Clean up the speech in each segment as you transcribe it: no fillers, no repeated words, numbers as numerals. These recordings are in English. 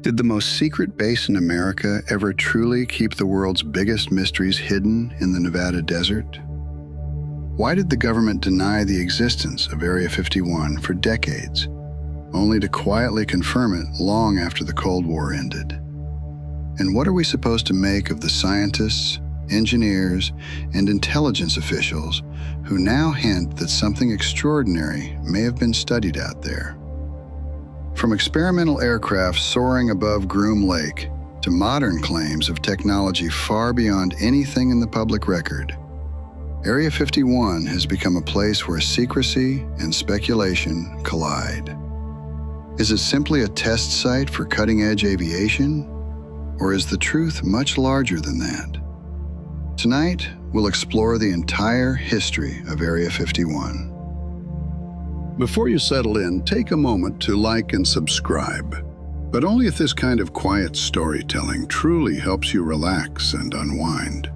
Did the most secret base in America ever truly keep the world's biggest mysteries hidden in the Nevada desert? Why did the government deny the existence of Area 51 for decades, only to quietly confirm it long after the Cold War ended? And what are we supposed to make of the scientists, engineers, and intelligence officials who now hint that something extraordinary may have been studied out there? From experimental aircraft soaring above Groom Lake to modern claims of technology far beyond anything in the public record, Area 51 has become a place where secrecy and speculation collide. Is it simply a test site for cutting-edge aviation? Or is the truth much larger than that? Tonight, we'll explore the entire history of Area 51. Before you settle in, take a moment to like and subscribe, but only if this kind of quiet storytelling truly helps you relax and unwind.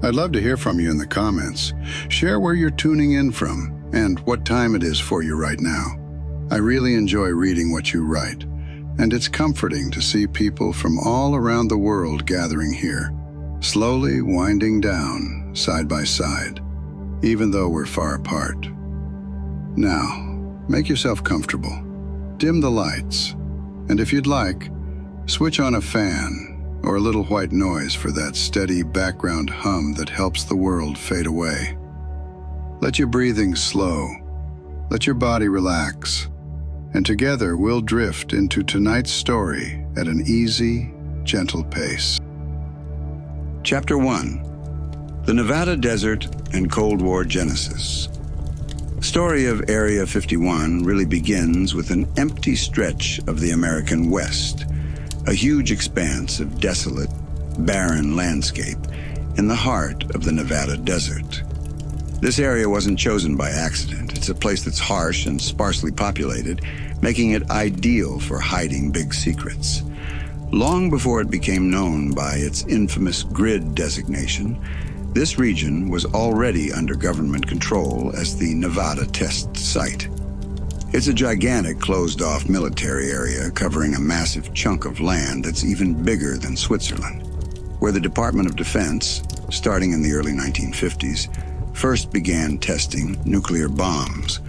I'd love to hear from you in the comments. Share where you're tuning in from and what time it is for you right now. I really enjoy reading what you write, and it's comforting to see people from all around the world gathering here, slowly winding down side by side, even though we're far apart. Now, make yourself comfortable, dim the lights, and if you'd like, switch on a fan or a little white noise for that steady background hum that helps the world fade away. Let your breathing slow, let your body relax, and together we'll drift into tonight's story at an easy, gentle pace. Chapter 1: The Nevada Desert and Cold War Genesis. The story of Area 51 really begins with an empty stretch of the American West, a huge expanse of desolate, barren landscape in the heart of the Nevada desert. This area wasn't chosen by accident. It's a place that's harsh and sparsely populated, making it ideal for hiding big secrets. Long before it became known by its infamous grid designation, this region was already under government control as the Nevada Test Site. It's a gigantic closed-off military area covering a massive chunk of land that's even bigger than Switzerland, where the Department of Defense, starting in the early 1950s, first began testing nuclear bombs.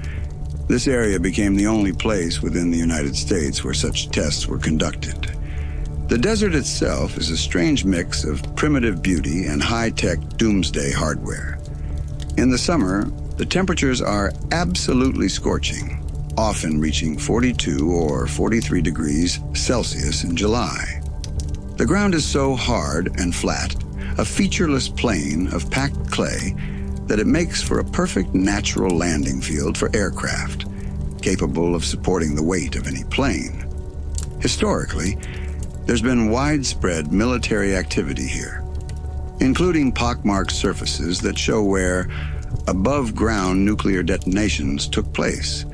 This area became the only place within the United States where such tests were conducted. The desert itself is a strange mix of primitive beauty and high-tech doomsday hardware. In the summer, the temperatures are absolutely scorching, often reaching 42 or 43 degrees Celsius in July. The ground is so hard and flat, a featureless plain of packed clay, that it makes for a perfect natural landing field for aircraft, capable of supporting the weight of any plane. Historically, there's been widespread military activity here, including pockmarked surfaces that show where above-ground nuclear detonations took place.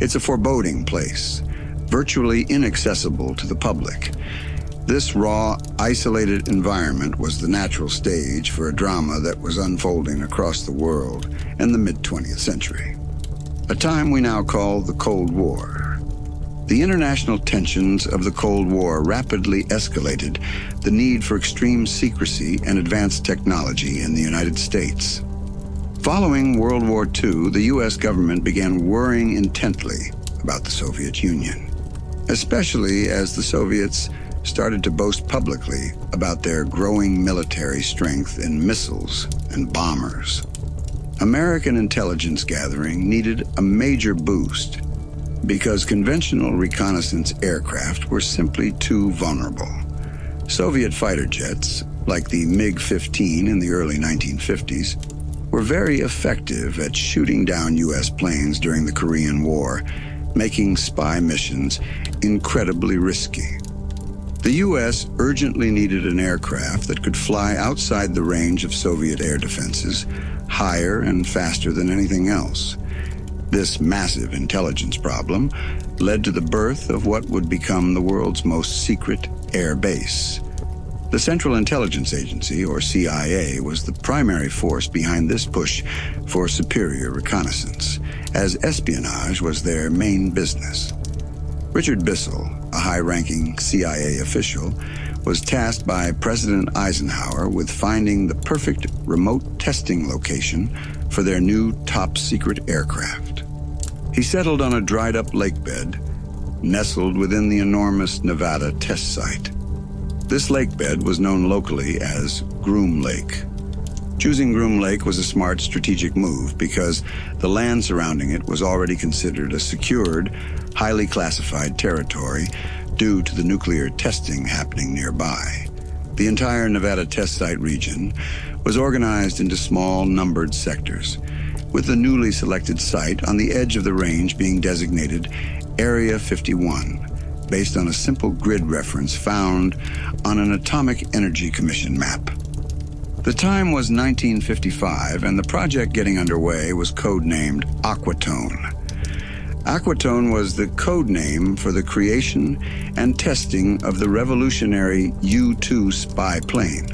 It's a foreboding place, virtually inaccessible to the public. This raw, isolated environment was the natural stage for a drama that was unfolding across the world in the mid-20th century, a time we now call the Cold War. The international tensions of the Cold War rapidly escalated the need for extreme secrecy and advanced technology in the United States. Following World War II, the U.S. government began worrying intently about the Soviet Union, especially as the Soviets started to boast publicly about their growing military strength in missiles and bombers. American intelligence gathering needed a major boost because conventional reconnaissance aircraft were simply too vulnerable. Soviet fighter jets, like the MiG-15 in the early 1950s, were very effective at shooting down U.S. planes during the Korean War, making spy missions incredibly risky. The U.S. urgently needed an aircraft that could fly outside the range of Soviet air defenses, higher and faster than anything else. This massive intelligence problem led to the birth of what would become the world's most secret air base. The Central Intelligence Agency, or CIA, was the primary force behind this push for superior reconnaissance, as espionage was their main business. Richard Bissell, a high-ranking CIA official, was tasked by President Eisenhower with finding the perfect remote testing location for their new top-secret aircraft. He settled on a dried-up lakebed nestled within the enormous Nevada test site. This lakebed was known locally as Groom Lake. Choosing Groom Lake was a smart strategic move because the land surrounding it was already considered a secured, highly classified territory due to the nuclear testing happening nearby. The entire Nevada test site region was organized into small, numbered sectors, with the newly selected site on the edge of the range being designated Area 51, based on a simple grid reference found on an Atomic Energy Commission map. The time was 1955, and the project getting underway was codenamed Aquatone. Aquatone was the code name for the creation and testing of the revolutionary U-2 spy plane.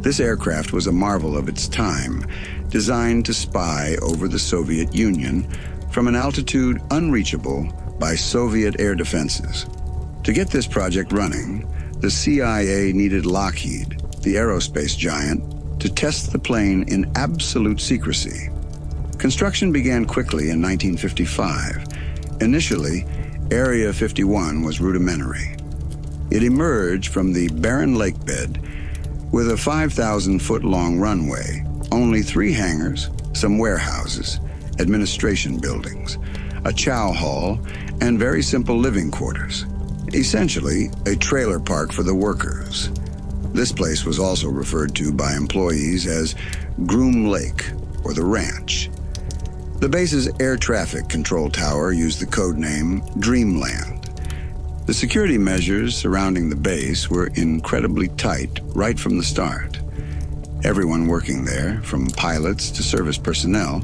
This aircraft was a marvel of its time, designed to spy over the Soviet Union from an altitude unreachable by Soviet air defenses. To get this project running, the CIA needed Lockheed, the aerospace giant, to test the plane in absolute secrecy. Construction began quickly in 1955. Initially, Area 51 was rudimentary. It emerged from the barren lakebed with a 5,000-foot-long runway, only 3 hangars, some warehouses, administration buildings, a chow hall, and very simple living quarters. Essentially, a trailer park for the workers. This place was also referred to by employees as Groom Lake, or the ranch. The base's air traffic control tower used the code name Dreamland. The security measures surrounding the base were incredibly tight right from the start. Everyone working there, from pilots to service personnel,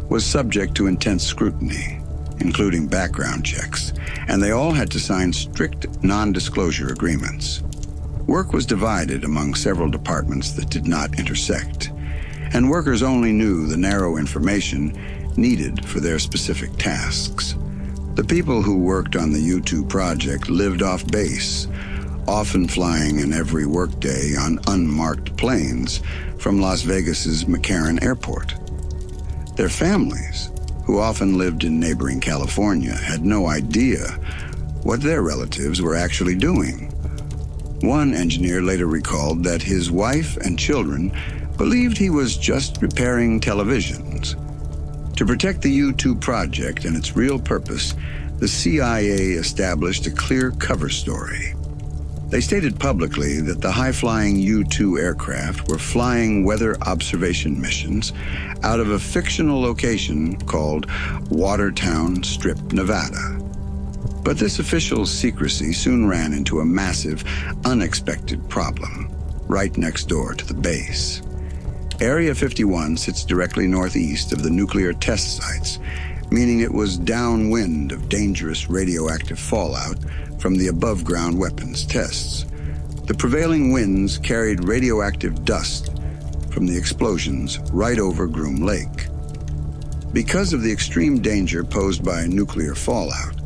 was subject to intense scrutiny, including background checks, and they all had to sign strict non-disclosure agreements. Work was divided among several departments that did not intersect, and workers only knew the narrow information needed for their specific tasks. The people who worked on the U-2 project lived off base, often flying in every workday on unmarked planes from Las Vegas's McCarran Airport. Their families, who often lived in neighboring California, had no idea what their relatives were actually doing. One engineer later recalled that his wife and children believed he was just repairing televisions. To protect the U-2 project and its real purpose, the CIA established a clear cover story. They stated publicly that the high-flying U-2 aircraft were flying weather observation missions out of a fictional location called Watertown Strip, Nevada. But this official secrecy soon ran into a massive, unexpected problem right next door to the base. Area 51 sits directly northeast of the nuclear test sites, meaning it was downwind of dangerous radioactive fallout from the above-ground weapons tests. The prevailing winds carried radioactive dust from the explosions right over Groom Lake. Because of the extreme danger posed by nuclear fallout,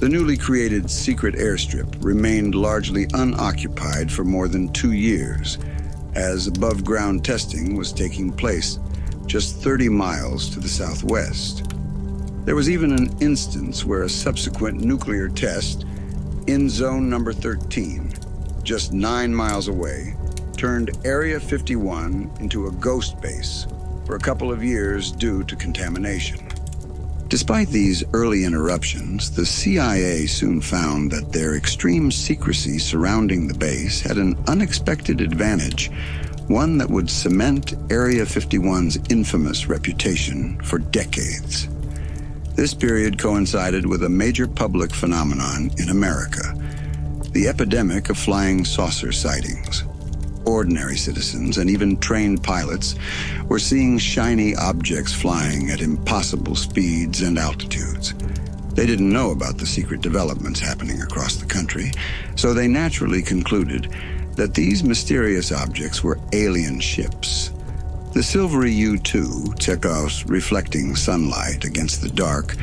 the newly created secret airstrip remained largely unoccupied for more than 2 years, as above-ground testing was taking place just 30 miles to the southwest. There was even an instance where a subsequent nuclear test in zone number 13, just 9 miles away, turned Area 51 into a ghost base for a couple of years due to contamination. Despite these early interruptions, the CIA soon found that their extreme secrecy surrounding the base had an unexpected advantage, one that would cement Area 51's infamous reputation for decades. This period coincided with a major public phenomenon in America, the epidemic of flying saucer sightings. Ordinary citizens and even trained pilots were seeing shiny objects flying at impossible speeds and altitudes. They didn't know about the secret developments happening across the country, so they naturally concluded that these mysterious objects were alien ships. The silvery U-2, Chekhov's reflecting sunlight against the dark,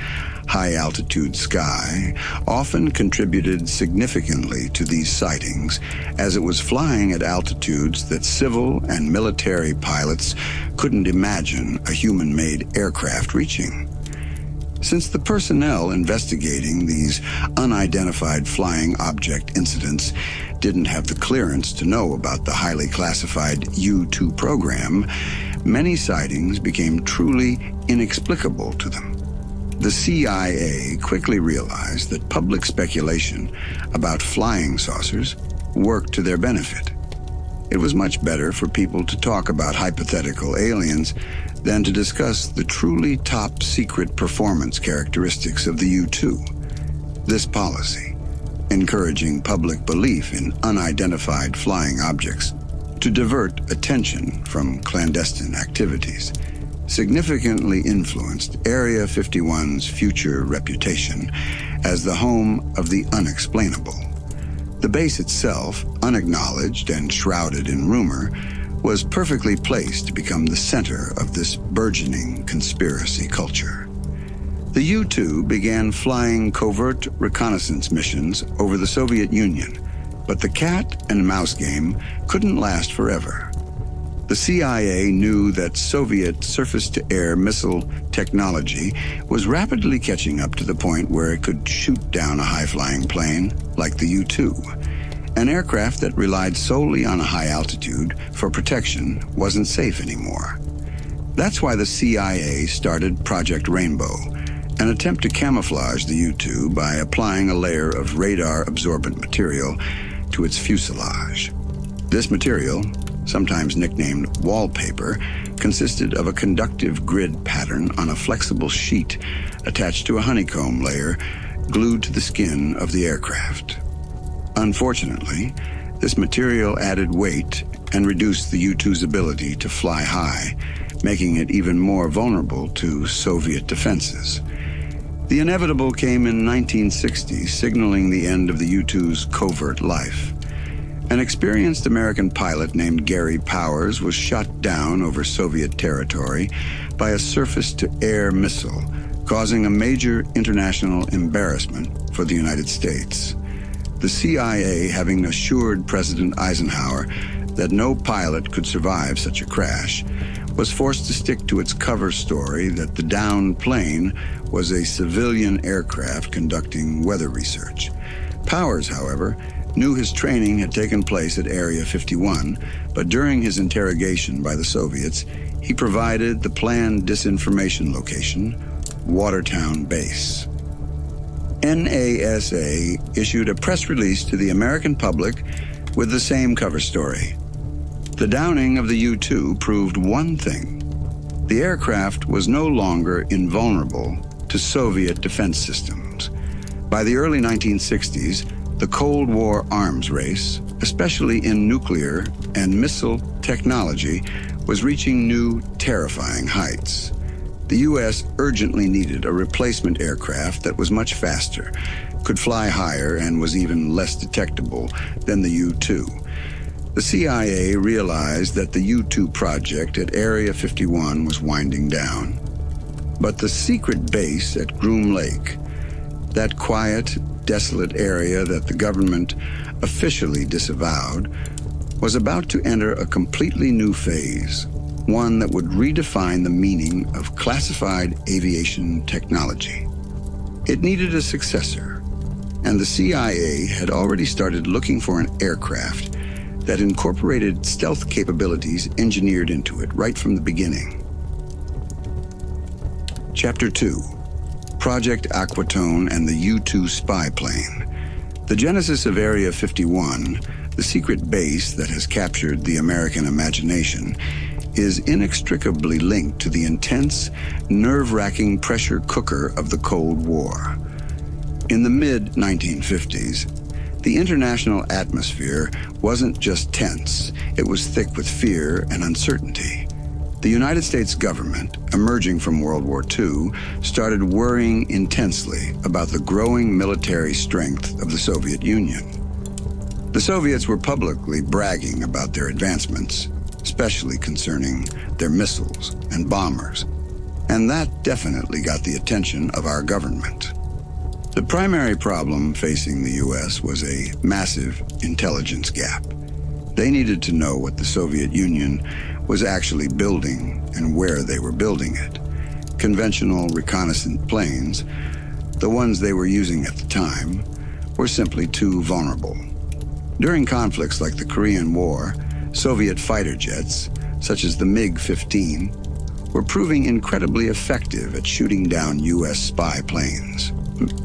high-altitude sky often contributed significantly to these sightings, as it was flying at altitudes that civil and military pilots couldn't imagine a human-made aircraft reaching. Since the personnel investigating these unidentified flying object incidents didn't have the clearance to know about the highly classified U-2 program, many sightings became truly inexplicable to them. The CIA quickly realized that public speculation about flying saucers worked to their benefit. It was much better for people to talk about hypothetical aliens than to discuss the truly top-secret performance characteristics of the U-2. This policy, encouraging public belief in unidentified flying objects to divert attention from clandestine activities, significantly influenced Area 51's future reputation as the home of the unexplainable. The base itself, unacknowledged and shrouded in rumor, was perfectly placed to become the center of this burgeoning conspiracy culture. The U-2 began flying covert reconnaissance missions over the Soviet Union, but the cat and mouse game couldn't last forever. The CIA knew that Soviet surface-to-air missile technology was rapidly catching up to the point where it could shoot down a high-flying plane like the U-2. An aircraft that relied solely on a high altitude for protection wasn't safe anymore. That's why the CIA started Project Rainbow, an attempt to camouflage the U-2 by applying a layer of radar-absorbent material to its fuselage. This material, sometimes nicknamed wallpaper, consisted of a conductive grid pattern on a flexible sheet attached to a honeycomb layer glued to the skin of the aircraft. Unfortunately, this material added weight and reduced the U-2's ability to fly high, making it even more vulnerable to Soviet defenses. The inevitable came in 1960, signaling the end of the U-2's covert life. An experienced American pilot named Gary Powers was shot down over Soviet territory by a surface-to-air missile, causing a major international embarrassment for the United States. The CIA, having assured President Eisenhower that no pilot could survive such a crash, was forced to stick to its cover story that the downed plane was a civilian aircraft conducting weather research. Powers, however, knew his training had taken place at Area 51, but during his interrogation by the Soviets, he provided the planned disinformation location, Watertown Base. NASA issued a press release to the American public with the same cover story. The downing of the U-2 proved one thing: the aircraft was no longer invulnerable to Soviet defense systems. By the early 1960s, the Cold War arms race, especially in nuclear and missile technology, was reaching new, terrifying heights. The U.S. urgently needed a replacement aircraft that was much faster, could fly higher, and was even less detectable than the U-2. The CIA realized that the U-2 project at Area 51 was winding down. But the secret base at Groom Lake, that quiet, desolate area that the government officially disavowed, was about to enter a completely new phase, one that would redefine the meaning of classified aviation technology. It needed a successor, and the CIA had already started looking for an aircraft that incorporated stealth capabilities engineered into it right from the beginning. Chapter 2. Project Aquatone and the U-2 spy plane. The genesis of Area 51, the secret base that has captured the American imagination, is inextricably linked to the intense, nerve-wracking pressure cooker of the Cold War. In the mid-1950s, the international atmosphere wasn't just tense, it was thick with fear and uncertainty. The United States government, emerging from World War II, started worrying intensely about the growing military strength of the Soviet Union. The Soviets were publicly bragging about their advancements, especially concerning their missiles and bombers. and that definitely got the attention of our government. The primary problem facing the U.S. was a massive intelligence gap. They needed to know what the Soviet Union was actually building and where they were building it. Conventional reconnaissance planes, the ones they were using at the time, were simply too vulnerable. During conflicts like the Korean War, Soviet fighter jets, such as the MiG-15, were proving incredibly effective at shooting down U.S. spy planes.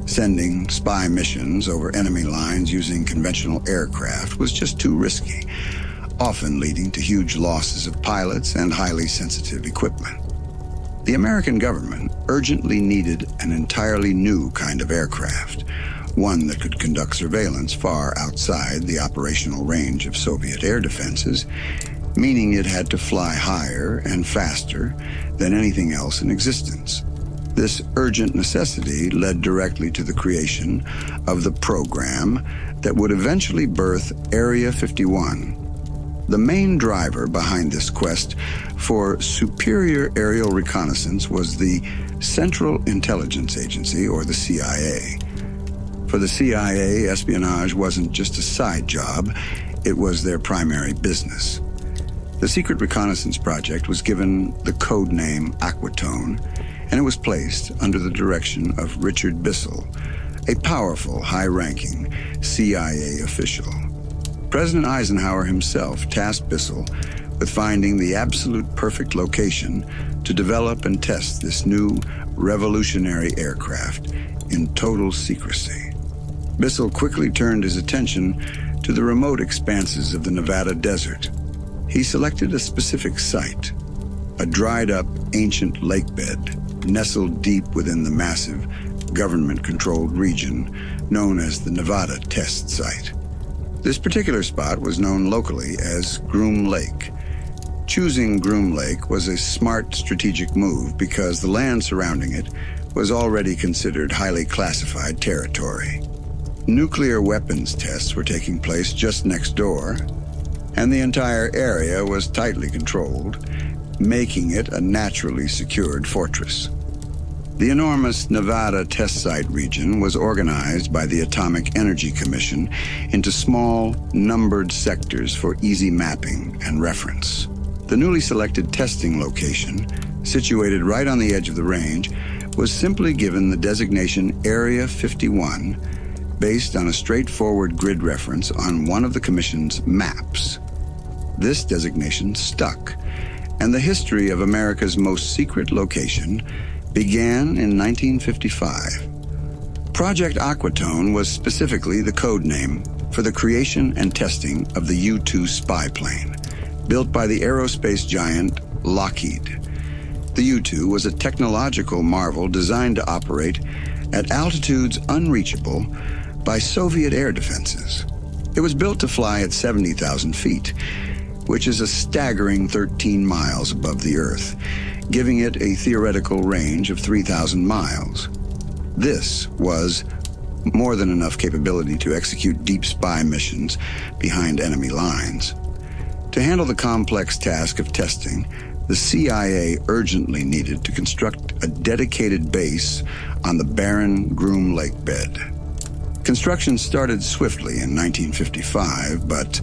Sending spy missions over enemy lines using conventional aircraft was just too risky, often leading to huge losses of pilots and highly sensitive equipment. The American government urgently needed an entirely new kind of aircraft, one that could conduct surveillance far outside the operational range of Soviet air defenses, meaning it had to fly higher and faster than anything else in existence. This urgent necessity led directly to the creation of the program that would eventually birth Area 51. The main driver behind this quest for superior aerial reconnaissance was the Central Intelligence Agency, or the CIA. For the CIA, espionage wasn't just a side job, it was their primary business. The secret reconnaissance project was given the code name Aquatone, and it was placed under the direction of Richard Bissell, a powerful, high-ranking CIA official. President Eisenhower himself tasked Bissell with finding the absolute perfect location to develop and test this new revolutionary aircraft in total secrecy. Bissell quickly turned his attention to the remote expanses of the Nevada desert. He selected a specific site, a dried-up ancient lakebed nestled deep within the massive government-controlled region known as the Nevada Test Site. This particular spot was known locally as Groom Lake. Choosing Groom Lake was a smart strategic move because the land surrounding it was already considered highly classified territory. Nuclear weapons tests were taking place just next door, and the entire area was tightly controlled, making it a naturally secured fortress. The enormous Nevada Test Site region was organized by the Atomic Energy Commission into small, numbered sectors for easy mapping and reference. The newly selected testing location, situated right on the edge of the range, was simply given the designation Area 51, based on a straightforward grid reference on one of the Commission's maps. This designation stuck, and the history of America's most secret location began in 1955. Project Aquatone was specifically the code name for the creation and testing of the U-2 spy plane, built by the aerospace giant Lockheed. The U-2 was a technological marvel designed to operate at altitudes unreachable by Soviet air defenses. It was built to fly at 70,000 feet, which is a staggering 13 miles above the Earth, giving it a theoretical range of 3,000 miles. This was more than enough capability to execute deep spy missions behind enemy lines. To handle the complex task of testing, the CIA urgently needed to construct a dedicated base on the barren Groom Lake bed. Construction started swiftly in 1955, but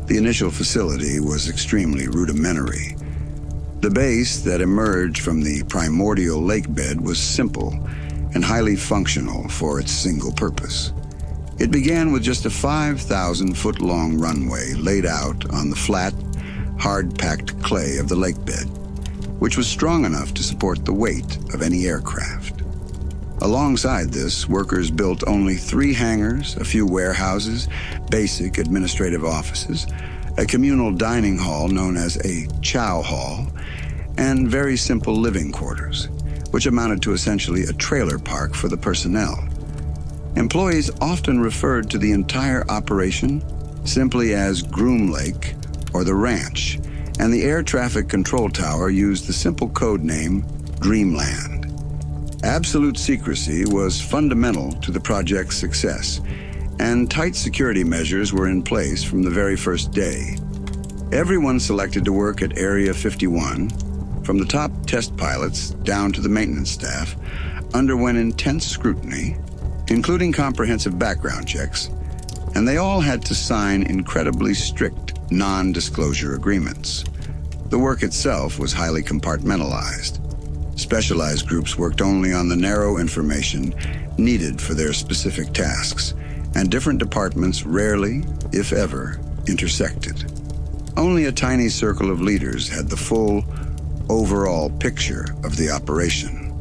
the initial facility was extremely rudimentary. The base that emerged from the primordial lake bed was simple and highly functional for its single purpose. It began with just a 5,000-foot-long runway laid out on the flat, hard-packed clay of the lake bed, which was strong enough to support the weight of any aircraft. Alongside this, workers built only 3 hangars, a few warehouses, basic administrative offices, a communal dining hall known as a chow hall, and very simple living quarters, which amounted to essentially a trailer park for the personnel. Employees often referred to the entire operation simply as Groom Lake or the ranch, and the air traffic control tower used the simple code name Dreamland. Absolute secrecy was fundamental to the project's success, and tight security measures were in place from the very first day. Everyone selected to work at Area 51, from the top test pilots down to the maintenance staff, underwent intense scrutiny, including comprehensive background checks, and they all had to sign incredibly strict non-disclosure agreements. The work itself was highly compartmentalized. Specialized groups worked only on the narrow information needed for their specific tasks, and different departments rarely, if ever, intersected. Only a tiny circle of leaders had the full, overall picture of the operation.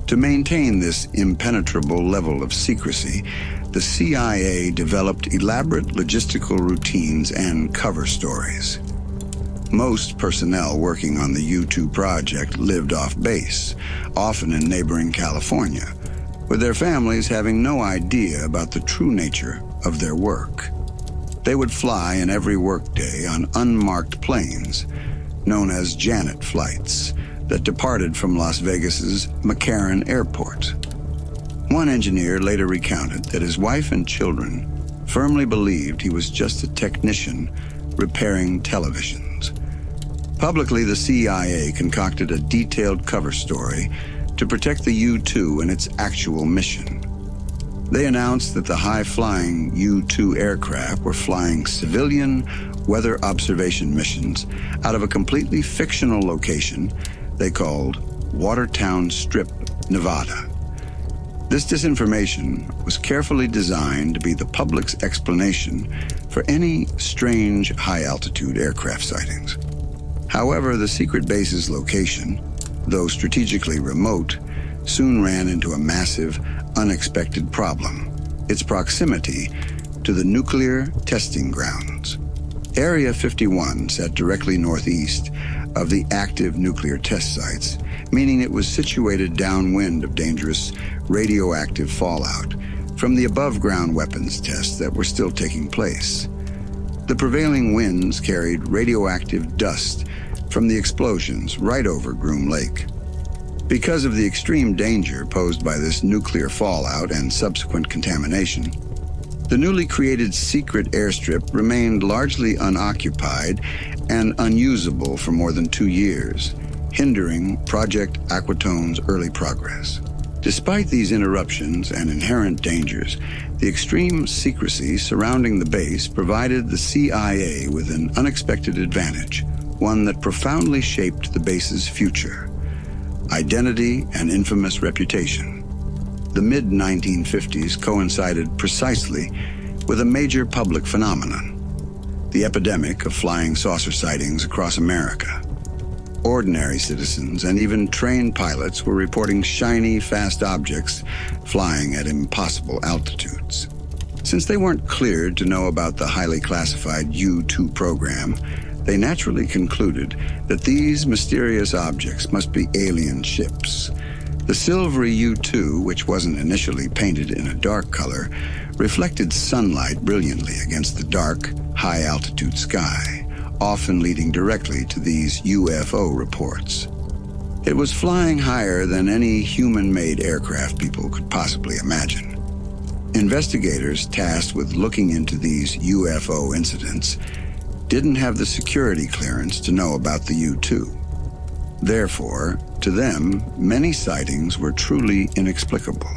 To maintain this impenetrable level of secrecy, the CIA developed elaborate logistical routines and cover stories. Most personnel working on the U-2 project lived off base, often in neighboring California, with their families having no idea about the true nature of their work. They would fly in every workday on unmarked planes, known as Janet flights, that departed from Las Vegas's McCarran Airport. One engineer later recounted that his wife and children firmly believed he was just a technician repairing televisions. Publicly, the CIA concocted a detailed cover story to protect the U-2 and its actual mission. They announced that the high-flying U-2 aircraft were flying civilian weather observation missions out of a completely fictional location they called Watertown Strip, Nevada. This disinformation was carefully designed to be the public's explanation for any strange high-altitude aircraft sightings. However, the secret base's location, though strategically remote, soon ran into a massive, unexpected problem: its proximity to the nuclear testing grounds. Area 51 sat directly northeast of the active nuclear test sites, meaning it was situated downwind of dangerous radioactive fallout from the above-ground weapons tests that were still taking place. The prevailing winds carried radioactive dust from the explosions right over Groom Lake. Because of the extreme danger posed by this nuclear fallout and subsequent contamination, the newly created secret airstrip remained largely unoccupied and unusable for more than 2 years, hindering Project Aquatone's early progress. Despite these interruptions and inherent dangers, the extreme secrecy surrounding the base provided the CIA with an unexpected advantage, one that profoundly shaped the base's future: identity and infamous reputation. The mid-1950s coincided precisely with a major public phenomenon: the epidemic of flying saucer sightings across America. Ordinary citizens and even trained pilots were reporting shiny, fast objects flying at impossible altitudes. Since they weren't cleared to know about the highly classified U-2 program, they naturally concluded that these mysterious objects must be alien ships. The silvery U-2, which wasn't initially painted in a dark color, reflected sunlight brilliantly against the dark, high-altitude sky, often leading directly to these UFO reports. It was flying higher than any human-made aircraft people could possibly imagine. Investigators tasked with looking into these UFO incidents didn't have the security clearance to know about the U-2. Therefore, to them, many sightings were truly inexplicable.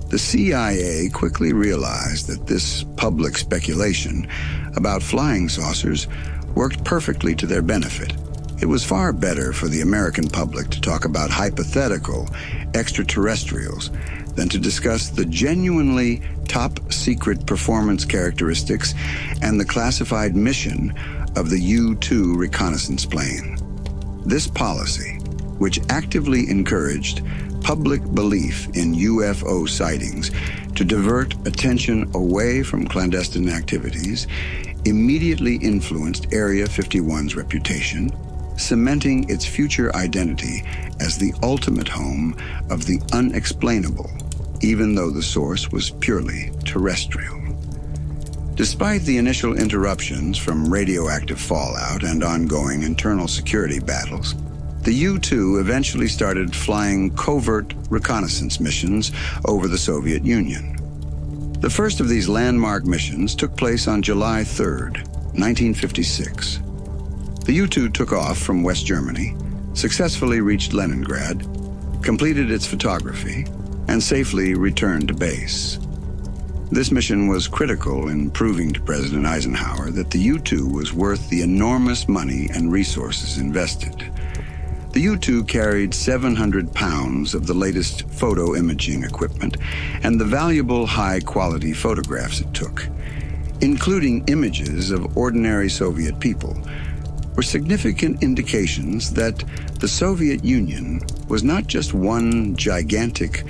The CIA quickly realized that this public speculation about flying saucers worked perfectly to their benefit. It was far better for the American public to talk about hypothetical extraterrestrials than to discuss the genuinely top-secret performance characteristics and the classified mission of the U-2 reconnaissance plane. This policy, which actively encouraged public belief in UFO sightings to divert attention away from clandestine activities, immediately influenced Area 51's reputation, cementing its future identity as the ultimate home of the unexplainable, even though the source was purely terrestrial. Despite the initial interruptions from radioactive fallout and ongoing internal security battles, the U-2 eventually started flying covert reconnaissance missions over the Soviet Union. The first of these landmark missions took place on July 3, 1956. The U-2 took off from West Germany, successfully reached Leningrad, completed its photography, and safely returned to base. This mission was critical in proving to President Eisenhower that the U-2 was worth the enormous money and resources invested. The U-2 carried 700 pounds of the latest photo imaging equipment and the valuable high-quality photographs it took, including images of ordinary Soviet people, were significant indications that the Soviet Union was not just one gigantic,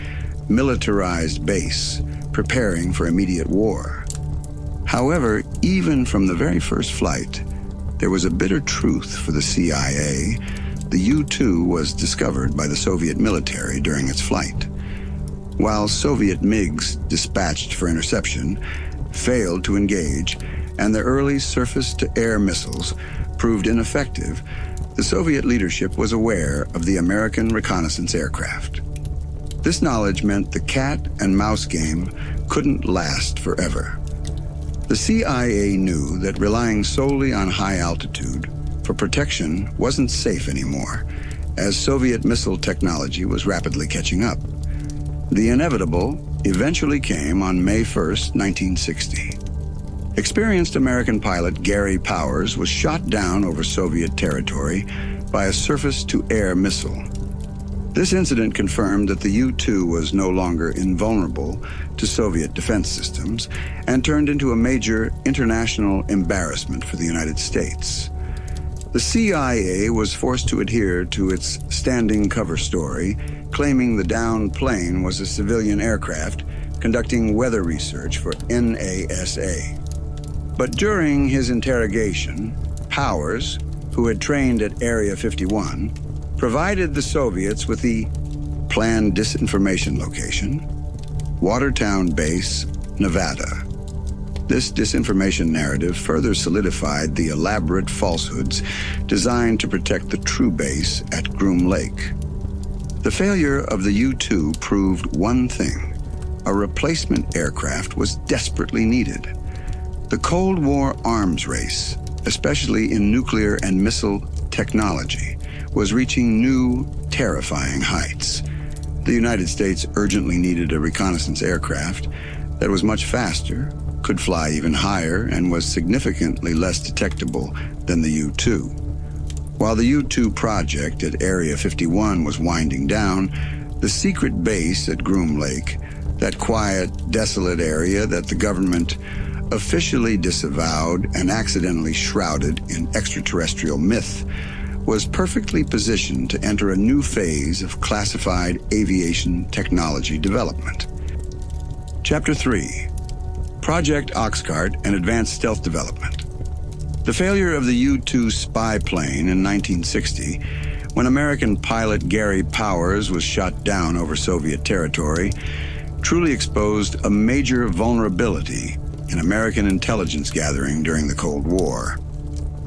militarized base preparing for immediate war. However, even from the very first flight, there was a bitter truth for the CIA. The U-2 was discovered by the Soviet military during its flight. While Soviet MiGs dispatched for interception failed to engage, and the early surface-to-air missiles proved ineffective, the Soviet leadership was aware of the American reconnaissance aircraft. This knowledge meant the cat and mouse game couldn't last forever. The CIA knew that relying solely on high altitude for protection wasn't safe anymore, as Soviet missile technology was rapidly catching up. The inevitable eventually came on May 1st, 1960. Experienced American pilot Gary Powers was shot down over Soviet territory by a surface-to-air missile. This incident confirmed that the U-2 was no longer invulnerable to Soviet defense systems and turned into a major international embarrassment for the United States. The CIA was forced to adhere to its standing cover story, claiming the downed plane was a civilian aircraft conducting weather research for NASA. But during his interrogation, Powers, who had trained at Area 51, provided the Soviets with the planned disinformation location, Watertown Base, Nevada. This disinformation narrative further solidified the elaborate falsehoods designed to protect the true base at Groom Lake. The failure of the U-2 proved one thing: a replacement aircraft was desperately needed. The Cold War arms race, especially in nuclear and missile technology, was reaching new, terrifying heights. The United States urgently needed a reconnaissance aircraft that was much faster, could fly even higher, and was significantly less detectable than the U-2. While the U-2 project at Area 51 was winding down, the secret base at Groom Lake, that quiet, desolate area that the government officially disavowed and accidentally shrouded in extraterrestrial myth, was perfectly positioned to enter a new phase of classified aviation technology development. Chapter 3: Project Oxcart and Advanced Stealth Development. The failure of the U-2 spy plane in 1960, when American pilot Gary Powers was shot down over Soviet territory, truly exposed a major vulnerability in American intelligence gathering during the Cold War.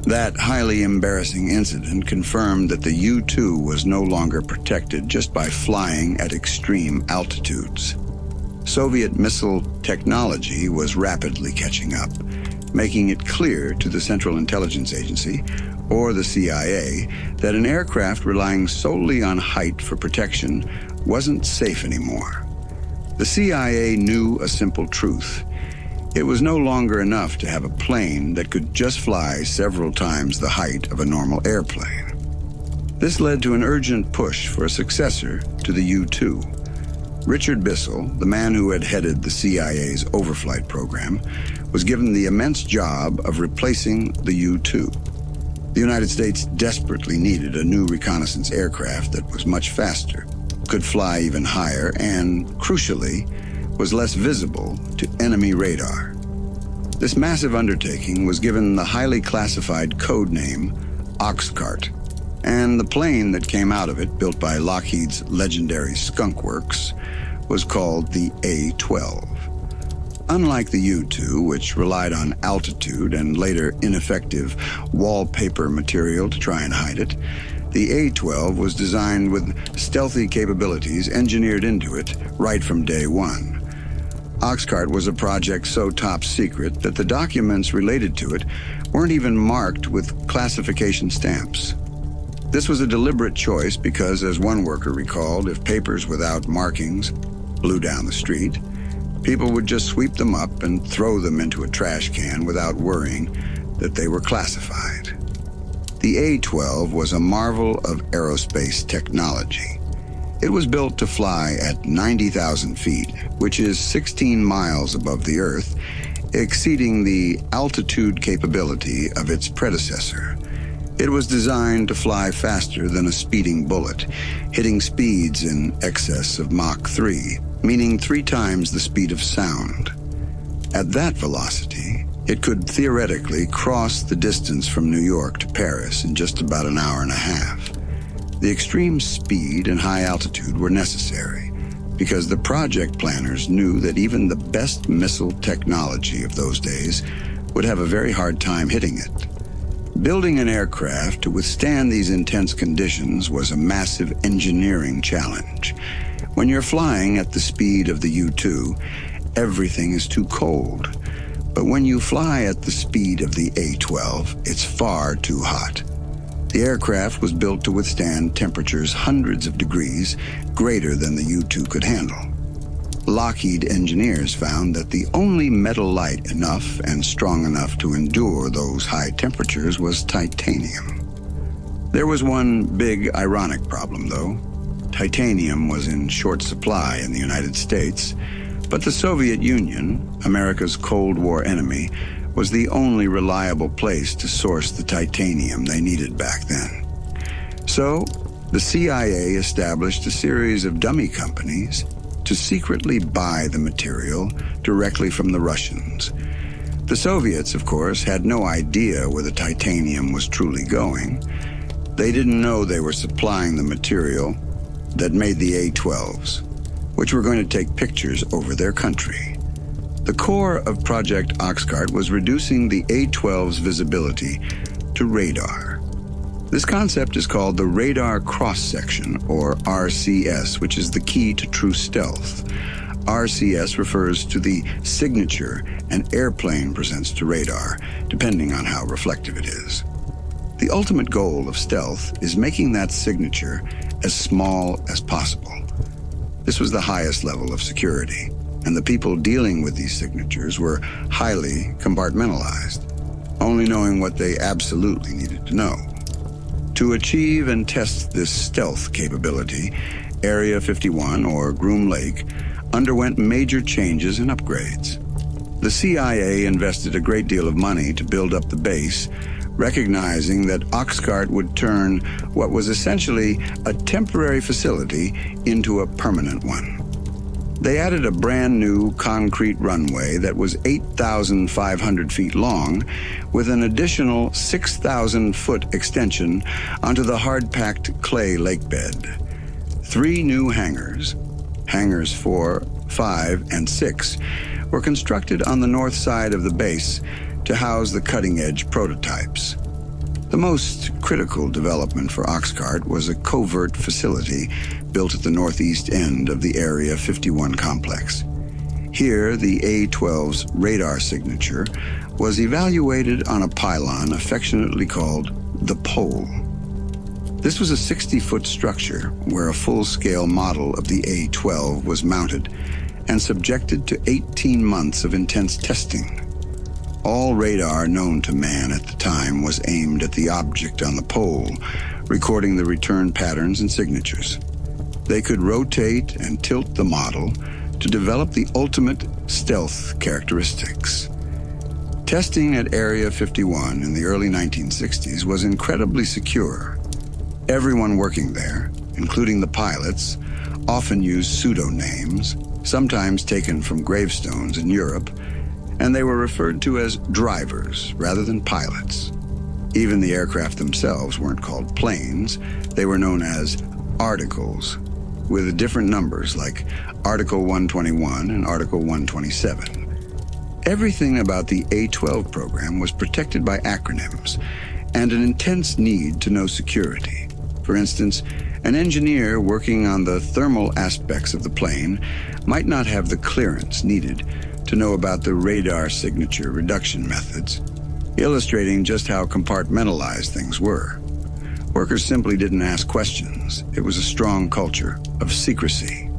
That highly embarrassing incident confirmed that the U-2 was no longer protected just by flying at extreme altitudes. Soviet missile technology was rapidly catching up, making it clear to the Central Intelligence Agency, or the CIA, that an aircraft relying solely on height for protection wasn't safe anymore. The CIA knew a simple truth: it was no longer enough to have a plane that could just fly several times the height of a normal airplane. This led to an urgent push for a successor to the U-2. Richard Bissell, the man who had headed the CIA's overflight program, was given the immense job of replacing the U-2. The United States desperately needed a new reconnaissance aircraft that was much faster, could fly even higher, and, crucially, was less visible to enemy radar. This massive undertaking was given the highly classified code name Oxcart, and the plane that came out of it, built by Lockheed's legendary Skunk Works, was called the A-12. Unlike the U-2, which relied on altitude and later ineffective wallpaper material to try and hide it, the A-12 was designed with stealthy capabilities engineered into it right from day one. Oxcart was a project so top secret that the documents related to it weren't even marked with classification stamps. This was a deliberate choice because, as one worker recalled, if papers without markings blew down the street, people would just sweep them up and throw them into a trash can without worrying that they were classified. The A-12 was a marvel of aerospace technology. It was built to fly at 90,000 feet, which is 16 miles above the Earth, exceeding the altitude capability of its predecessor. It was designed to fly faster than a speeding bullet, hitting speeds in excess of Mach 3, meaning 3 times the speed of sound. At that velocity, it could theoretically cross the distance from New York to Paris in just about an hour and a half. The extreme speed and high altitude were necessary because the project planners knew that even the best missile technology of those days would have a very hard time hitting it. Building an aircraft to withstand these intense conditions was a massive engineering challenge. When you're flying at the speed of the U-2, everything is too cold. But when you fly at the speed of the A-12, it's far too hot. The aircraft was built to withstand temperatures hundreds of degrees greater than the U-2 could handle. Lockheed engineers found that the only metal light enough and strong enough to endure those high temperatures was titanium. There was one big ironic problem, though. Titanium was in short supply in the United States, but the Soviet Union, America's Cold War enemy, was the only reliable place to source the titanium they needed back then. So, the CIA established a series of dummy companies to secretly buy the material directly from the Russians. The Soviets, of course, had no idea where the titanium was truly going. They didn't know they were supplying the material that made the A-12s, which were going to take pictures over their country. The core of Project Oxcart was reducing the A-12's visibility to radar. This concept is called the radar cross-section, or RCS, which is the key to true stealth. RCS refers to the signature an airplane presents to radar, depending on how reflective it is. The ultimate goal of stealth is making that signature as small as possible. This was the highest level of security, and the people dealing with these signatures were highly compartmentalized, only knowing what they absolutely needed to know. To achieve and test this stealth capability, Area 51, or Groom Lake, underwent major changes and upgrades. The CIA invested a great deal of money to build up the base, recognizing that Oxcart would turn what was essentially a temporary facility into a permanent one. They added a brand new concrete runway that was 8,500 feet long, with an additional 6,000-foot extension onto the hard-packed clay lake bed. 3 new hangars, hangars 4, 5, and 6, were constructed on the north side of the base to house the cutting-edge prototypes. The most critical development for Oxcart was a covert facility built at the northeast end of the Area 51 complex. Here, the A-12's radar signature was evaluated on a pylon affectionately called the Pole. This was a 60-foot structure where a full-scale model of the A-12 was mounted and subjected to 18 months of intense testing. All radar known to man at the time was aimed at the object on the pole, recording the return patterns and signatures. They could rotate and tilt the model to develop the ultimate stealth characteristics. Testing at Area 51 in the early 1960s was incredibly secure. Everyone working there, including the pilots, often used pseudonames, sometimes taken from gravestones in Europe, and they were referred to as drivers rather than pilots. Even the aircraft themselves weren't called planes. They were known as articles, with different numbers like Article 121 and Article 127. Everything about the A-12 program was protected by acronyms and an intense need to know security. For instance, an engineer working on the thermal aspects of the plane might not have the clearance needed to know about the radar signature reduction methods, illustrating just how compartmentalized things were. Workers simply didn't ask questions. It was a strong culture of secrecy.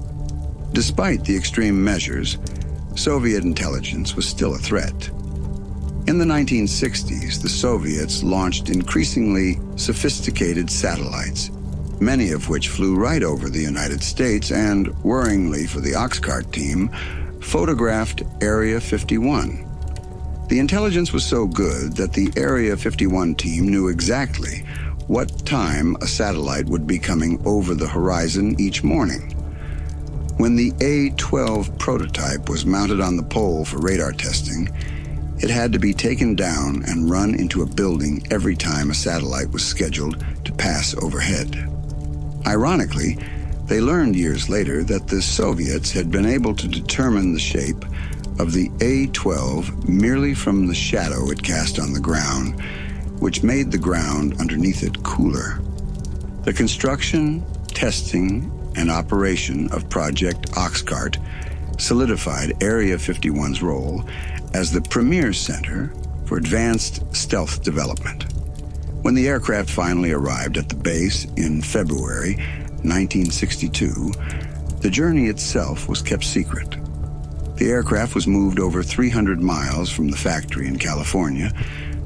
Despite the extreme measures, Soviet intelligence was still a threat. In the 1960s, the Soviets launched increasingly sophisticated satellites, many of which flew right over the United States and, worryingly for the Oxcart team, photographed Area 51. The intelligence was so good that the Area 51 team knew exactly what time a satellite would be coming over the horizon each morning. When the A-12 prototype was mounted on the pole for radar testing, it had to be taken down and run into a building every time a satellite was scheduled to pass overhead. Ironically, they learned years later that the Soviets had been able to determine the shape of the A-12 merely from the shadow it cast on the ground, which made the ground underneath it cooler. The construction, testing, and operation of Project Oxcart solidified Area 51's role as the premier center for advanced stealth development. When the aircraft finally arrived at the base in February 1962, the journey itself was kept secret. The aircraft was moved over 300 miles from the factory in California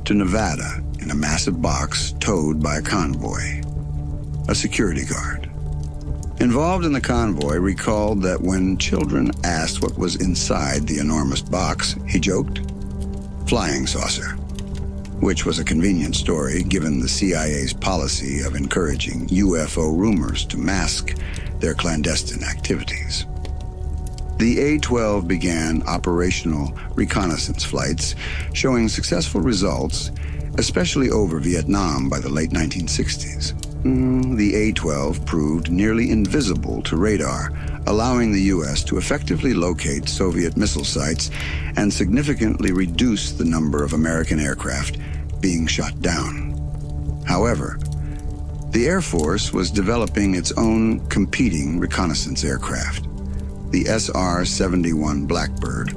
to Nevada in a massive box towed by a convoy, a security guard. Involved in the convoy recalled that when children asked what was inside the enormous box, he joked, "Flying saucer," which was a convenient story given the CIA's policy of encouraging UFO rumors to mask their clandestine activities. The A-12 began operational reconnaissance flights, showing successful results, especially over Vietnam by the late 1960s. The A-12 proved nearly invisible to radar, allowing the U.S. to effectively locate Soviet missile sites and significantly reduce the number of American aircraft being shot down. However, the Air Force was developing its own competing reconnaissance aircraft, the SR-71 Blackbird,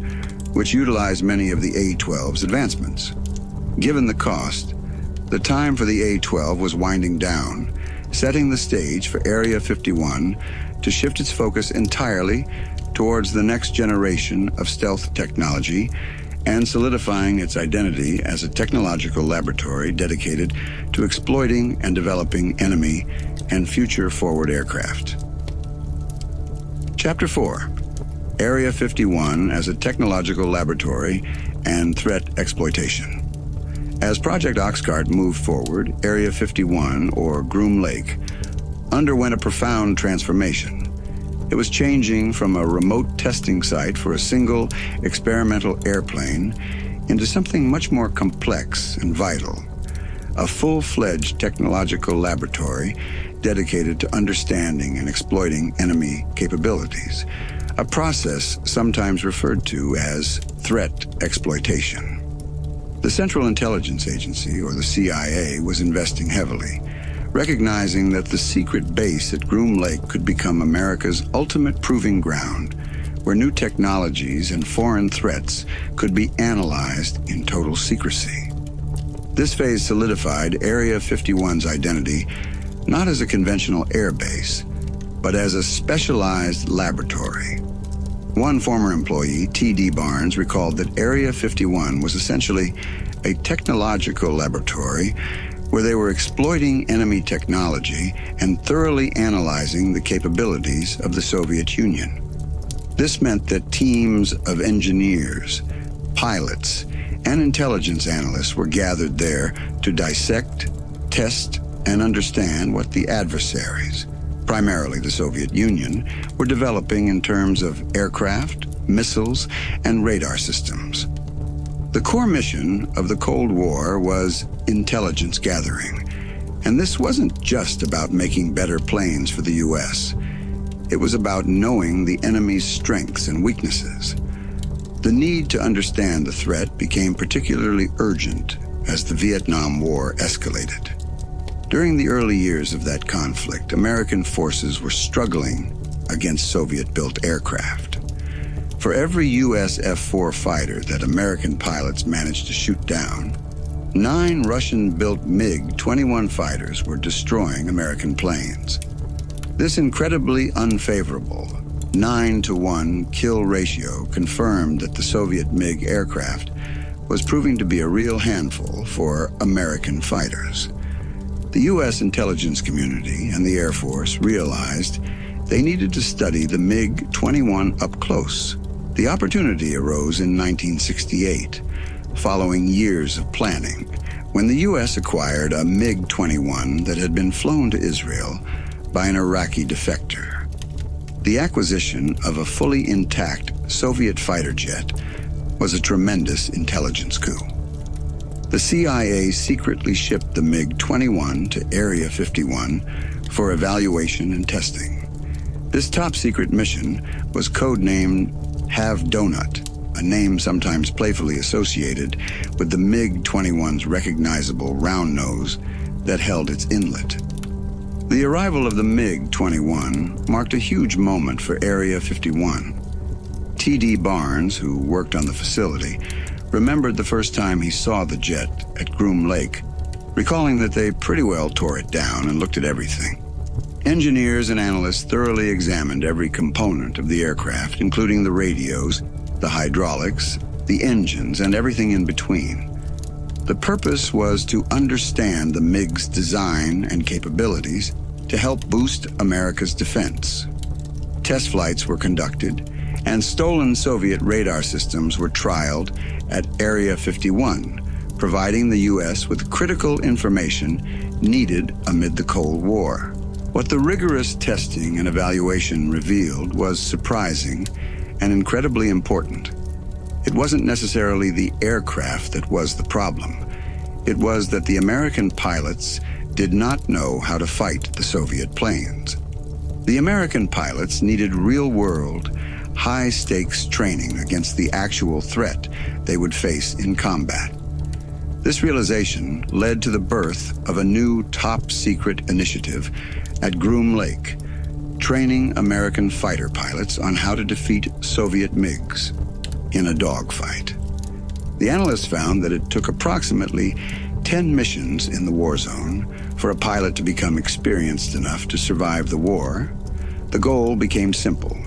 which utilized many of the A-12's advancements. Given the cost, the time for the A-12 was winding down, setting the stage for Area 51 to shift its focus entirely towards the next generation of stealth technology and solidifying its identity as a technological laboratory dedicated to exploiting and developing enemy and future-forward aircraft. Chapter 4. Area 51 as a technological laboratory and threat exploitation. As Project Oxcart moved forward, Area 51, or Groom Lake, underwent a profound transformation. It was changing from a remote testing site for a single experimental airplane into something much more complex and vital, a full-fledged technological laboratory dedicated to understanding and exploiting enemy capabilities, a process sometimes referred to as threat exploitation. The Central Intelligence Agency, or the CIA, was investing heavily, recognizing that the secret base at Groom Lake could become America's ultimate proving ground, where new technologies and foreign threats could be analyzed in total secrecy. This phase solidified Area 51's identity not as a conventional air base, but as a specialized laboratory. One former employee, T.D. Barnes, recalled that Area 51 was essentially a technological laboratory where they were exploiting enemy technology and thoroughly analyzing the capabilities of the Soviet Union. This meant that teams of engineers, pilots, and intelligence analysts were gathered there to dissect, test, and understand what the adversaries, primarily the Soviet Union, were developing in terms of aircraft, missiles, and radar systems. The core mission of the Cold War was intelligence gathering, and this wasn't just about making better planes for the U.S. It was about knowing the enemy's strengths and weaknesses. The need to understand the threat became particularly urgent as the Vietnam War escalated. During the early years of that conflict, American forces were struggling against Soviet-built aircraft. For every U.S. F-4 fighter that American pilots managed to shoot down, 9 Russian-built MiG-21 fighters were destroying American planes. This incredibly unfavorable 9-to-1 kill ratio confirmed that the Soviet MiG aircraft was proving to be a real handful for American fighters. The U.S. intelligence community and the Air Force realized they needed to study the MiG-21 up close. The opportunity arose in 1968, following years of planning, when the U.S. acquired a MiG-21 that had been flown to Israel by an Iraqi defector. The acquisition of a fully intact Soviet fighter jet was a tremendous intelligence coup. The CIA secretly shipped the MiG-21 to Area 51 for evaluation and testing. This top-secret mission was codenamed Have Donut, a name sometimes playfully associated with the MiG-21's recognizable round nose that held its inlet. The arrival of the MiG-21 marked a huge moment for Area 51. T.D. Barnes, who worked on the facility, remembered the first time he saw the jet at Groom Lake, recalling that they pretty well tore it down and looked at everything. Engineers and analysts thoroughly examined every component of the aircraft, including the radios, the hydraulics, the engines, and everything in between. The purpose was to understand the MiG's design and capabilities to help boost America's defense. Test flights were conducted, and stolen Soviet radar systems were trialed at Area 51, providing the U.S. with critical information needed amid the Cold War. What the rigorous testing and evaluation revealed was surprising and incredibly important. It wasn't necessarily the aircraft that was the problem. It was that the American pilots did not know how to fight the Soviet planes. The American pilots needed real-world, high-stakes training against the actual threat they would face in combat. This realization led to the birth of a new top-secret initiative at Groom Lake, training American fighter pilots on how to defeat Soviet MiGs in a dogfight. The analysts found that it took approximately 10 missions in the war zone for a pilot to become experienced enough to survive the war. The goal became simple.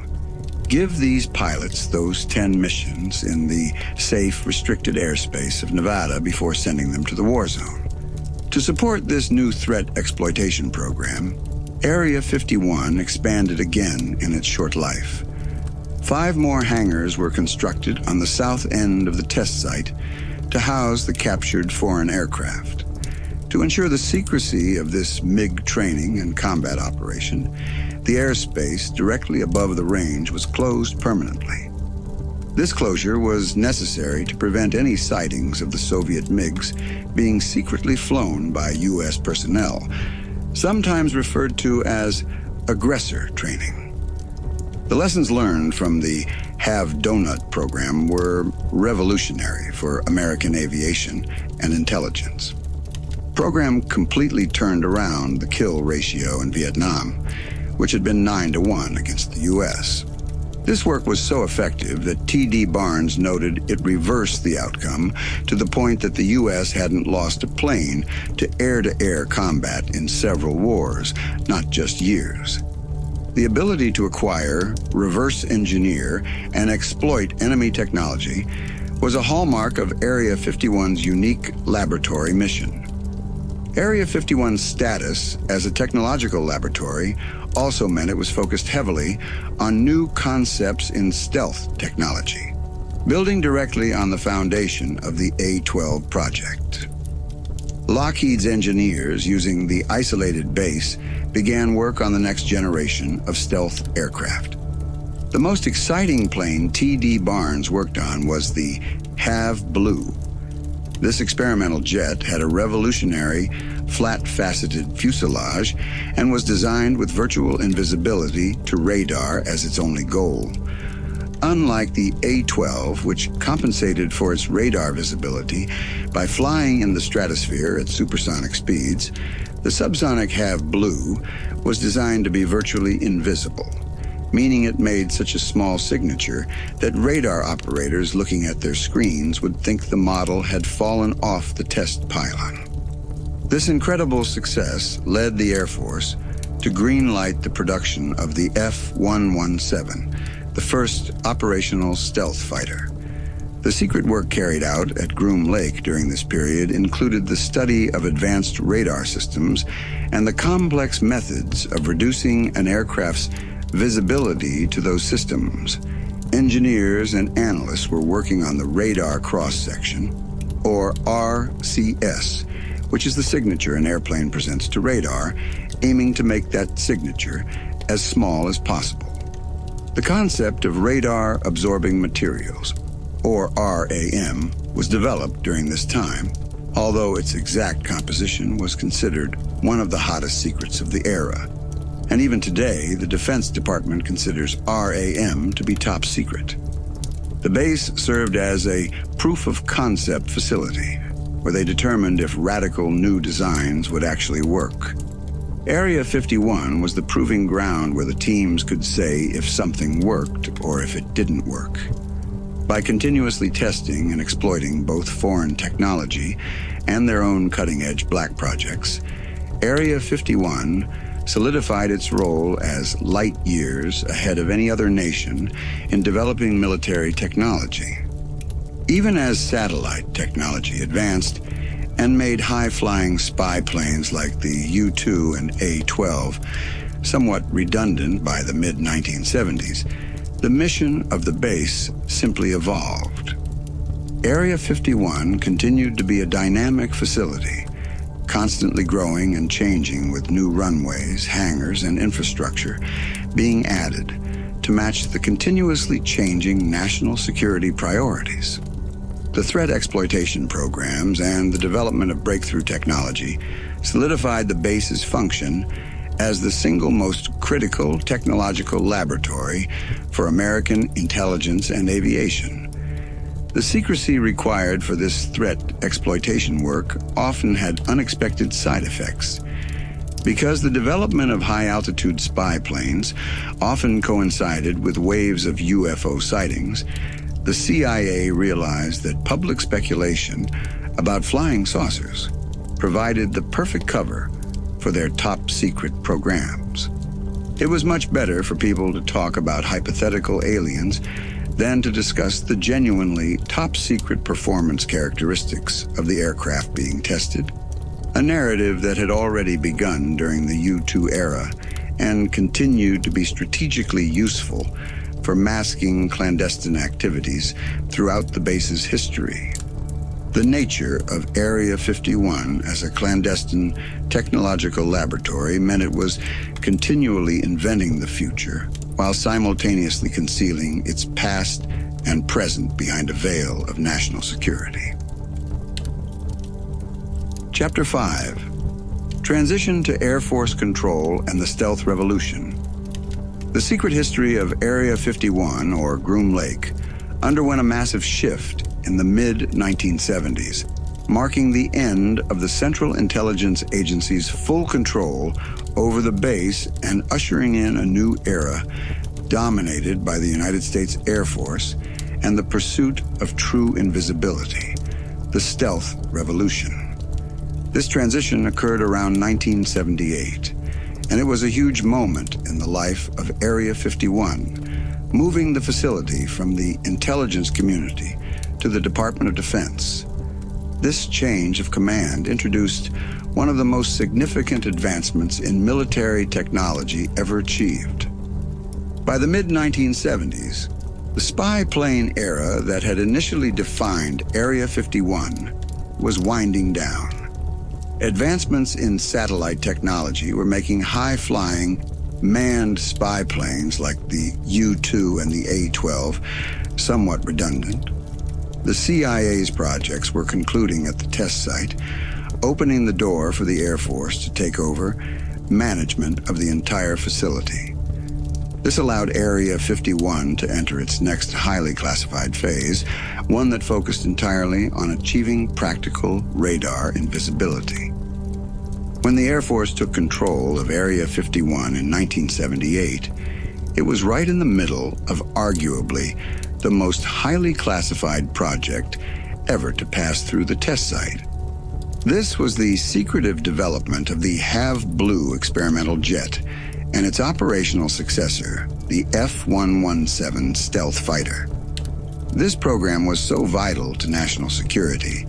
Give these pilots those 10 missions in the safe, restricted airspace of Nevada before sending them to the war zone. To support this new threat exploitation program, Area 51 expanded again in its short life. 5 more hangars were constructed on the south end of the test site to house the captured foreign aircraft. To ensure the secrecy of this MiG training and combat operation, the airspace directly above the range was closed permanently. This closure was necessary to prevent any sightings of the Soviet MiGs being secretly flown by U.S. personnel, sometimes referred to as aggressor training. The lessons learned from the Have Donut program were revolutionary for American aviation and intelligence. The program completely turned around the kill ratio in Vietnam, which had been 9-to-1 against the U.S. This work was so effective that T.D. Barnes noted it reversed the outcome to the point that the U.S. hadn't lost a plane to air-to-air combat in several wars, not just years. The ability to acquire, reverse engineer, and exploit enemy technology was a hallmark of Area 51's unique laboratory mission. Area 51's status as a technological laboratory also meant it was focused heavily on new concepts in stealth technology, building directly on the foundation of the A-12 project. Lockheed's engineers, using the isolated base, began work on the next generation of stealth aircraft. The most exciting plane T.D. Barnes worked on was the Have Blue. This experimental jet had a revolutionary, flat-faceted fuselage and was designed with virtual invisibility to radar as its only goal. Unlike the A-12, which compensated for its radar visibility by flying in the stratosphere at supersonic speeds, the subsonic Have Blue was designed to be virtually invisible, meaning it made such a small signature that radar operators looking at their screens would think the model had fallen off the test pylon. This incredible success led the Air Force to greenlight the production of the F-117, the first operational stealth fighter. The secret work carried out at Groom Lake during this period included the study of advanced radar systems and the complex methods of reducing an aircraft's visibility to those systems. Engineers and analysts were working on the radar cross-section, or RCS, which is the signature an airplane presents to radar, aiming to make that signature as small as possible. The concept of radar-absorbing materials, or RAM, was developed during this time, although its exact composition was considered one of the hottest secrets of the era. And even today, the Defense Department considers RAM to be top secret. The base served as a proof-of-concept facility, where they determined if radical new designs would actually work. Area 51 was the proving ground where the teams could say if something worked or if it didn't work. By continuously testing and exploiting both foreign technology and their own cutting-edge black projects, Area 51 solidified its role as light years ahead of any other nation in developing military technology. Even as satellite technology advanced and made high-flying spy planes like the U-2 and A-12 somewhat redundant by the mid-1970s, the mission of the base simply evolved. Area 51 continued to be a dynamic facility, constantly growing and changing with new runways, hangars, and infrastructure being added to match the continuously changing national security priorities. The threat exploitation programs and the development of breakthrough technology solidified the base's function as the single most critical technological laboratory for American intelligence and aviation. The secrecy required for this threat exploitation work often had unexpected side effects. Because the development of high-altitude spy planes often coincided with waves of UFO sightings, the CIA realized that public speculation about flying saucers provided the perfect cover for their top-secret programs. It was much better for people to talk about hypothetical aliens than to discuss the genuinely top-secret performance characteristics of the aircraft being tested, a narrative that had already begun during the U-2 era and continued to be strategically useful for masking clandestine activities throughout the base's history. The nature of Area 51 as a clandestine technological laboratory meant it was continually inventing the future while simultaneously concealing its past and present behind a veil of national security. Chapter 5. Transition to Air Force Control and the Stealth Revolution. The secret history of Area 51, or Groom Lake, underwent a massive shift in the mid-1970s, marking the end of the Central Intelligence Agency's full control over the base and ushering in a new era dominated by the United States Air Force and the pursuit of true invisibility, the stealth revolution. This transition occurred around 1978, and it was a huge moment in the life of Area 51, moving the facility from the intelligence community to the Department of Defense. This change of command introduced one of the most significant advancements in military technology ever achieved. By the mid-1970s, the spy plane era that had initially defined Area 51 was winding down. Advancements in satellite technology were making high-flying, manned spy planes like the U-2 and the A-12 somewhat redundant. The CIA's projects were concluding at the test site, opening the door for the Air Force to take over management of the entire facility. This allowed Area 51 to enter its next highly classified phase, one that focused entirely on achieving practical radar invisibility. When the Air Force took control of Area 51 in 1978, It was right in the middle of arguably the most highly classified project ever to pass through the test site. This was the secretive development of the Have Blue experimental jet and its operational successor, the F-117 stealth fighter. This program was so vital to national security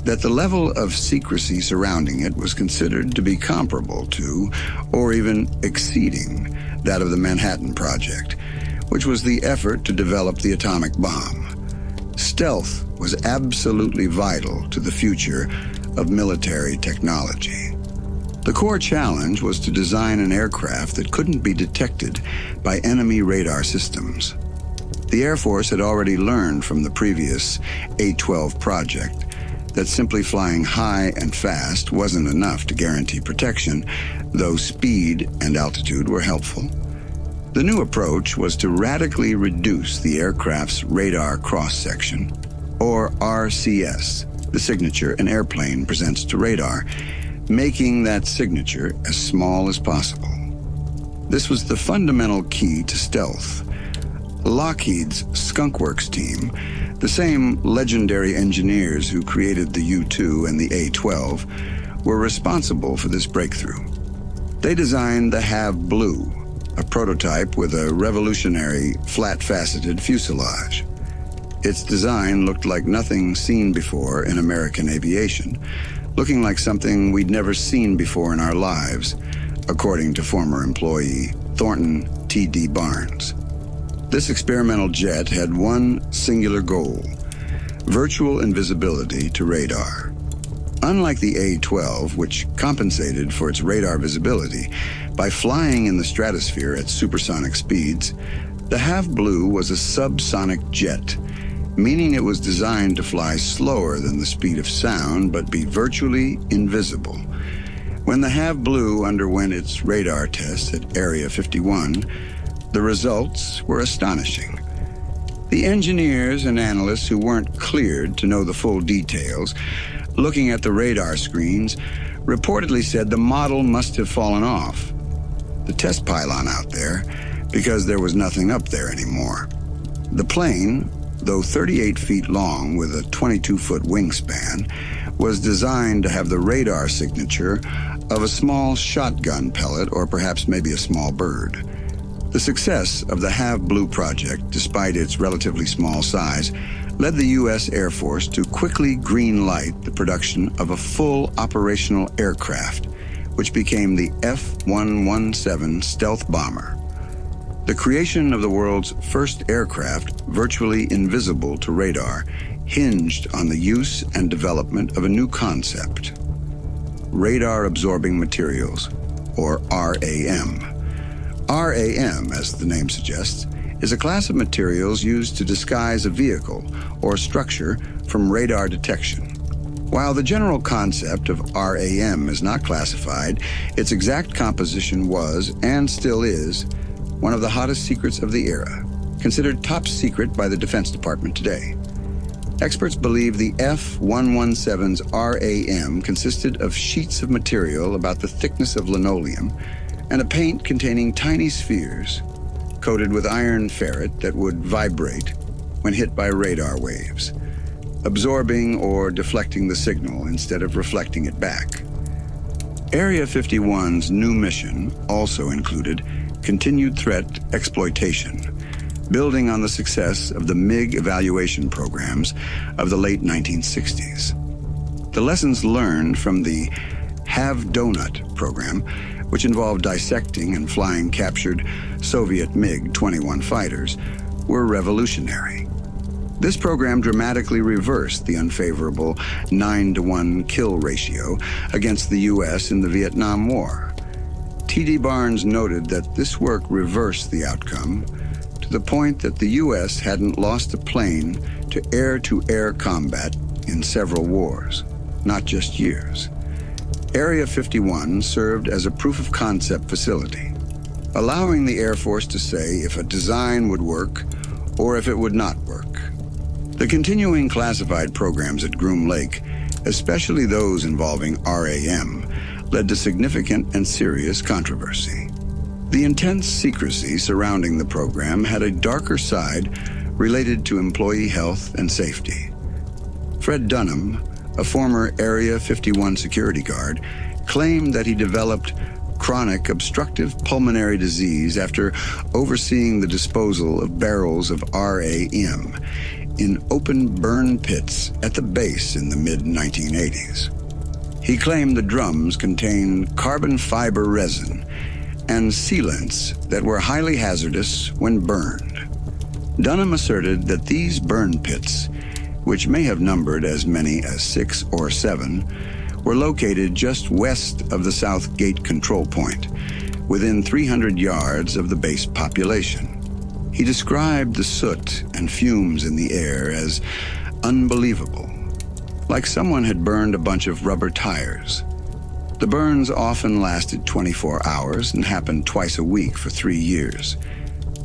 that the level of secrecy surrounding it was considered to be comparable to, or even exceeding, that of the Manhattan Project, which was the effort to develop the atomic bomb. Stealth was absolutely vital to the future of military technology. The core challenge was to design an aircraft that couldn't be detected by enemy radar systems. The Air Force had already learned from the previous A-12 project that simply flying high and fast wasn't enough to guarantee protection, though speed and altitude were helpful. The new approach was to radically reduce the aircraft's radar cross-section, or RCS, the signature an airplane presents to radar, making that signature as small as possible. This was the fundamental key to stealth. Lockheed's Skunk Works team, the same legendary engineers who created the U-2 and the A-12, were responsible for this breakthrough. They designed the Have Blue, a prototype with a revolutionary flat-faceted fuselage. Its design looked like nothing seen before in American aviation, looking like something we'd never seen before in our lives, according to former employee Thornton T.D. Barnes. This experimental jet had one singular goal: virtual invisibility to radar. Unlike the A-12, which compensated for its radar visibility by flying in the stratosphere at supersonic speeds, the Have Blue was a subsonic jet, meaning it was designed to fly slower than the speed of sound but be virtually invisible. When the Have Blue underwent its radar tests at Area 51, the results were astonishing. The engineers and analysts who weren't cleared to know the full details, looking at the radar screens, reportedly said the model must have fallen off the test pylon out there because there was nothing up there anymore. The plane, though 38 feet long with a 22-foot wingspan, was designed to have the radar signature of a small shotgun pellet or perhaps maybe a small bird. The success of the Have Blue project, despite its relatively small size, led the U.S. Air Force to quickly green-light the production of a full operational aircraft, which became the F-117 stealth bomber. The creation of the world's first aircraft, virtually invisible to radar, hinged on the use and development of a new concept: radar-absorbing materials, or RAM. RAM, as the name suggests, is a class of materials used to disguise a vehicle or structure from radar detection. While the general concept of RAM is not classified, its exact composition was, and still is, one of the hottest secrets of the era, considered top secret by the Defense Department today. Experts believe the F-117's RAM consisted of sheets of material about the thickness of linoleum and a paint containing tiny spheres coated with iron ferrite that would vibrate when hit by radar waves, absorbing or deflecting the signal instead of reflecting it back. Area 51's new mission also included continued threat exploitation, building on the success of the MiG evaluation programs of the late 1960s. The lessons learned from the Have Donut program, which involved dissecting and flying captured Soviet MiG-21 fighters, were revolutionary. This program dramatically reversed the unfavorable 9-to-1 kill ratio against the U.S. in the Vietnam War. T.D. Barnes noted that this work reversed the outcome to the point that the U.S. hadn't lost a plane to air-to-air combat in several wars, not just years. Area 51 served as a proof-of-concept facility, allowing the Air Force to say if a design would work or if it would not work. The continuing classified programs at Groom Lake, especially those involving RAM, led to significant and serious controversy. The intense secrecy surrounding the program had a darker side related to employee health and safety. Fred Dunham, a former Area 51 security guard, claimed that he developed chronic obstructive pulmonary disease after overseeing the disposal of barrels of RAM in open burn pits at the base in the mid-1980s. He claimed the drums contained carbon fiber resin and sealants that were highly hazardous when burned. Dunham asserted that these burn pits, which may have numbered as many as 6 or 7, were located just west of the South Gate control point, within 300 yards of the base population. He described the soot and fumes in the air as unbelievable, like someone had burned a bunch of rubber tires. The burns often lasted 24 hours and happened twice a week for 3 years.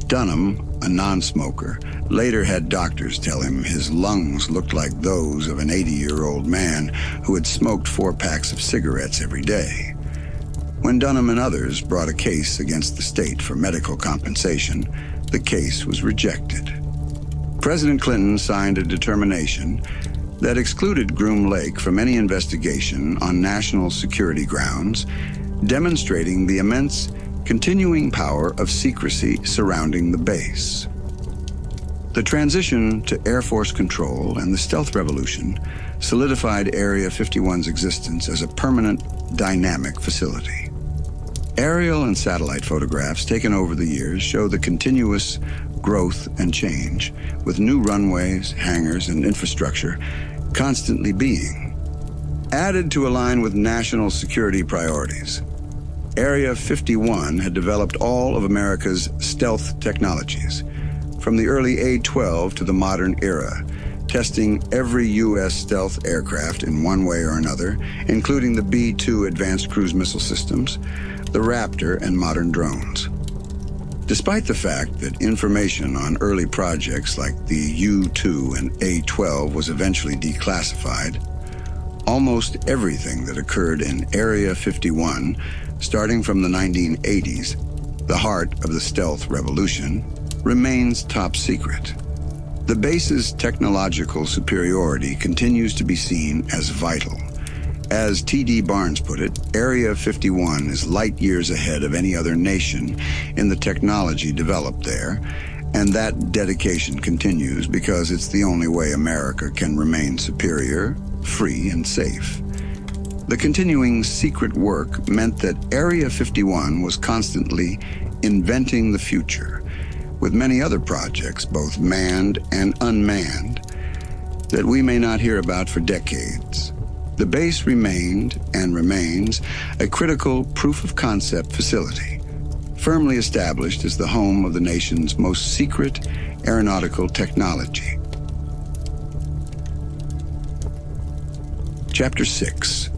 Dunham, a non-smoker, later had doctors tell him his lungs looked like those of an 80-year-old man who had smoked 4 packs of cigarettes every day. When Dunham and others brought a case against the state for medical compensation, the case was rejected. President Clinton signed a determination that excluded Groom Lake from any investigation on national security grounds, demonstrating the immense continuing power of secrecy surrounding the base. The transition to Air Force control and the stealth revolution solidified Area 51's existence as a permanent, dynamic facility. Aerial and satellite photographs taken over the years show the continuous growth and change, with new runways, hangars, and infrastructure constantly being added to align with national security priorities. Area 51 had developed all of America's stealth technologies, from the early A-12 to the modern era, testing every U.S. stealth aircraft in one way or another, including the B-2 advanced cruise missile systems, the Raptor, and modern drones. Despite the fact that information on early projects like the U-2 and A-12 was eventually declassified, almost everything that occurred in Area 51, starting from the 1980s, the heart of the stealth revolution, remains top secret. The base's technological superiority continues to be seen as vital. As T.D. Barnes put it, Area 51 is light years ahead of any other nation in the technology developed there, and that dedication continues because it's the only way America can remain superior, free, and safe. The continuing secret work meant that Area 51 was constantly inventing the future, with many other projects, both manned and unmanned, that we may not hear about for decades. The base remained and remains a critical proof-of-concept facility, firmly established as the home of the nation's most secret aeronautical technology. Chapter 6.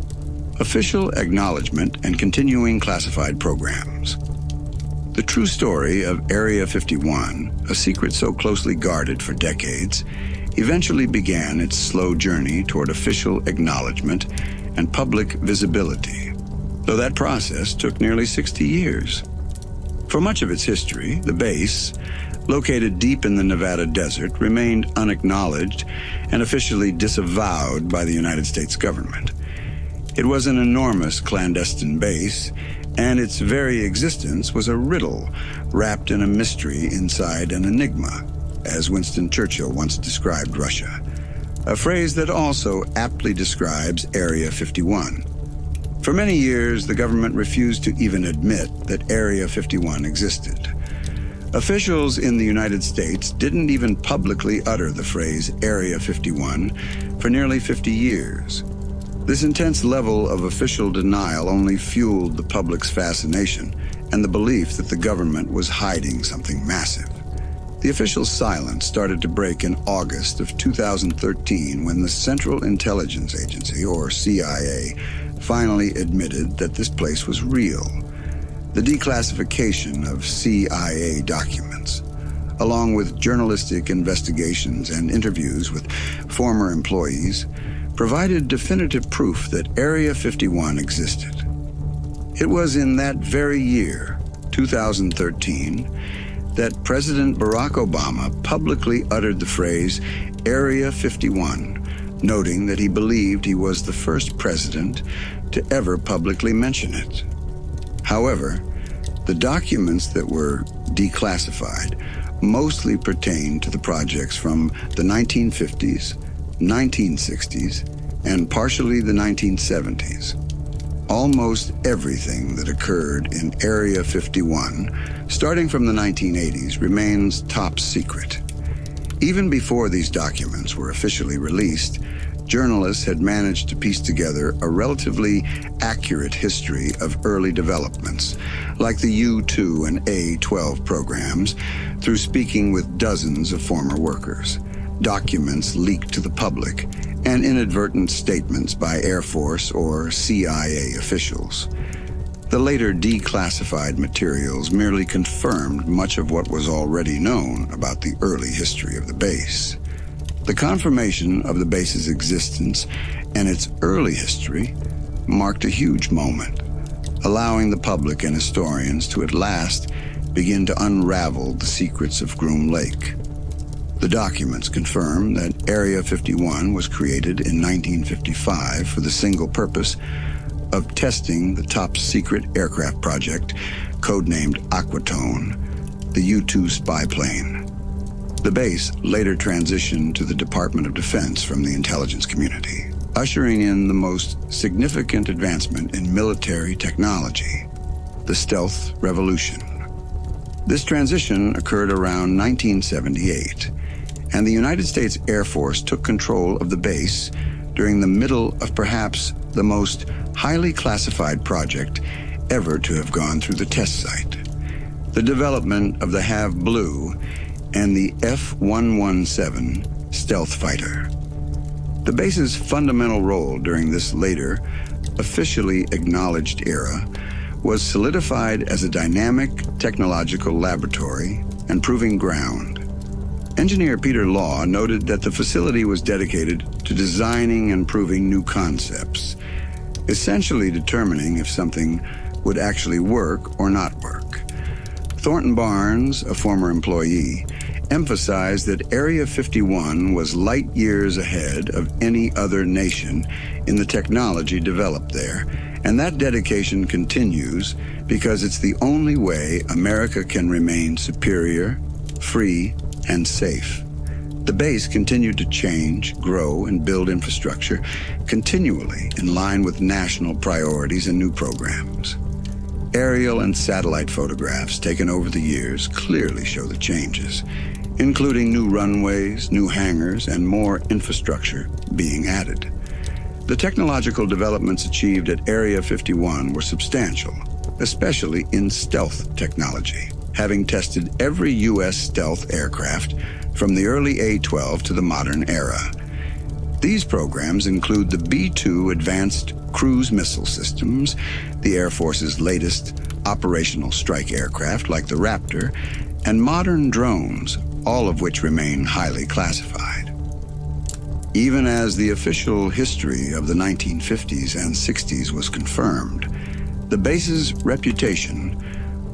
Official acknowledgement and continuing classified programs. The true story of Area 51, a secret so closely guarded for decades, eventually began its slow journey toward official acknowledgement and public visibility, though that process took nearly 60 years. For much of its history, the base, located deep in the Nevada desert, remained unacknowledged and officially disavowed by the United States government. It was an enormous clandestine base, and its very existence was a riddle wrapped in a mystery inside an enigma, as Winston Churchill once described Russia, a phrase that also aptly describes Area 51. For many years, the government refused to even admit that Area 51 existed. Officials in the United States didn't even publicly utter the phrase Area 51 for nearly 50 years. This intense level of official denial only fueled the public's fascination and the belief that the government was hiding something massive. The official silence started to break in August of 2013 when the Central Intelligence Agency, or CIA, finally admitted that this place was real. The declassification of CIA documents, along with journalistic investigations and interviews with former employees, provided definitive proof that Area 51 existed. It was in that very year 2013, that President Barack Obama publicly uttered the phrase Area 51, noting that he believed he was the first president to ever publicly mention it. However, the documents that were declassified mostly pertain to the projects from the 1950s, 1960s, and partially the 1970s. Almost everything that occurred in Area 51, starting from the 1980s, remains top secret. Even before these documents were officially released, journalists had managed to piece together a relatively accurate history of early developments, like the U-2 and A-12 programs, through speaking with dozens of former workers, documents leaked to the public, and inadvertent statements by Air Force or CIA officials. The later declassified materials merely confirmed much of what was already known about the early history of the base. The confirmation of the base's existence and its early history marked a huge moment, allowing the public and historians to at last begin to unravel the secrets of Groom Lake. The documents confirm that Area 51 was created in 1955 for the single purpose of testing the top-secret aircraft project, codenamed Aquatone, the U-2 spy plane. The base later transitioned to the Department of Defense from the intelligence community, ushering in the most significant advancement in military technology, the stealth revolution. This transition occurred around 1978, and the United States Air Force took control of the base during the middle of perhaps the most highly classified project ever to have gone through the test site, the development of the Have Blue and the F-117 stealth fighter. The base's fundamental role during this later, officially acknowledged era was solidified as a dynamic technological laboratory and proving ground. Engineer Peter Law noted that the facility was dedicated to designing and proving new concepts, essentially determining if something would actually work or not work. Thornton Barnes, a former employee, emphasized that Area 51 was light years ahead of any other nation in the technology developed there, and that dedication continues because it's the only way America can remain superior, free, and safe. The base continued to change, grow, and build infrastructure continually in line with national priorities and new programs. Aerial and satellite photographs taken over the years clearly show the changes, including new runways, new hangars, and more infrastructure being added. The technological developments achieved at Area 51 were substantial, especially in stealth technology, having tested every U.S. stealth aircraft from the early A-12 to the modern era. These programs include the B-2 Advanced Cruise Missile Systems, the Air Force's latest operational strike aircraft like the Raptor, and modern drones, all of which remain highly classified. Even as the official history of the 1950s and 60s was confirmed, the base's reputation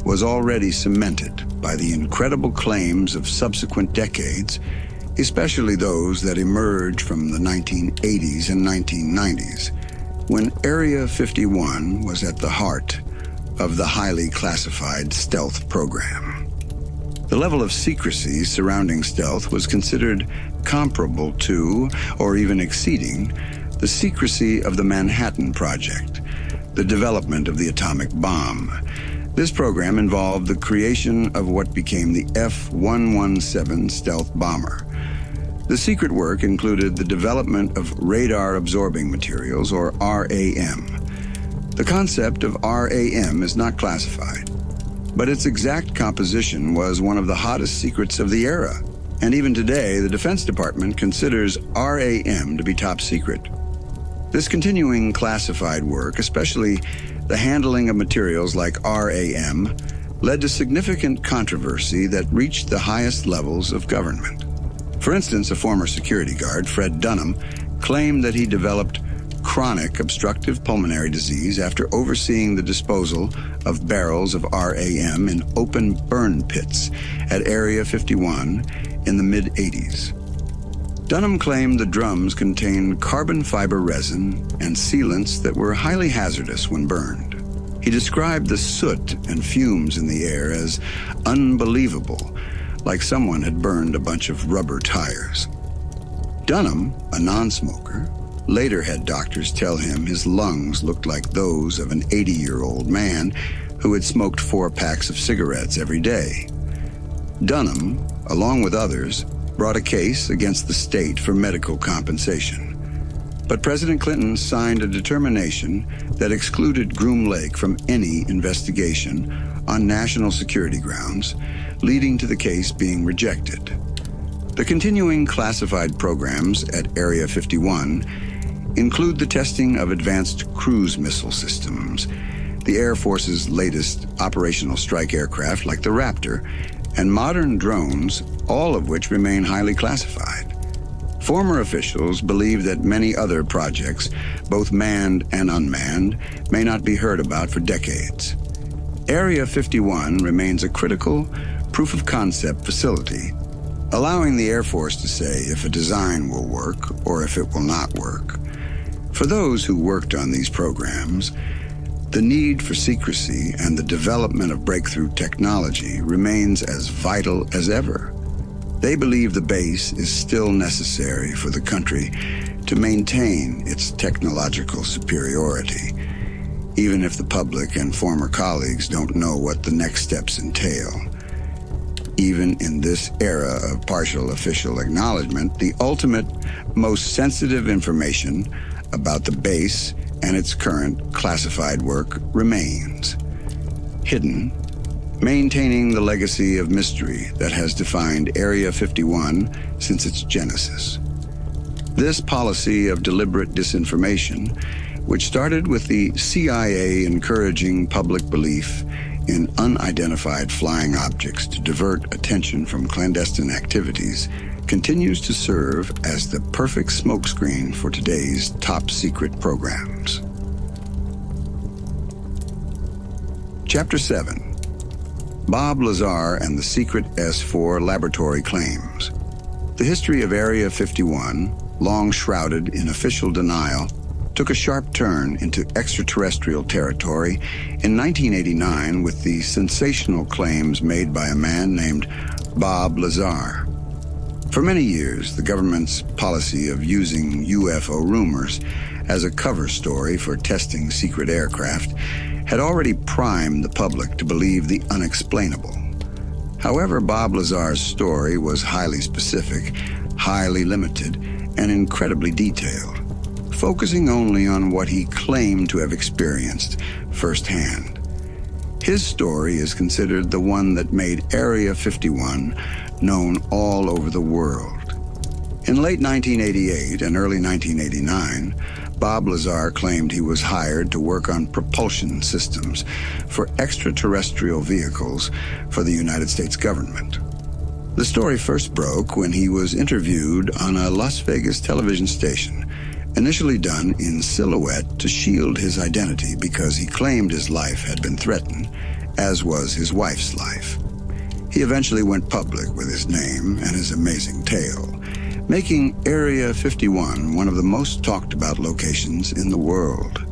was already cemented by the incredible claims of subsequent decades, especially those that emerged from the 1980s and 1990s, when Area 51 was at the heart of the highly classified stealth program. The level of secrecy surrounding stealth was considered comparable to, or even exceeding, the secrecy of the Manhattan Project, the development of the atomic bomb. This program involved the creation of what became the F-117 stealth bomber. The secret work included the development of radar-absorbing materials, or RAM. The concept of RAM is not classified, but its exact composition was one of the hottest secrets of the era. And even today, the Defense Department considers RAM to be top secret. This continuing classified work, especially the handling of materials like RAM, led to significant controversy that reached the highest levels of government. For instance, a former security guard, Fred Dunham, claimed that he developed chronic obstructive pulmonary disease after overseeing the disposal of barrels of RAM in open burn pits at Area 51 in the mid-'80s. Dunham claimed the drums contained carbon fiber resin and sealants that were highly hazardous when burned. He described the soot and fumes in the air as unbelievable, like someone had burned a bunch of rubber tires. Dunham, a non-smoker, later had doctors tell him his lungs looked like those of an 80-year-old man who had smoked 4 packs of cigarettes every day. Dunham, along with others, brought a case against the state for medical compensation. But President Clinton signed a determination that excluded Groom Lake from any investigation on national security grounds, leading to the case being rejected. The continuing classified programs at Area 51 include the testing of advanced cruise missile systems, the Air Force's latest operational strike aircraft like the Raptor, and modern drones, all of which remain highly classified. Former officials believe that many other projects, both manned and unmanned, may not be heard about for decades. Area 51 remains a critical proof-of-concept facility, allowing the Air Force to say if a design will work or if it will not work. For those who worked on these programs, the need for secrecy and the development of breakthrough technology remains as vital as ever. They believe the base is still necessary for the country to maintain its technological superiority, even if the public and former colleagues don't know what the next steps entail. Even in this era of partial official acknowledgement, the ultimate, most sensitive information about the base and its current classified work remains hidden, maintaining the legacy of mystery that has defined Area 51 since its genesis. This policy of deliberate disinformation, which started with the CIA encouraging public belief in unidentified flying objects to divert attention from clandestine activities, continues to serve as the perfect smokescreen for today's top-secret programs. Chapter 7. Bob Lazar and the secret S-4 laboratory claims. The history of Area 51, long shrouded in official denial, took a sharp turn into extraterrestrial territory in 1989 with the sensational claims made by a man named Bob Lazar. For many years, the government's policy of using UFO rumors as a cover story for testing secret aircraft had already primed the public to believe the unexplainable. However, Bob Lazar's story was highly specific, highly limited, and incredibly detailed, focusing only on what he claimed to have experienced firsthand. His story is considered the one that made Area 51 known all over the world. In late 1988 and early 1989, Bob Lazar claimed he was hired to work on propulsion systems for extraterrestrial vehicles for the United States government. The story first broke when he was interviewed on a Las Vegas television station, initially done in silhouette to shield his identity because he claimed his life had been threatened, as was his wife's life. He eventually went public with his name and his amazing tale, making Area 51 one of the most talked about locations in the world.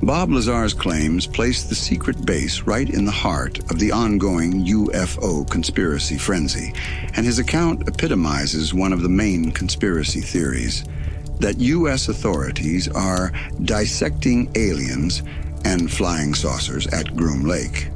Bob Lazar's claims placed the secret base right in the heart of the ongoing UFO conspiracy frenzy, and his account epitomizes one of the main conspiracy theories, that U.S. authorities are dissecting aliens and flying saucers at Groom Lake.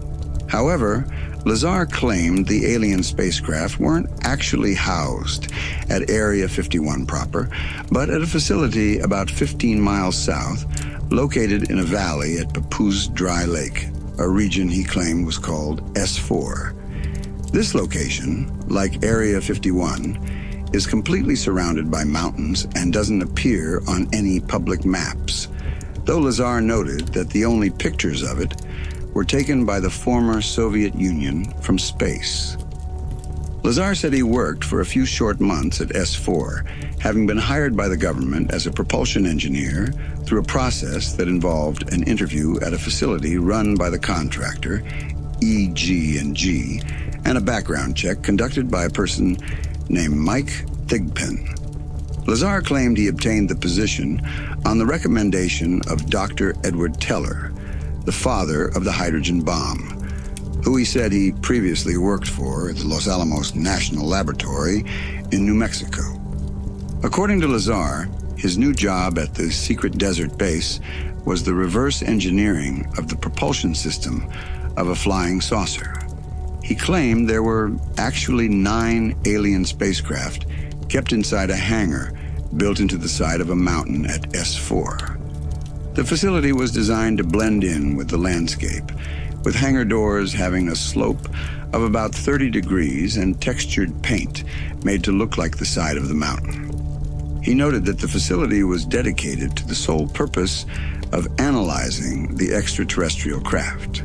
However, Lazar claimed the alien spacecraft weren't actually housed at Area 51 proper, but at a facility about 15 miles south, located in a valley at Papoose Dry Lake, a region he claimed was called S4. This location, like Area 51, is completely surrounded by mountains and doesn't appear on any public maps, though Lazar noted that the only pictures of it were taken by the former Soviet Union from space. Lazar said he worked for a few short months at S4, having been hired by the government as a propulsion engineer through a process that involved an interview at a facility run by the contractor, EG&G, and a background check conducted by a person named Mike Thigpen. Lazar claimed he obtained the position on the recommendation of Dr. Edward Teller, the father of the hydrogen bomb, who he said he previously worked for at the Los Alamos National Laboratory in New Mexico. According to Lazar, his new job at the secret desert base was the reverse engineering of the propulsion system of a flying saucer. He claimed there were actually 9 alien spacecraft kept inside a hangar built into the side of a mountain at S4. The facility was designed to blend in with the landscape, with hangar doors having a slope of about 30 degrees and textured paint made to look like the side of the mountain. He noted that the facility was dedicated to the sole purpose of analyzing the extraterrestrial craft.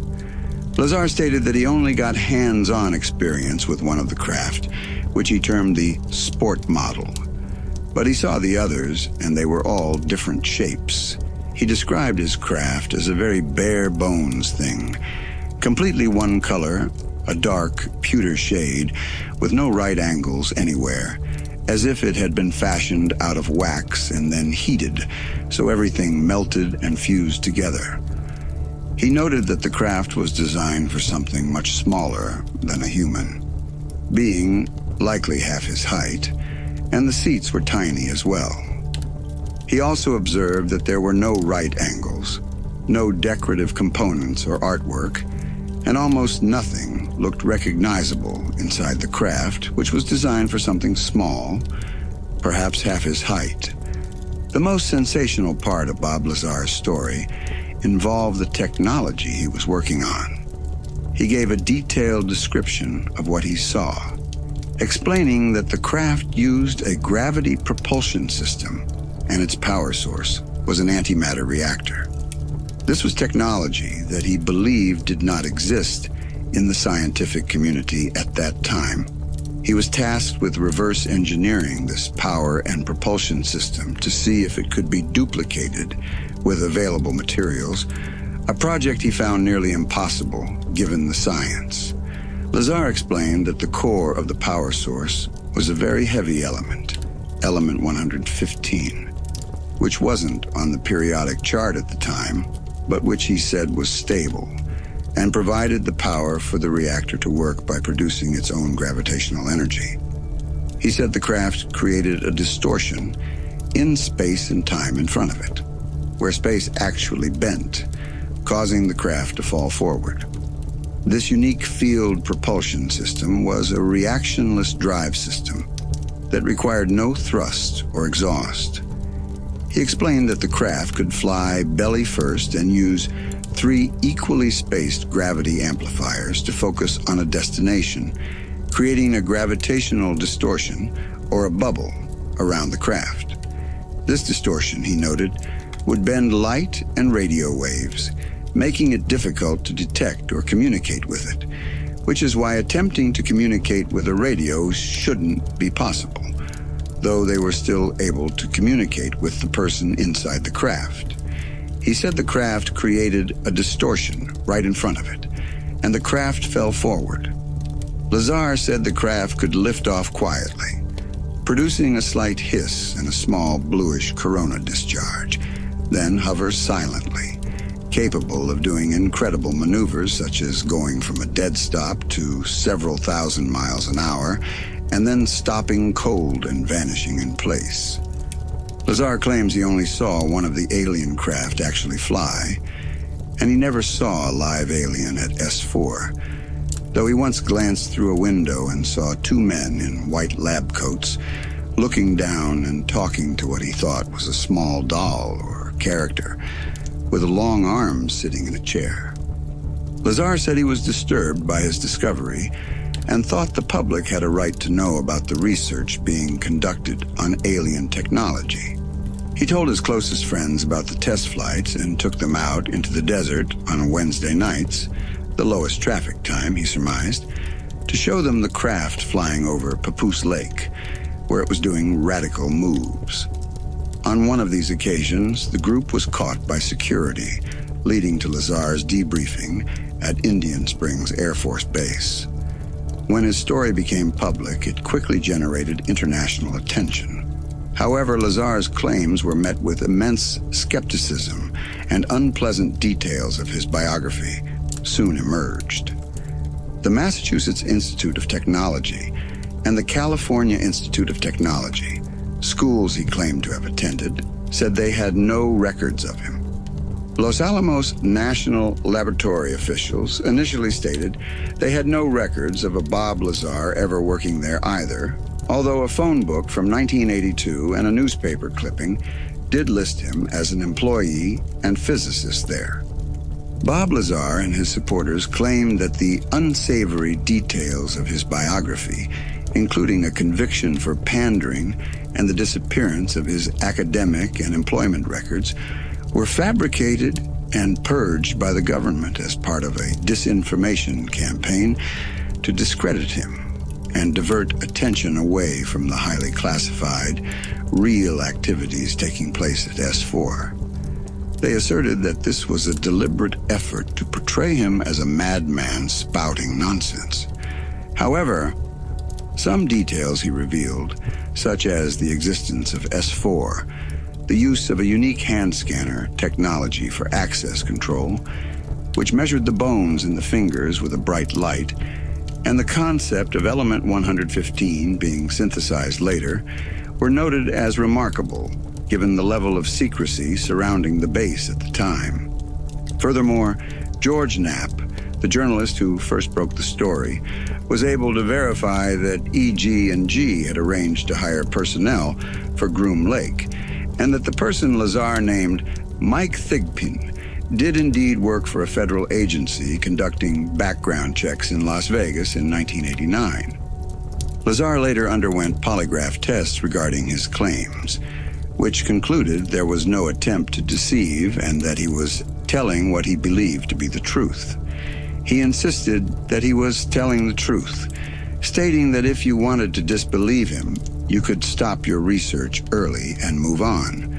Lazar stated that he only got hands-on experience with one of the craft, which he termed the sport model. But he saw the others, and they were all different shapes. He described his craft as a very bare-bones thing, completely one color, a dark, pewter shade, with no right angles anywhere, as if it had been fashioned out of wax and then heated, so everything melted and fused together. He noted that the craft was designed for something much smaller than a human, being likely half his height, and the seats were tiny as well. He also observed that there were no right angles, no decorative components or artwork, and almost nothing looked recognizable inside the craft, which was designed for something small, perhaps half his height. The most sensational part of Bob Lazar's story involved the technology he was working on. He gave a detailed description of what he saw, explaining that the craft used a gravity propulsion system, and its power source was an antimatter reactor. This was technology that he believed did not exist in the scientific community at that time. He was tasked with reverse engineering this power and propulsion system to see if it could be duplicated with available materials, a project he found nearly impossible given the science. Lazar explained that the core of the power source was a very heavy element, element 115, which wasn't on the periodic chart at the time, but which he said was stable and provided the power for the reactor to work by producing its own gravitational energy. He said the craft created a distortion in space and time in front of it, where space actually bent, causing the craft to fall forward. This unique field propulsion system was a reactionless drive system that required no thrust or exhaust. He explained that the craft could fly belly first and use 3 equally spaced gravity amplifiers to focus on a destination, creating a gravitational distortion or a bubble around the craft. This distortion, he noted, would bend light and radio waves, making it difficult to detect or communicate with it, which is why attempting to communicate with a radio shouldn't be possible, though they were still able to communicate with the person inside the craft. He said the craft created a distortion right in front of it, and the craft fell forward. Lazar said the craft could lift off quietly, producing a slight hiss and a small bluish corona discharge, then hover silently, capable of doing incredible maneuvers such as going from a dead stop to several thousand miles an hour, and then stopping cold and vanishing in place. Lazar claims he only saw one of the alien craft actually fly, and he never saw a live alien at S4, though he once glanced through a window and saw 2 men in white lab coats looking down and talking to what he thought was a small doll or character with long arms sitting in a chair. Lazar said he was disturbed by his discovery and thought the public had a right to know about the research being conducted on alien technology. He told his closest friends about the test flights and took them out into the desert on Wednesday nights, the lowest traffic time, he surmised, to show them the craft flying over Papoose Lake, where it was doing radical moves. On one of these occasions, the group was caught by security, leading to Lazar's debriefing at Indian Springs Air Force Base. When his story became public, it quickly generated international attention. However, Lazar's claims were met with immense skepticism, and unpleasant details of his biography soon emerged. The Massachusetts Institute of Technology and the California Institute of Technology, schools he claimed to have attended, said they had no records of him. Los Alamos National Laboratory officials initially stated they had no records of a Bob Lazar ever working there either, although a phone book from 1982 and a newspaper clipping did list him as an employee and physicist there. Bob Lazar and his supporters claimed that the unsavory details of his biography, including a conviction for pandering and the disappearance of his academic and employment records, were fabricated and purged by the government as part of a disinformation campaign to discredit him and divert attention away from the highly classified, real activities taking place at S4. They asserted that this was a deliberate effort to portray him as a madman spouting nonsense. However, some details he revealed, such as the existence of S4, the use of a unique hand scanner technology for access control, which measured the bones in the fingers with a bright light, and the concept of element 115 being synthesized later, were noted as remarkable, given the level of secrecy surrounding the base at the time. Furthermore, George Knapp, the journalist who first broke the story, was able to verify that EG&G had arranged to hire personnel for Groom Lake, and that the person Lazar named Mike Thigpen did indeed work for a federal agency conducting background checks in Las Vegas in 1989. Lazar later underwent polygraph tests regarding his claims, which concluded there was no attempt to deceive and that he was telling what he believed to be the truth. He insisted that he was telling the truth, stating that if you wanted to disbelieve him, you could stop your research early and move on.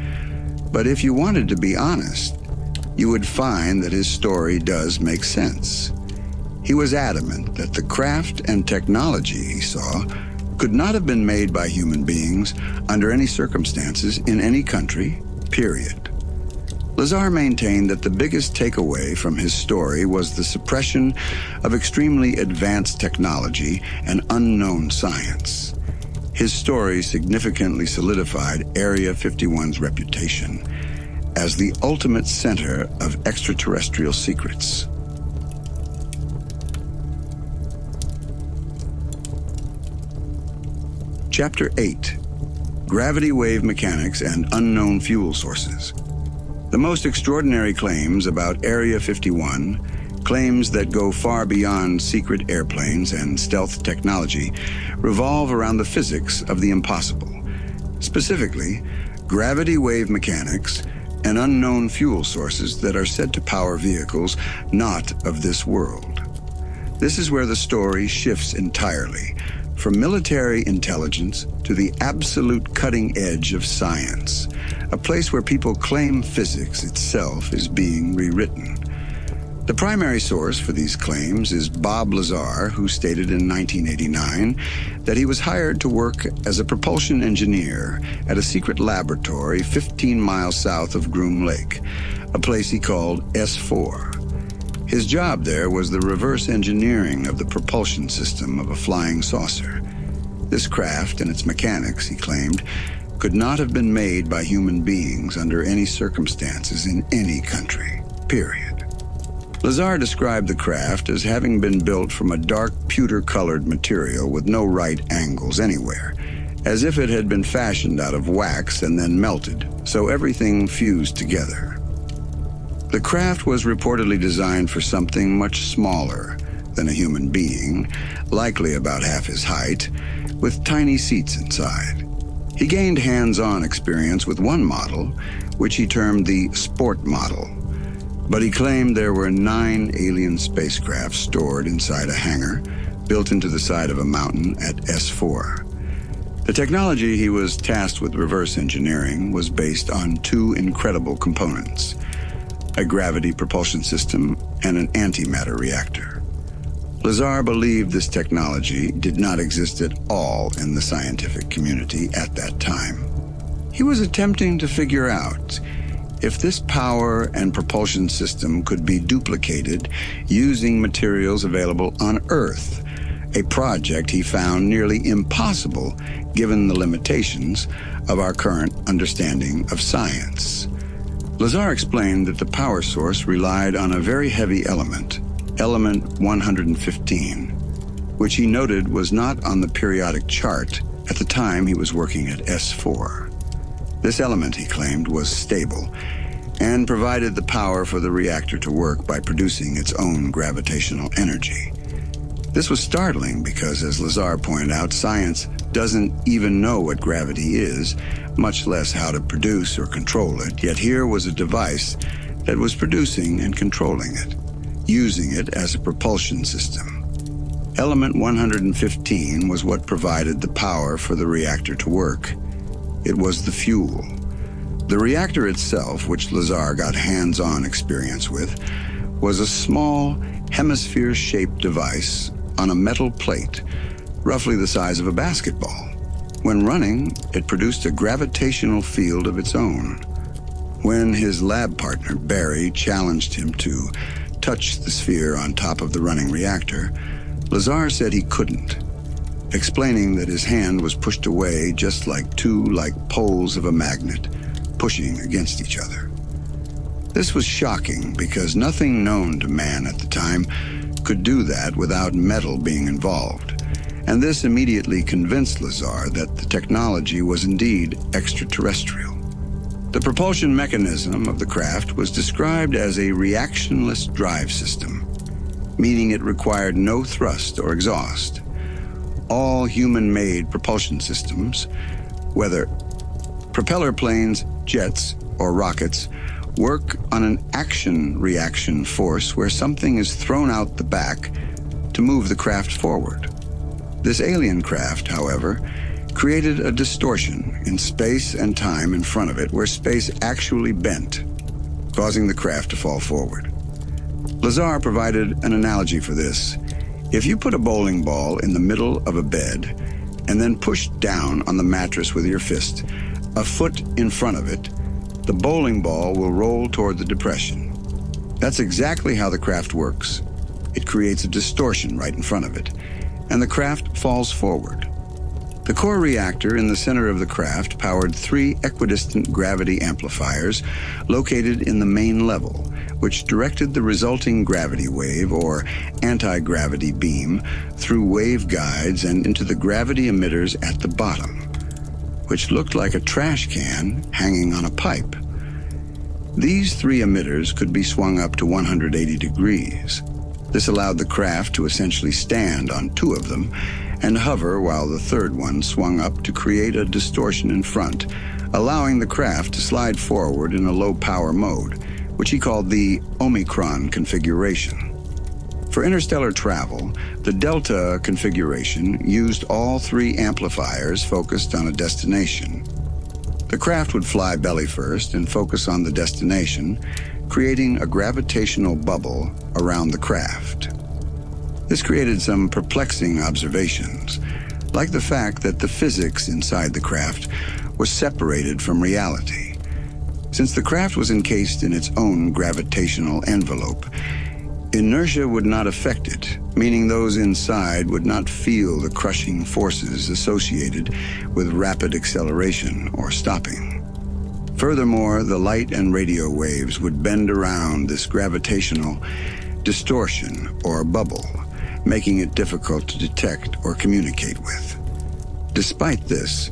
But if you wanted to be honest, you would find that his story does make sense. He was adamant that the craft and technology he saw could not have been made by human beings under any circumstances in any country, period. Lazar maintained that the biggest takeaway from his story was the suppression of extremely advanced technology and unknown science. His story significantly solidified Area 51's reputation as the ultimate center of extraterrestrial secrets. Chapter 8: Gravity Wave Mechanics and Unknown Fuel Sources. The most extraordinary claims about Area 51, claims that go far beyond secret airplanes and stealth technology, revolve around the physics of the impossible. Specifically, gravity wave mechanics and unknown fuel sources that are said to power vehicles not of this world. This is where the story shifts entirely, from military intelligence to the absolute cutting edge of science, a place where people claim physics itself is being rewritten. The primary source for these claims is Bob Lazar, who stated in 1989 that he was hired to work as a propulsion engineer at a secret laboratory 15 miles south of Groom Lake, a place he called S4. His job there was the reverse engineering of the propulsion system of a flying saucer. This craft and its mechanics, he claimed, could not have been made by human beings under any circumstances in any country, period. Lazar described the craft as having been built from a dark pewter-colored material with no right angles anywhere, as if it had been fashioned out of wax and then melted, so everything fused together. The craft was reportedly designed for something much smaller than a human being, likely about half his height, with tiny seats inside. He gained hands-on experience with one model, which he termed the sport model, but he claimed there were 9 alien spacecraft stored inside a hangar built into the side of a mountain at S4. The technology he was tasked with reverse engineering was based on two incredible components: a gravity propulsion system and an antimatter reactor. Lazar believed this technology did not exist at all in the scientific community at that time. He was attempting to figure out if this power and propulsion system could be duplicated using materials available on Earth, a project he found nearly impossible given the limitations of our current understanding of science. Lazar explained that the power source relied on a very heavy element, element 115, which he noted was not on the periodic chart at the time he was working at S4. This element, he claimed, was stable and provided the power for the reactor to work by producing its own gravitational energy. This was startling because, as Lazar pointed out, science doesn't even know what gravity is, much less how to produce or control it. Yet here was a device that was producing and controlling it, using it as a propulsion system. Element 115 was what provided the power for the reactor to work. It was the fuel. The reactor itself, which Lazar got hands-on experience with, was a small, hemisphere-shaped device on a metal plate, roughly the size of a basketball. When running, it produced a gravitational field of its own. When his lab partner, Barry, challenged him to touch the sphere on top of the running reactor, Lazar said he couldn't, explaining that his hand was pushed away just like two poles of a magnet, pushing against each other. This was shocking because nothing known to man at the time could do that without metal being involved, and this immediately convinced Lazar that the technology was indeed extraterrestrial. The propulsion mechanism of the craft was described as a reactionless drive system, meaning it required no thrust or exhaust. All human-made propulsion systems, whether propeller planes, jets, or rockets, work on an action-reaction force where something is thrown out the back to move the craft forward. This alien craft, however, created a distortion in space and time in front of it where space actually bent, causing the craft to fall forward. Lazar provided an analogy for this. If you put a bowling ball in the middle of a bed and then push down on the mattress with your fist, a foot in front of it, the bowling ball will roll toward the depression. That's exactly how the craft works. It creates a distortion right in front of it, and the craft falls forward. The core reactor in the center of the craft powered 3 equidistant gravity amplifiers located in the main level, which directed the resulting gravity wave, or anti-gravity beam, through waveguides and into the gravity emitters at the bottom, which looked like a trash can hanging on a pipe. These 3 emitters could be swung up to 180 degrees. This allowed the craft to essentially stand on 2 of them and hover while the 3rd one swung up to create a distortion in front, allowing the craft to slide forward in a low-power mode, which he called the Omicron configuration. For interstellar travel, the Delta configuration used all 3 amplifiers focused on a destination. The craft would fly belly first and focus on the destination, creating a gravitational bubble around the craft. This created some perplexing observations, like the fact that the physics inside the craft was separated from reality. Since the craft was encased in its own gravitational envelope, inertia would not affect it, meaning those inside would not feel the crushing forces associated with rapid acceleration or stopping. Furthermore, the light and radio waves would bend around this gravitational distortion or bubble, making it difficult to detect or communicate with. Despite this,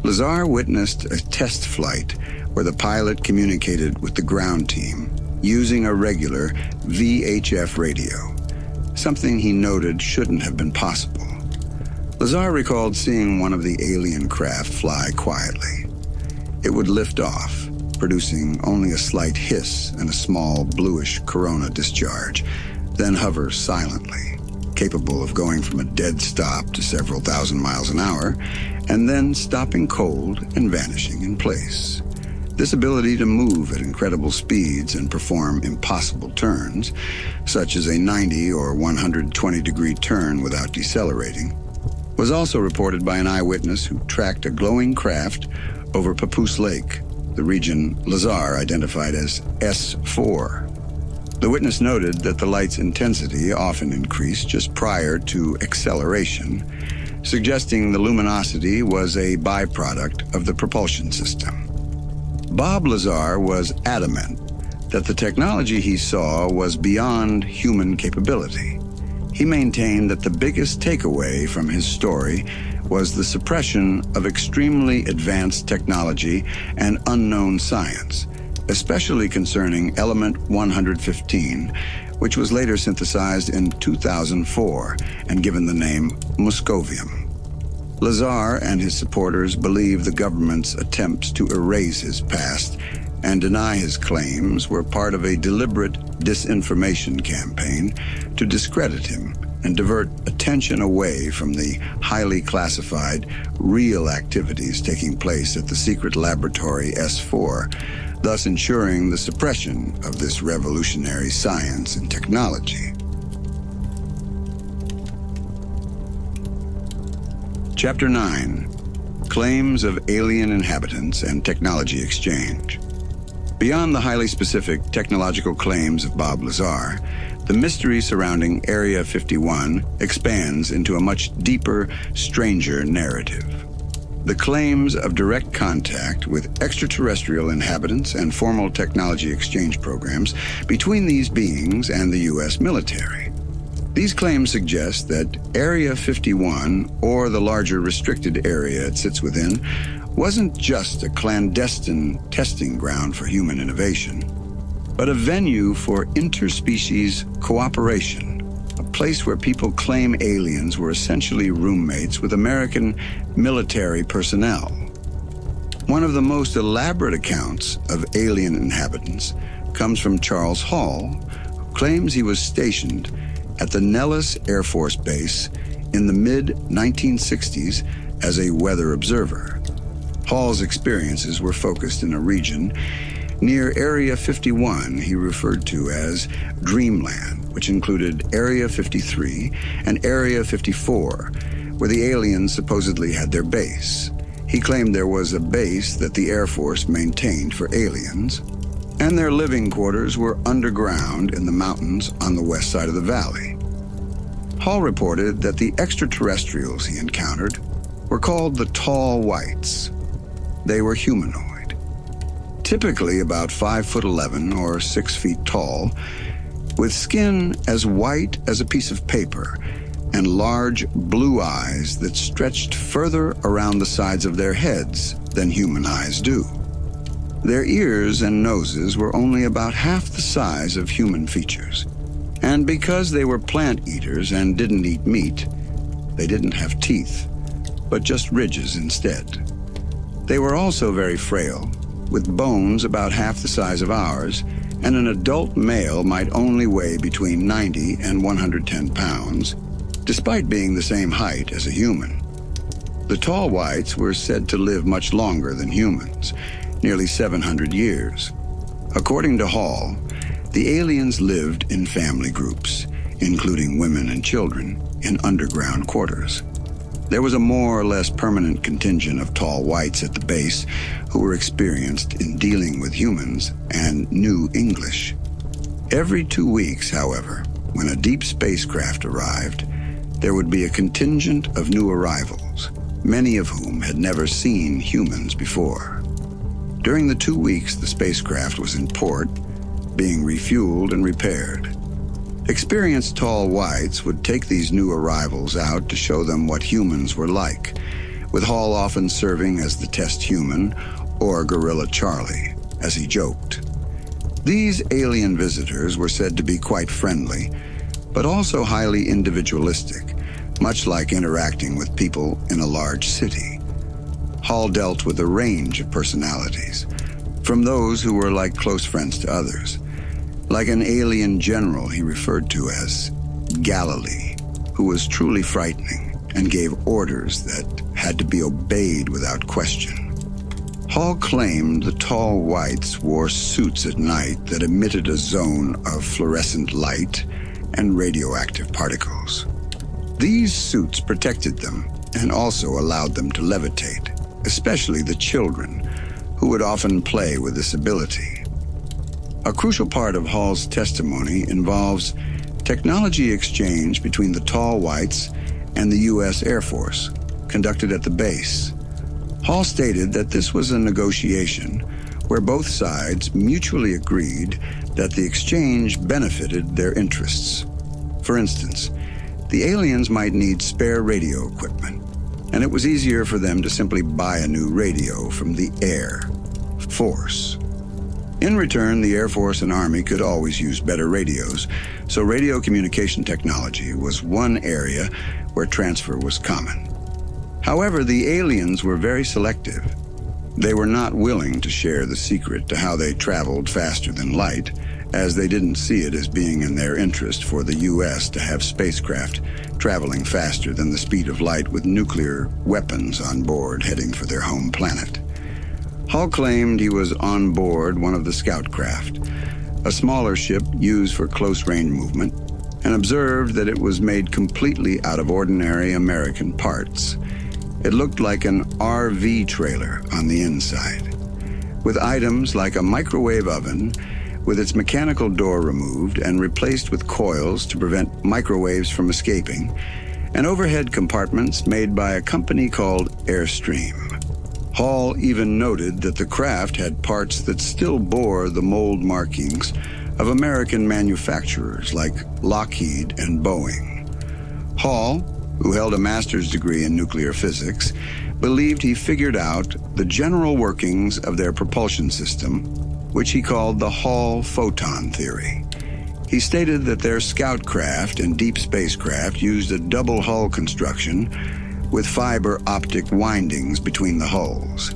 Lazar witnessed a test flight where the pilot communicated with the ground team using a regular VHF radio, something he noted shouldn't have been possible. Lazar recalled seeing one of the alien craft fly quietly. It would lift off, producing only a slight hiss and a small bluish corona discharge, then hover silently, capable of going from a dead stop to several thousand miles an hour, and then stopping cold and vanishing in place. This ability to move at incredible speeds and perform impossible turns, such as a 90 or 120-degree turn without decelerating, was also reported by an eyewitness who tracked a glowing craft over Papoose Lake, the region Lazar identified as S4. The witness noted that the light's intensity often increased just prior to acceleration, suggesting the luminosity was a byproduct of the propulsion system. Bob Lazar was adamant that the technology he saw was beyond human capability. He maintained that the biggest takeaway from his story was the suppression of extremely advanced technology and unknown science, especially concerning element 115, which was later synthesized in 2004 and given the name muscovium. Lazar and his supporters believe the government's attempts to erase his past and deny his claims were part of a deliberate disinformation campaign to discredit him and divert attention away from the highly classified, real activities taking place at the secret laboratory S4, thus ensuring the suppression of this revolutionary science and technology. Chapter 9. Claims of Alien Inhabitants and Technology Exchange. Beyond the highly specific technological claims of Bob Lazar, the mystery surrounding Area 51 expands into a much deeper, stranger narrative. The claims of direct contact with extraterrestrial inhabitants and formal technology exchange programs between these beings and the U.S. military. These claims suggest that Area 51, or the larger restricted area it sits within, wasn't just a clandestine testing ground for human innovation, but a venue for interspecies cooperation, a place where people claim aliens were essentially roommates with American military personnel. One of the most elaborate accounts of alien inhabitants comes from Charles Hall, who claims he was stationed at the Nellis Air Force Base in the mid-1960s as a weather observer. Hall's experiences were focused in a region near Area 51 he referred to as Dreamland, which included Area 53 and Area 54, where the aliens supposedly had their base. He claimed there was a base that the Air Force maintained for aliens, and their living quarters were underground in the mountains on the west side of the valley. Hall reported that the extraterrestrials he encountered were called the Tall Whites. They were humanoid, typically about 5'11" or 6 feet tall, with skin as white as a piece of paper and large blue eyes that stretched further around the sides of their heads than human eyes do. Their ears and noses were only about half the size of human features. And because they were plant eaters and didn't eat meat, they didn't have teeth, but just ridges instead. They were also very frail, with bones about half the size of ours, and an adult male might only weigh between 90 and 110 pounds, despite being the same height as a human. The Tall Whites were said to live much longer than humans, nearly 700 years. According to Hall, the aliens lived in family groups, including women and children, in underground quarters. There was a more or less permanent contingent of Tall Whites at the base who were experienced in dealing with humans and knew English. Every 2 weeks, however, when a deep spacecraft arrived, there would be a contingent of new arrivals, many of whom had never seen humans before. During the 2 weeks the spacecraft was in port, being refueled and repaired, experienced Tall Whites would take these new arrivals out to show them what humans were like, with Hall often serving as the test human, or Gorilla Charlie, as he joked. These alien visitors were said to be quite friendly, but also highly individualistic, much like interacting with people in a large city. Hall dealt with a range of personalities, from those who were like close friends to others, like an alien general he referred to as Galilee, who who was truly frightening and gave orders that had to be obeyed without question. Hall claimed the tall whites wore suits at night that emitted a zone of fluorescent light and radioactive particles. These suits protected them and also allowed them to levitate, especially the children, who would often play with this ability. A crucial part of Hall's testimony involves technology exchange between the tall whites and the U.S. Air Force, conducted at the base. Hall stated that this was a negotiation where both sides mutually agreed that the exchange benefited their interests. For instance, the aliens might need spare radio equipment, and it was easier for them to simply buy a new radio from the Air Force. In return, the Air Force and Army could always use better radios, so radio communication technology was one area where transfer was common. However, the aliens were very selective. They were not willing to share the secret to how they traveled faster than light, as they didn't see it as being in their interest for the U.S. to have spacecraft traveling faster than the speed of light with nuclear weapons on board heading for their home planet. Hall claimed he was on board one of the scout craft, a smaller ship used for close-range movement, and observed that it was made completely out of ordinary American parts. It looked like an RV trailer on the inside, with items like a microwave oven with its mechanical door removed and replaced with coils to prevent microwaves from escaping, and overhead compartments made by a company called Airstream. Hall even noted that the craft had parts that still bore the mold markings of American manufacturers like Lockheed and Boeing. Hall, who held a master's degree in nuclear physics, believed he figured out the general workings of their propulsion system, which he called the Hall photon theory. He stated that their scout craft and deep spacecraft used a double hull construction with fiber optic windings between the hulls.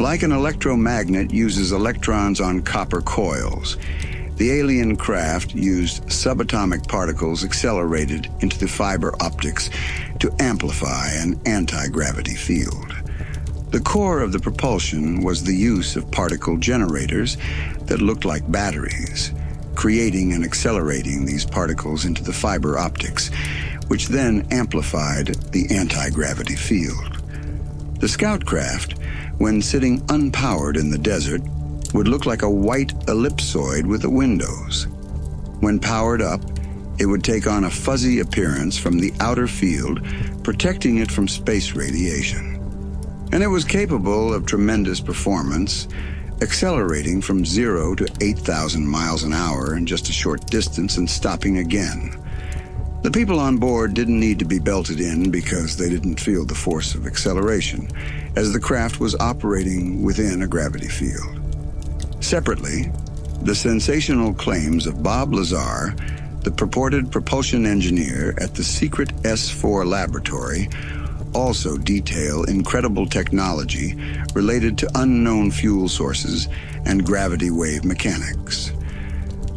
Like an electromagnet uses electrons on copper coils, the alien craft used subatomic particles accelerated into the fiber optics to amplify an anti-gravity field. The core of the propulsion was the use of particle generators that looked like batteries, creating and accelerating these particles into the fiber optics, which then amplified the anti-gravity field. The scout craft, when sitting unpowered in the desert, would look like a white ellipsoid with the windows. When powered up, it would take on a fuzzy appearance from the outer field, protecting it from space radiation. And it was capable of tremendous performance, accelerating from 0 to 8,000 miles an hour in just a short distance and stopping again. The people on board didn't need to be belted in because they didn't feel the force of acceleration, as the craft was operating within a gravity field. Separately, the sensational claims of Bob Lazar, the purported propulsion engineer at the secret S4 laboratory, also detail incredible technology related to unknown fuel sources and gravity wave mechanics.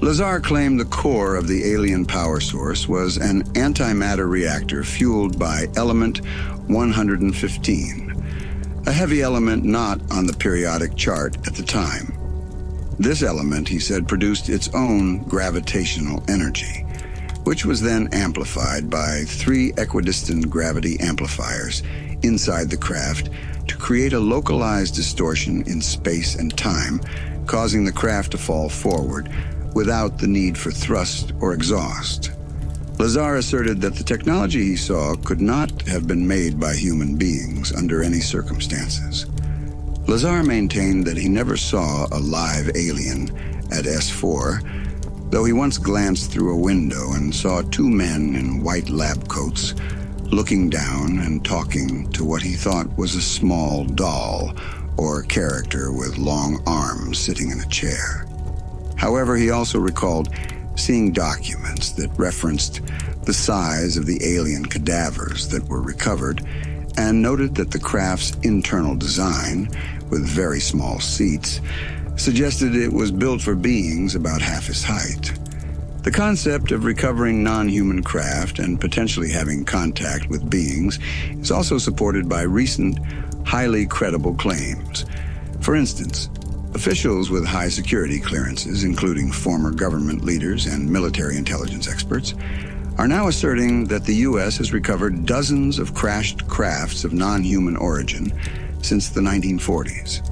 Lazar claimed the core of the alien power source was an antimatter reactor fueled by element 115, a heavy element not on the periodic chart at the time. This element, he said, produced its own gravitational energy, which was then amplified by 3 equidistant gravity amplifiers inside the craft to create a localized distortion in space and time, causing the craft to fall forward without the need for thrust or exhaust. Lazar asserted that the technology he saw could not have been made by human beings under any circumstances. Lazar maintained that he never saw a live alien at S4, though he once glanced through a window and saw 2 men in white lab coats looking down and talking to what he thought was a small doll or character with long arms sitting in a chair. However, he also recalled seeing documents that referenced the size of the alien cadavers that were recovered and noted that the craft's internal design, with very small seats, suggested it was built for beings about half his height. The concept of recovering non-human craft and potentially having contact with beings is also supported by recent, highly credible claims. For instance, officials with high security clearances, including former government leaders and military intelligence experts, are now asserting that the U.S. has recovered dozens of crashed crafts of non-human origin since the 1940s.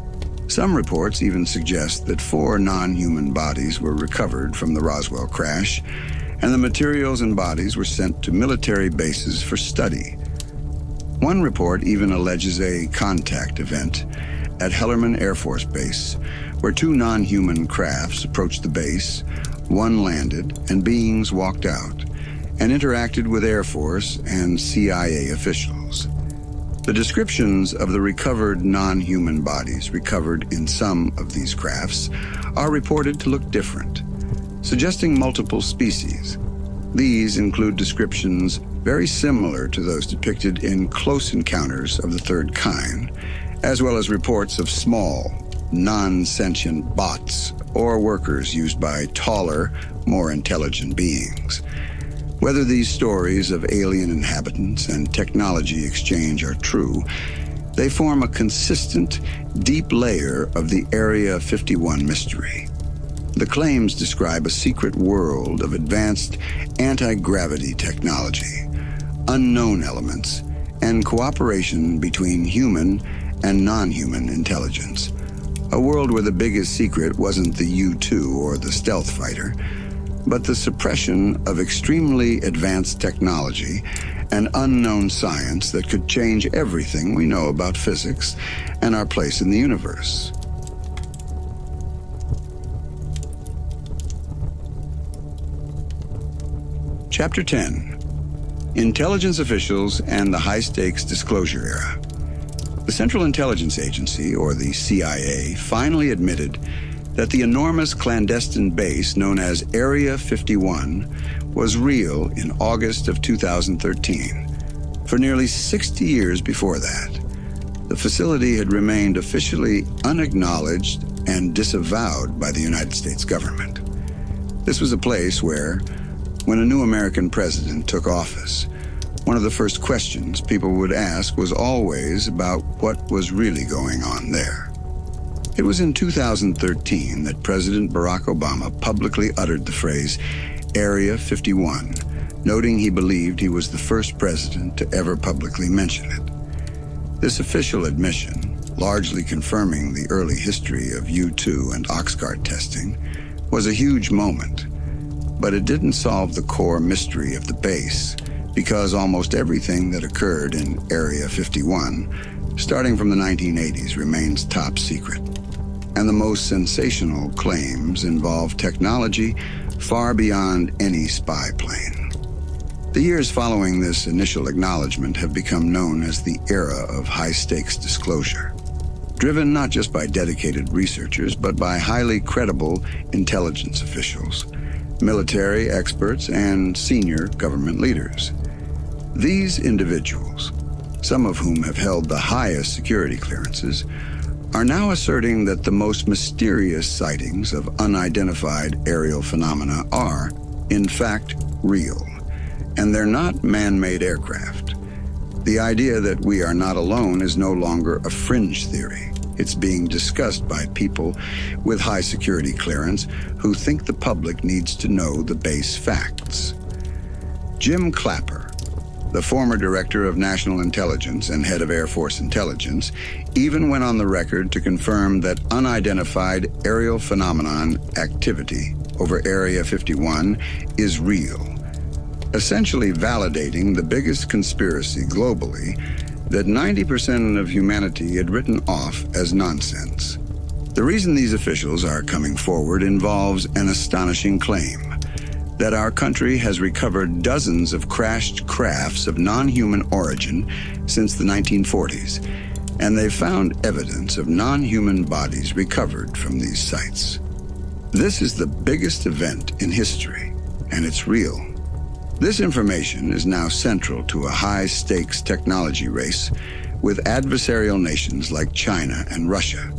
Some reports even suggest that 4 non-human bodies were recovered from the Roswell crash, and the materials and bodies were sent to military bases for study. One report even alleges a contact event at Hellerman Air Force Base, where 2 non-human crafts approached the base, one landed, and beings walked out, and interacted with Air Force and CIA officials. The descriptions of the recovered non-human bodies recovered in some of these crafts are reported to look different, suggesting multiple species. These include descriptions very similar to those depicted in Close Encounters of the Third Kind, as well as reports of small, non-sentient bots or workers used by taller, more intelligent beings. Whether these stories of alien inhabitants and technology exchange are true, they form a consistent, deep layer of the Area 51 mystery. The claims describe a secret world of advanced anti-gravity technology, unknown elements, and cooperation between human and non-human intelligence. A world where the biggest secret wasn't the U-2 or the stealth fighter, but the suppression of extremely advanced technology and unknown science that could change everything we know about physics and our place in the universe. Chapter 10: Intelligence Officials and the High-Stakes Disclosure Era. The Central Intelligence Agency, or the CIA, finally admitted that the enormous clandestine base known as Area 51 was real in August of 2013. For nearly 60 years before that, the facility had remained officially unacknowledged and disavowed by the United States government. This was a place where, when a new American president took office, one of the first questions people would ask was always about what was really going on there. It was in 2013 that President Barack Obama publicly uttered the phrase Area 51, noting he believed he was the first president to ever publicly mention it. This official admission, largely confirming the early history of U-2 and Oxcart testing, was a huge moment, but it didn't solve the core mystery of the base, because almost everything that occurred in Area 51, starting from the 1980s, remains top secret. And the most sensational claims involve technology far beyond any spy plane. The years following this initial acknowledgement have become known as the era of high-stakes disclosure, driven not just by dedicated researchers, but by highly credible intelligence officials, military experts, and senior government leaders. These individuals, some of whom have held the highest security clearances, are now asserting that the most mysterious sightings of unidentified aerial phenomena are, in fact, real, and they're not man-made aircraft. The idea that we are not alone is no longer a fringe theory. It's being discussed by people with high security clearance who think the public needs to know the base facts. Jim Clapper, the former director of National Intelligence and head of Air Force Intelligence, even went on the record to confirm that unidentified aerial phenomenon activity over Area 51 is real, essentially validating the biggest conspiracy globally that 90% of humanity had written off as nonsense. The reason these officials are coming forward involves an astonishing claim that our country has recovered dozens of crashed crafts of non-human origin since the 1940s, and they've found evidence of non-human bodies recovered from these sites. This is the biggest event in history, and it's real. This information is now central to a high-stakes technology race with adversarial nations like China and Russia.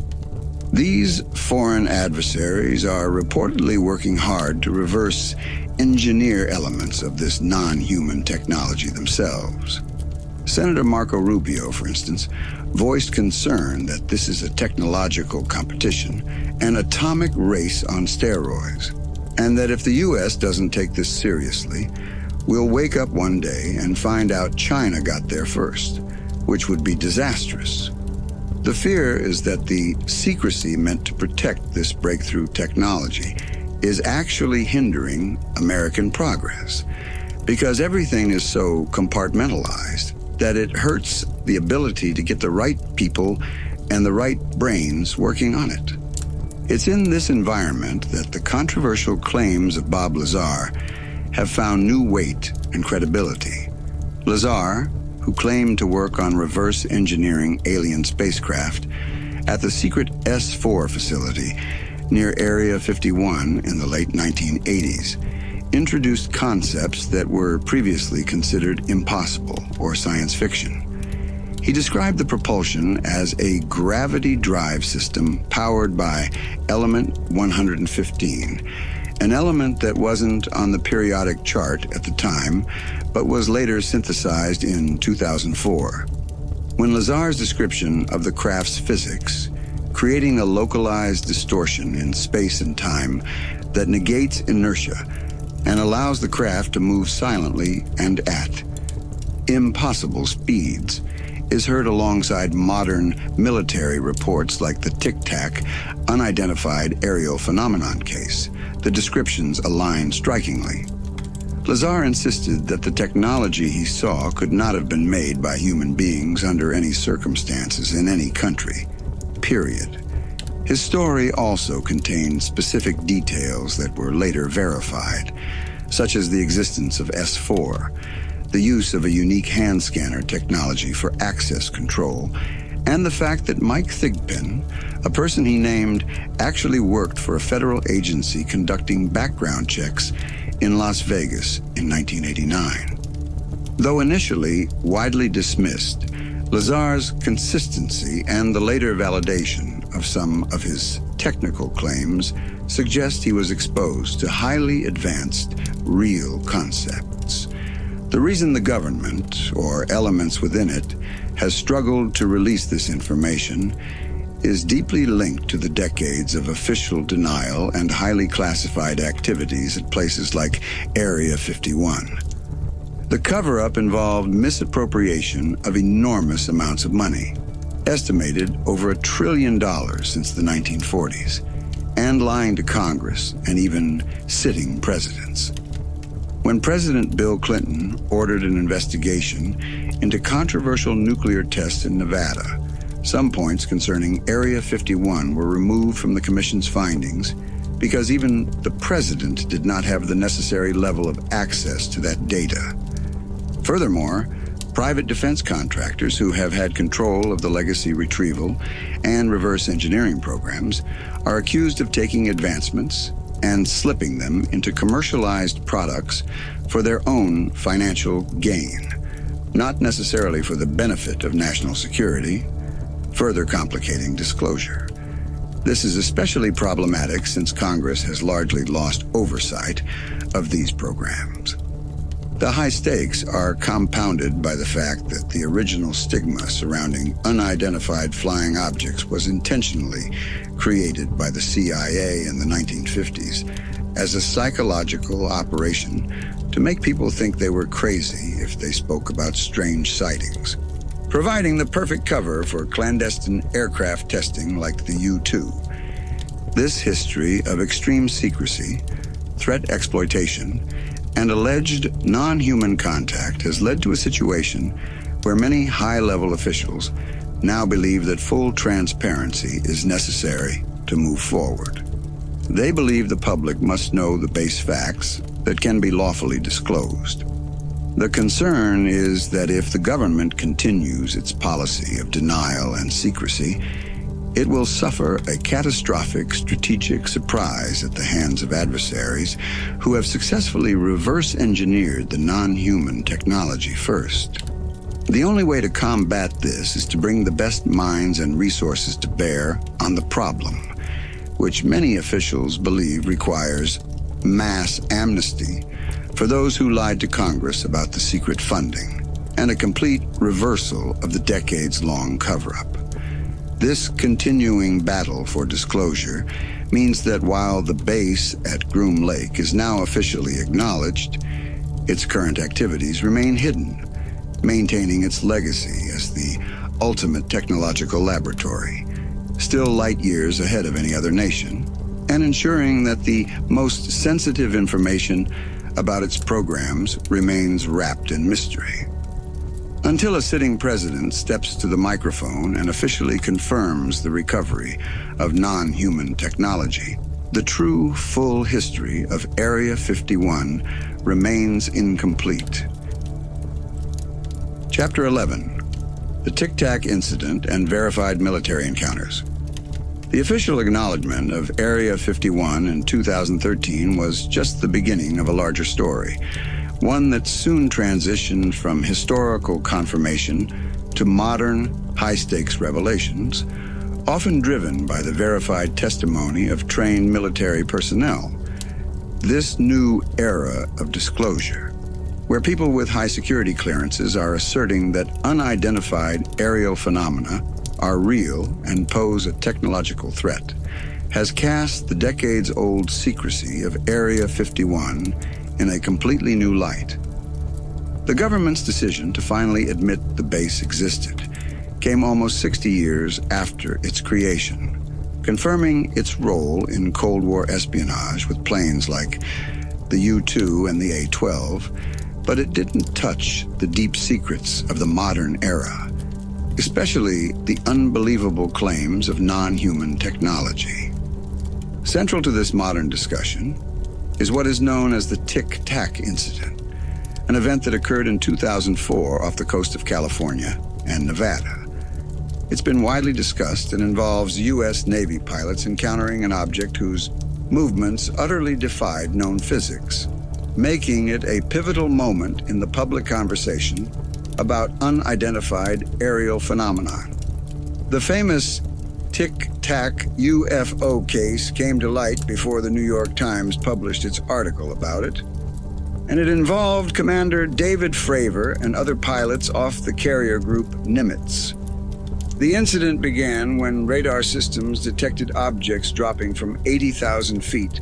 These foreign adversaries are reportedly working hard to reverse engineer elements of this non-human technology themselves. Senator Marco Rubio, for instance, voiced concern that this is a technological competition, an atomic race on steroids, and that if the U.S. doesn't take this seriously, we'll wake up one day and find out China got there first, which would be disastrous. The fear is that the secrecy meant to protect this breakthrough technology is actually hindering American progress, because everything is so compartmentalized that it hurts the ability to get the right people and the right brains working on it. It's in this environment that the controversial claims of Bob Lazar have found new weight and credibility. Lazar, who claimed to work on reverse engineering alien spacecraft at the secret S-4 facility near Area 51 in the late 1980s, introduced concepts that were previously considered impossible or science fiction. He described the propulsion as a gravity drive system powered by element 115, an element that wasn't on the periodic chart at the time, but was later synthesized in 2004. When Lazar's description of the craft's physics, creating a localized distortion in space and time that negates inertia and allows the craft to move silently and at impossible speeds, is heard alongside modern military reports like the Tic Tac unidentified aerial phenomenon case. The descriptions align strikingly. Lazar insisted that the technology he saw could not have been made by human beings under any circumstances in any country, period. His story also contained specific details that were later verified, such as the existence of S-4, the use of a unique hand scanner technology for access control, and the fact that Mike Thigpen, a person he named, actually worked for a federal agency conducting background checks in Las Vegas in 1989. Though initially widely dismissed, Lazar's consistency and the later validation of some of his technical claims suggest he was exposed to highly advanced, real concepts. The reason the government, or elements within it, has struggled to release this information is deeply linked to the decades of official denial and highly classified activities at places like Area 51. The cover-up involved misappropriation of enormous amounts of money, estimated over $1 trillion since the 1940s, and lying to Congress and even sitting presidents. When President Bill Clinton ordered an investigation into controversial nuclear tests in Nevada, some points concerning Area 51 were removed from the commission's findings because even the president did not have the necessary level of access to that data. Furthermore, private defense contractors who have had control of the legacy retrieval and reverse engineering programs are accused of taking advancements and slipping them into commercialized products for their own financial gain, not necessarily for the benefit of national security, further complicating disclosure. This is especially problematic since Congress has largely lost oversight of these programs. The high stakes are compounded by the fact that the original stigma surrounding unidentified flying objects was intentionally created by the CIA in the 1950s as a psychological operation to make people think they were crazy if they spoke about strange sightings, providing the perfect cover for clandestine aircraft testing like the U-2. This history of extreme secrecy, threat exploitation, and alleged non-human contact has led to a situation where many high-level officials now believe that full transparency is necessary to move forward. They believe the public must know the base facts that can be lawfully disclosed. The concern is that if the government continues its policy of denial and secrecy, it will suffer a catastrophic strategic surprise at the hands of adversaries who have successfully reverse-engineered the non-human technology first. The only way to combat this is to bring the best minds and resources to bear on the problem, which many officials believe requires mass amnesty for those who lied to Congress about the secret funding, and a complete reversal of the decades-long cover-up. This continuing battle for disclosure means that while the base at Groom Lake is now officially acknowledged, its current activities remain hidden, maintaining its legacy as the ultimate technological laboratory, still light years ahead of any other nation, and ensuring that the most sensitive information about its programs remains wrapped in mystery. Until a sitting president steps to the microphone and officially confirms the recovery of non-human technology, the true, full history of Area 51 remains incomplete. Chapter 11. The Tic Tac Incident and Verified Military Encounters. The official acknowledgement of Area 51 in 2013 was just the beginning of a larger story, one that soon transitioned from historical confirmation to modern, high-stakes revelations, often driven by the verified testimony of trained military personnel. This new era of disclosure, where people with high security clearances are asserting that unidentified aerial phenomena are real and pose a technological threat, has cast the decades-old secrecy of Area 51 in a completely new light. The government's decision to finally admit the base existed came almost 60 years after its creation, confirming its role in Cold War espionage with planes like the U-2 and the A-12, but it didn't touch the deep secrets of the modern era, especially the unbelievable claims of non-human technology. Central to this modern discussion is what is known as the Tic Tac Incident, an event that occurred in 2004 off the coast of California and Nevada. It's been widely discussed and involves U.S. Navy pilots encountering an object whose movements utterly defied known physics, making it a pivotal moment in the public conversation about unidentified aerial phenomenon. The famous Tic Tac UFO case came to light before the New York Times published its article about it, and it involved Commander David Fravor and other pilots off the carrier group Nimitz. The incident began when radar systems detected objects dropping from 80,000 feet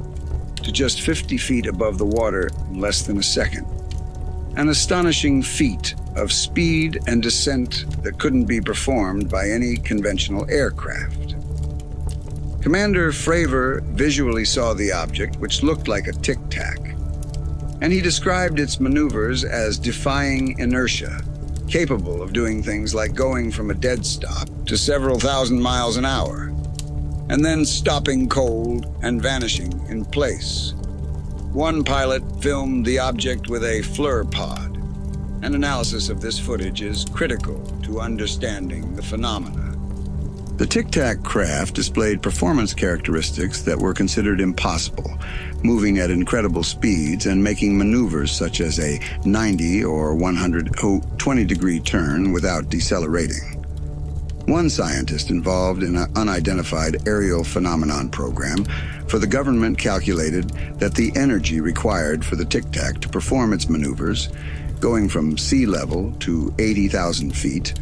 to just 50 feet above the water in less than a second. An astonishing feat of speed and descent that couldn't be performed by any conventional aircraft. Commander Fravor visually saw the object, which looked like a tic-tac, and he described its maneuvers as defying inertia, capable of doing things like going from a dead stop to several thousand miles an hour, and then stopping cold and vanishing in place. One pilot filmed the object with a FLIR pod. An analysis of this footage is critical to understanding the phenomena. The Tic Tac craft displayed performance characteristics that were considered impossible, moving at incredible speeds and making maneuvers such as a 90 or 120-degree turn without decelerating. One scientist involved in an unidentified aerial phenomenon program for the government calculated that the energy required for the Tic Tac to perform its maneuvers, going from sea level to 80,000 feet,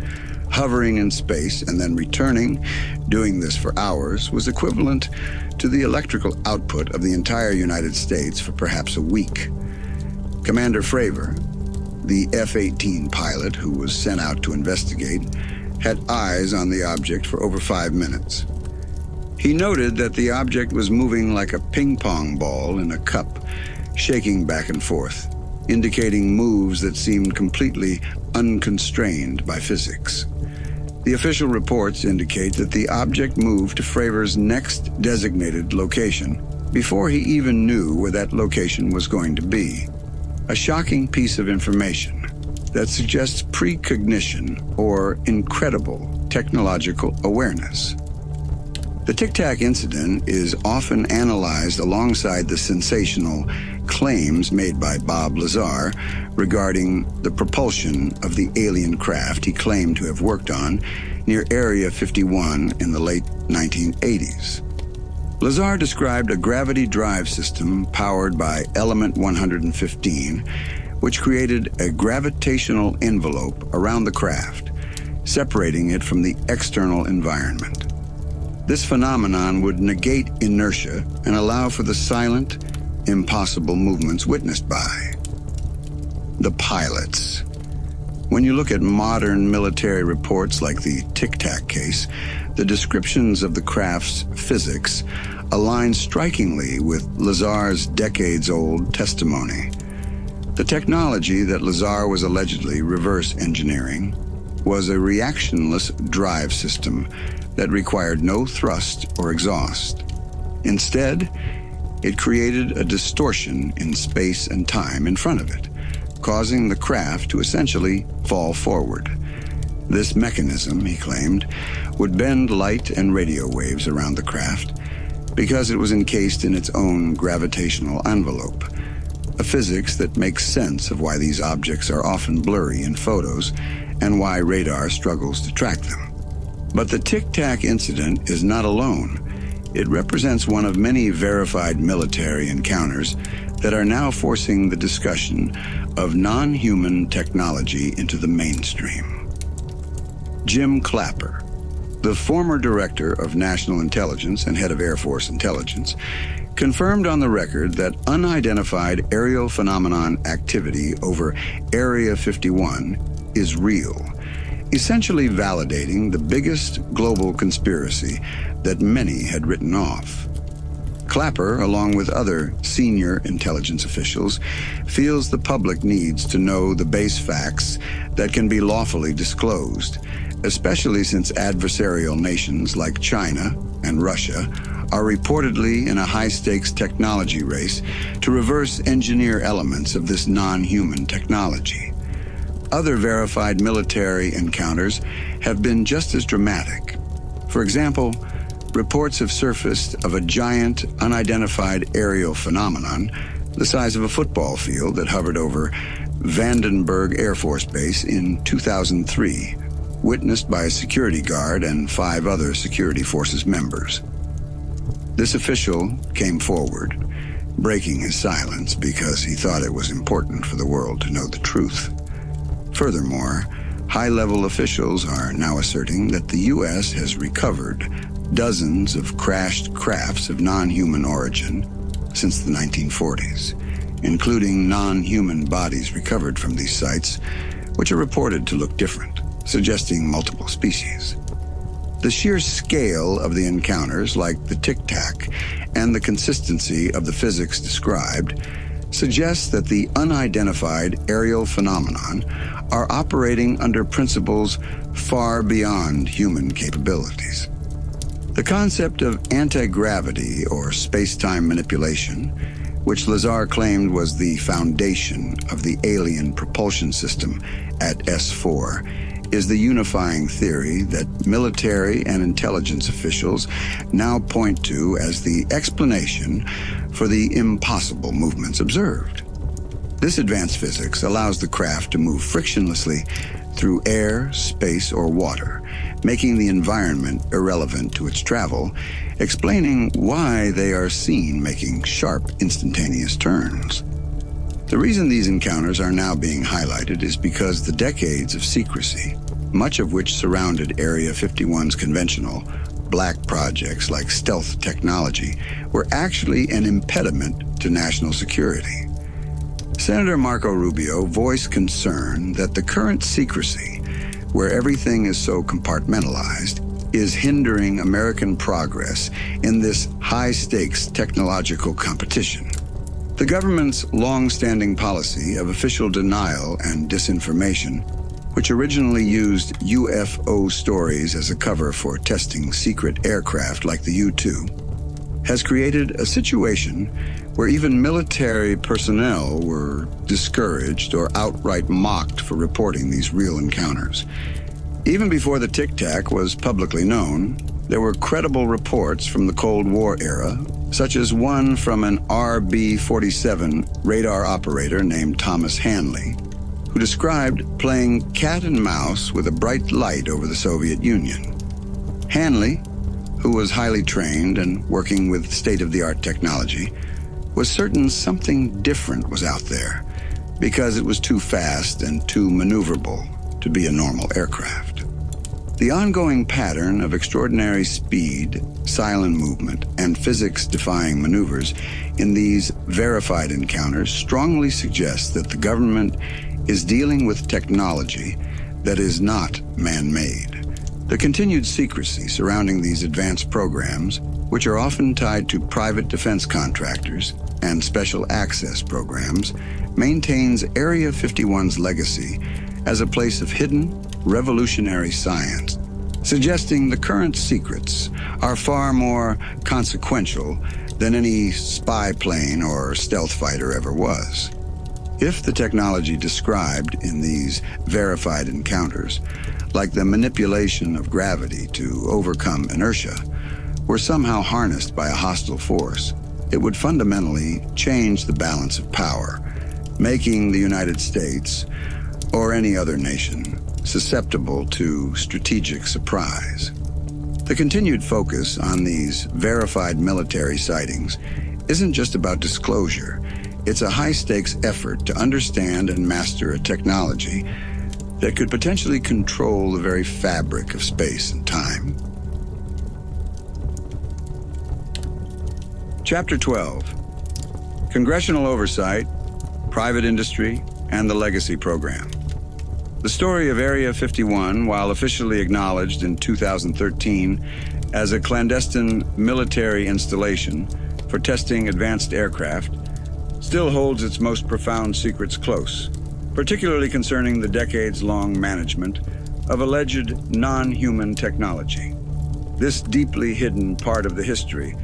hovering in space and then returning, doing this for hours, was equivalent to the electrical output of the entire United States for perhaps a week. Commander Fravor, the F-18 pilot who was sent out to investigate, had eyes on the object for over 5 minutes. He noted that the object was moving like a ping-pong ball in a cup, shaking back and forth, indicating moves that seemed completely unconstrained by physics. The official reports indicate that the object moved to Fravor's next designated location before he even knew where that location was going to be. A shocking piece of information that suggests precognition or incredible technological awareness. The Tic Tac incident is often analyzed alongside the sensational claims made by Bob Lazar regarding the propulsion of the alien craft he claimed to have worked on near Area 51 in the late 1980s. Lazar described a gravity drive system powered by element 115, which created a gravitational envelope around the craft, separating it from the external environment. This phenomenon would negate inertia and allow for the silent, impossible movements witnessed by the pilots. When you look at modern military reports like the Tic Tac case, the descriptions of the craft's physics align strikingly with Lazar's decades-old testimony. The technology that Lazar was allegedly reverse engineering was a reactionless drive system that required no thrust or exhaust. Instead, it created a distortion in space and time in front of it, causing the craft to essentially fall forward. This mechanism, he claimed, would bend light and radio waves around the craft because it was encased in its own gravitational envelope, a physics that makes sense of why these objects are often blurry in photos and why radar struggles to track them. But the Tic Tac incident is not alone. It represents one of many verified military encounters that are now forcing the discussion of non-human technology into the mainstream. Jim Clapper, the former director of National Intelligence and head of Air Force Intelligence, confirmed on the record that unidentified aerial phenomenon activity over Area 51 is real, essentially validating the biggest global conspiracy that many had written off. Clapper, along with other senior intelligence officials, feels the public needs to know the base facts that can be lawfully disclosed, especially since adversarial nations like China and Russia are reportedly in a high-stakes technology race to reverse engineer elements of this non-human technology. Other verified military encounters have been just as dramatic. For example, reports have surfaced of a giant, unidentified aerial phenomenon the size of a football field that hovered over Vandenberg Air Force Base in 2003, witnessed by a security guard and 5 other security forces members. This official came forward, breaking his silence because he thought it was important for the world to know the truth. Furthermore, high-level officials are now asserting that the U.S. has recovered dozens of crashed crafts of non-human origin since the 1940s, including non-human bodies recovered from these sites, which are reported to look different, suggesting multiple species. The sheer scale of the encounters, like the Tic Tac, and the consistency of the physics described, suggests that the unidentified aerial phenomenon are operating under principles far beyond human capabilities. The concept of anti-gravity or space-time manipulation, which Lazar claimed was the foundation of the alien propulsion system at S4, is the unifying theory that military and intelligence officials now point to as the explanation for the impossible movements observed. This advanced physics allows the craft to move frictionlessly through air, space, or water, making the environment irrelevant to its travel, explaining why they are seen making sharp, instantaneous turns. The reason these encounters are now being highlighted is because the decades of secrecy, much of which surrounded Area 51's conventional black projects like stealth technology, were actually an impediment to national security. Senator Marco Rubio voiced concern that the current secrecy, where everything is so compartmentalized, is hindering American progress in this high-stakes technological competition. The government's long-standing policy of official denial and disinformation, which originally used UFO stories as a cover for testing secret aircraft like the U-2, has created a situation where even military personnel were discouraged or outright mocked for reporting these real encounters. Even before the Tic Tac was publicly known, there were credible reports from the Cold War era such as one from an RB-47 radar operator named Thomas Hanley, who described playing cat and mouse with a bright light over the Soviet Union. Hanley, who was highly trained and working with state-of-the-art technology, was certain something different was out there because it was too fast and too maneuverable to be a normal aircraft. The ongoing pattern of extraordinary speed, silent movement, and physics-defying maneuvers in these verified encounters strongly suggests that the government is dealing with technology that is not man-made. The continued secrecy surrounding these advanced programs, which are often tied to private defense contractors and special access programs, maintains Area 51's legacy as a place of hidden, revolutionary science, suggesting the current secrets are far more consequential than any spy plane or stealth fighter ever was. If the technology described in these verified encounters, like the manipulation of gravity to overcome inertia, were somehow harnessed by a hostile force, it would fundamentally change the balance of power, making the United States, or any other nation, susceptible to strategic surprise. The continued focus on these verified military sightings isn't just about disclosure. It's a high-stakes effort to understand and master a technology that could potentially control the very fabric of space and time. Chapter 12. Congressional Oversight, Private Industry, and the Legacy Program. The story of Area 51, while officially acknowledged in 2013 as a clandestine military installation for testing advanced aircraft, still holds its most profound secrets close, particularly concerning the decades-long management of alleged non-human technology. This deeply hidden part of the history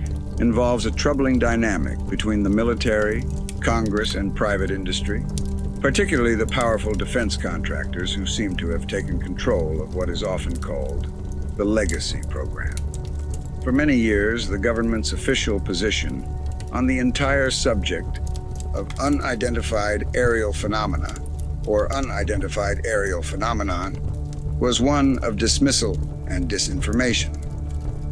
involves a troubling dynamic between the military, Congress, and private industry, particularly the powerful defense contractors who seem to have taken control of what is often called the Legacy Program. For many years, the government's official position on the entire subject of unidentified aerial phenomena, or unidentified aerial phenomenon, was one of dismissal and disinformation.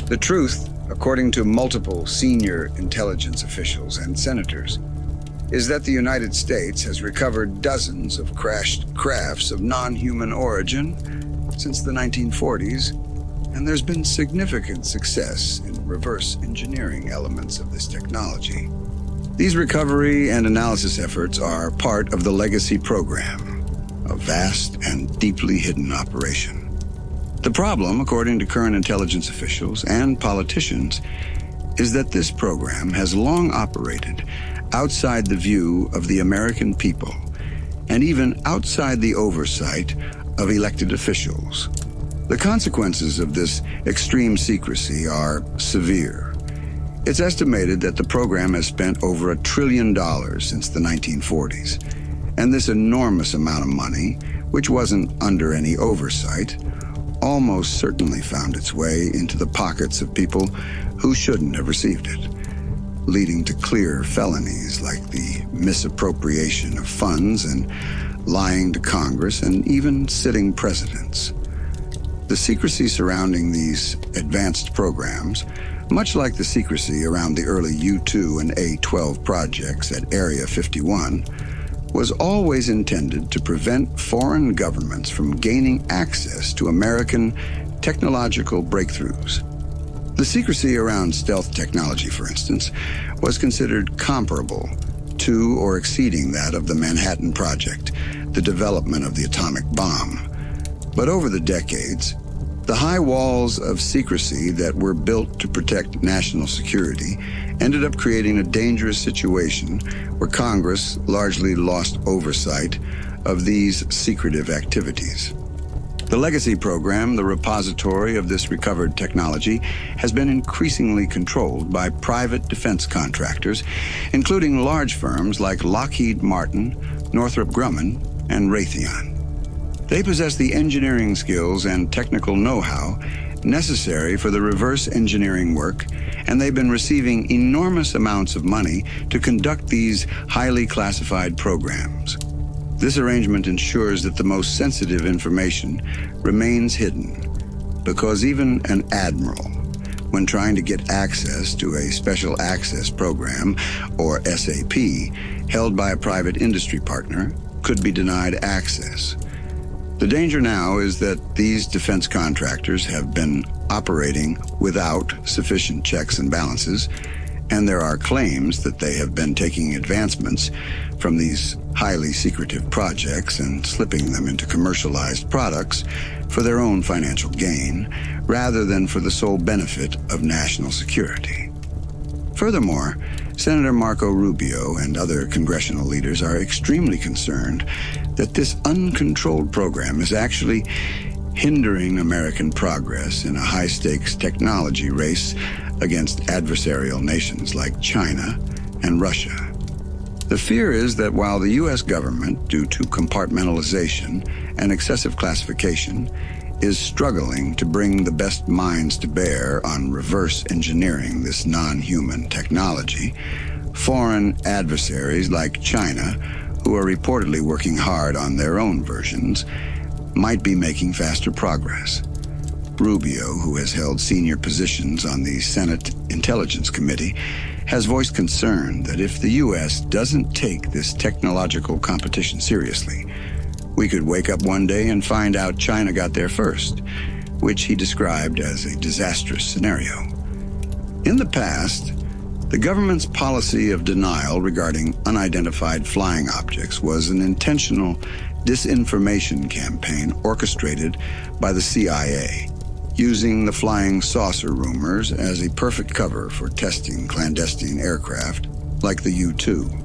The truth, according to multiple senior intelligence officials and senators, is that the United States has recovered dozens of crashed crafts of non-human origin since the 1940s, and there's been significant success in reverse engineering elements of this technology. These recovery and analysis efforts are part of the Legacy Program, a vast and deeply hidden operation. The problem, according to current intelligence officials and politicians, is that this program has long operated outside the view of the American people, and even outside the oversight of elected officials. The consequences of this extreme secrecy are severe. It's estimated that the program has spent over $1 trillion since the 1940s, and this enormous amount of money, which wasn't under any oversight, almost certainly found its way into the pockets of people who shouldn't have received it, leading to clear felonies like the misappropriation of funds and lying to Congress and even sitting presidents. The secrecy surrounding these advanced programs, much like the secrecy around the early U-2 and A-12 projects at Area 51, was always intended to prevent foreign governments from gaining access to American technological breakthroughs. The secrecy around stealth technology, for instance, was considered comparable to or exceeding that of the Manhattan Project, the development of the atomic bomb. But over the decades, the high walls of secrecy that were built to protect national security ended up creating a dangerous situation where Congress largely lost oversight of these secretive activities. The Legacy Program, the repository of this recovered technology, has been increasingly controlled by private defense contractors, including large firms like Lockheed Martin, Northrop Grumman, and Raytheon. They possess the engineering skills and technical know-how necessary for the reverse engineering work, and they've been receiving enormous amounts of money to conduct these highly classified programs. This arrangement ensures that the most sensitive information remains hidden, because even an admiral, when trying to get access to a Special Access Program, or SAP, held by a private industry partner, could be denied access. The danger now is that these defense contractors have been operating without sufficient checks and balances, and there are claims that they have been taking advancements from these highly secretive projects and slipping them into commercialized products for their own financial gain, rather than for the sole benefit of national security. Furthermore, Senator Marco Rubio and other congressional leaders are extremely concerned that this uncontrolled program is actually hindering American progress in a high-stakes technology race against adversarial nations like China and Russia. The fear is that while the U.S. government, due to compartmentalization and excessive classification, is struggling to bring the best minds to bear on reverse engineering this non-human technology, foreign adversaries like China, who are reportedly working hard on their own versions, might be making faster progress. Rubio, who has held senior positions on the Senate Intelligence Committee, has voiced concern that if the U.S. doesn't take this technological competition seriously, we could wake up one day and find out China got there first, which he described as a disastrous scenario. In the past, the government's policy of denial regarding unidentified flying objects was an intentional disinformation campaign orchestrated by the CIA, using the flying saucer rumors as a perfect cover for testing clandestine aircraft like the U-2.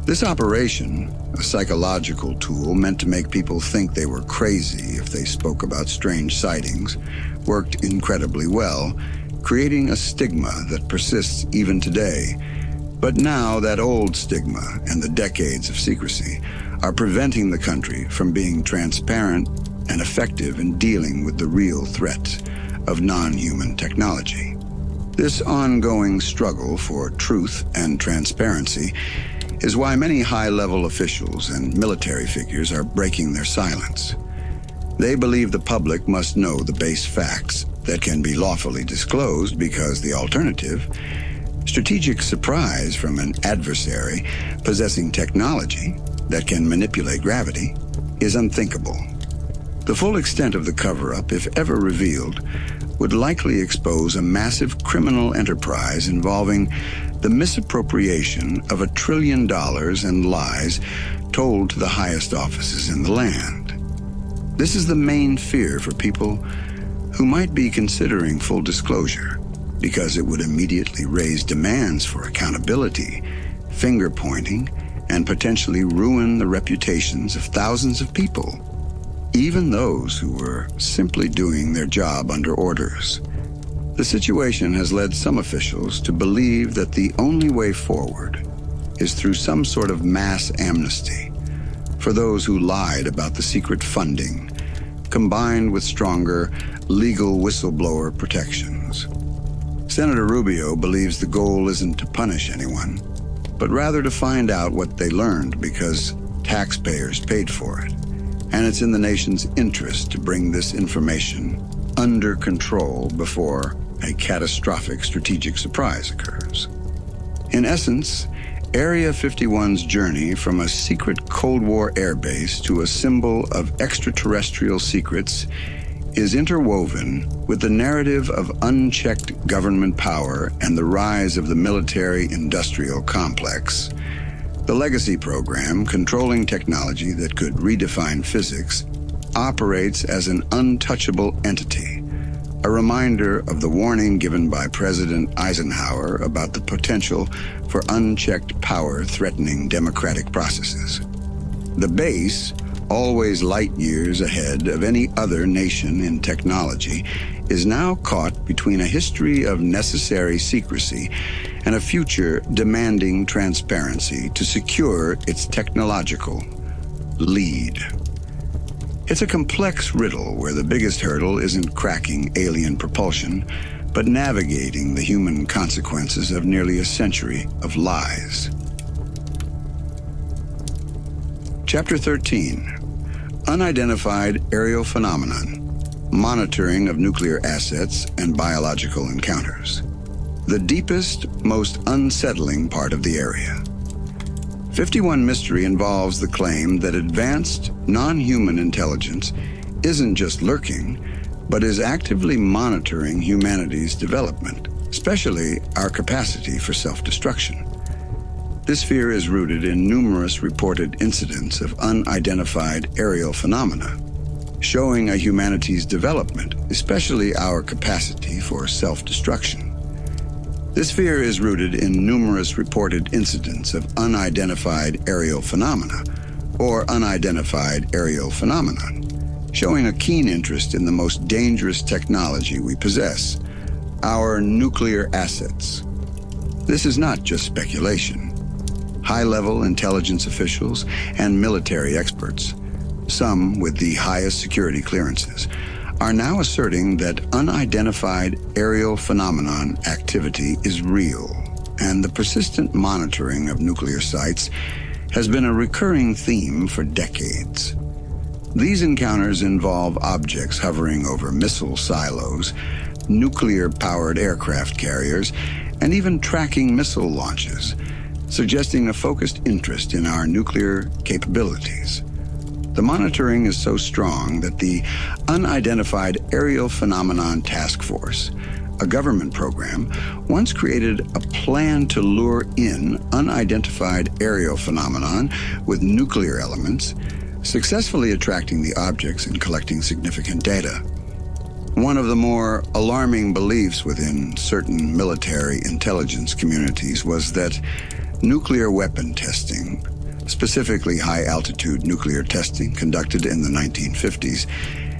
This operation, a psychological tool meant to make people think they were crazy if they spoke about strange sightings, worked incredibly well, creating a stigma that persists even today. But now that old stigma and the decades of secrecy are preventing the country from being transparent and effective in dealing with the real threat of non-human technology. This ongoing struggle for truth and transparency is why many high-level officials and military figures are breaking their silence. They believe the public must know the base facts that can be lawfully disclosed because the alternative, strategic surprise from an adversary possessing technology that can manipulate gravity, is unthinkable. The full extent of the cover-up, if ever revealed, would likely expose a massive criminal enterprise involving the misappropriation of $1 trillion and lies told to the highest offices in the land. This is the main fear for people who might be considering full disclosure, because it would immediately raise demands for accountability, finger-pointing, and potentially ruin the reputations of thousands of people, even those who were simply doing their job under orders. The situation has led some officials to believe that the only way forward is through some sort of mass amnesty for those who lied about the secret funding, combined with stronger legal whistleblower protections. Senator Rubio believes the goal isn't to punish anyone, but rather to find out what they learned because taxpayers paid for it. And it's in the nation's interest to bring this information under control before a catastrophic strategic surprise occurs. In essence, Area 51's journey from a secret Cold War airbase to a symbol of extraterrestrial secrets is interwoven with the narrative of unchecked government power and the rise of the military-industrial complex. The Legacy program, controlling technology that could redefine physics, operates as an untouchable entity, a reminder of the warning given by President Eisenhower about the potential for unchecked power threatening democratic processes. The base, always light years ahead of any other nation in technology, is now caught between a history of necessary secrecy and a future demanding transparency to secure its technological lead. It's a complex riddle where the biggest hurdle isn't cracking alien propulsion, but navigating the human consequences of nearly a century of lies. Chapter 13. Unidentified Aerial Phenomenon, Monitoring of Nuclear Assets and Biological Encounters. The deepest, most unsettling part of the area. 51 Mystery involves the claim that advanced, non-human intelligence isn't just lurking, but is actively monitoring humanity's development, especially our capacity for self-destruction. This fear is rooted in numerous reported incidents of unidentified aerial phenomena, showing a humanity's development, especially our capacity for self-destruction. This fear is rooted in numerous reported incidents of unidentified aerial phenomena, or unidentified aerial phenomenon, showing a keen interest in the most dangerous technology we possess, our nuclear assets. This is not just speculation. High-level intelligence officials and military experts, some with the highest security clearances, are now asserting that unidentified aerial phenomenon activity is real, and the persistent monitoring of nuclear sites has been a recurring theme for decades. These encounters involve objects hovering over missile silos, nuclear-powered aircraft carriers, and even tracking missile launches, suggesting a focused interest in our nuclear capabilities. The monitoring is so strong that the Unidentified Aerial Phenomenon Task Force, a government program, once created a plan to lure in unidentified aerial phenomenon with nuclear elements, successfully attracting the objects and collecting significant data. One of the more alarming beliefs within certain military intelligence communities was that nuclear weapon testing, specifically high-altitude nuclear testing conducted in the 1950s,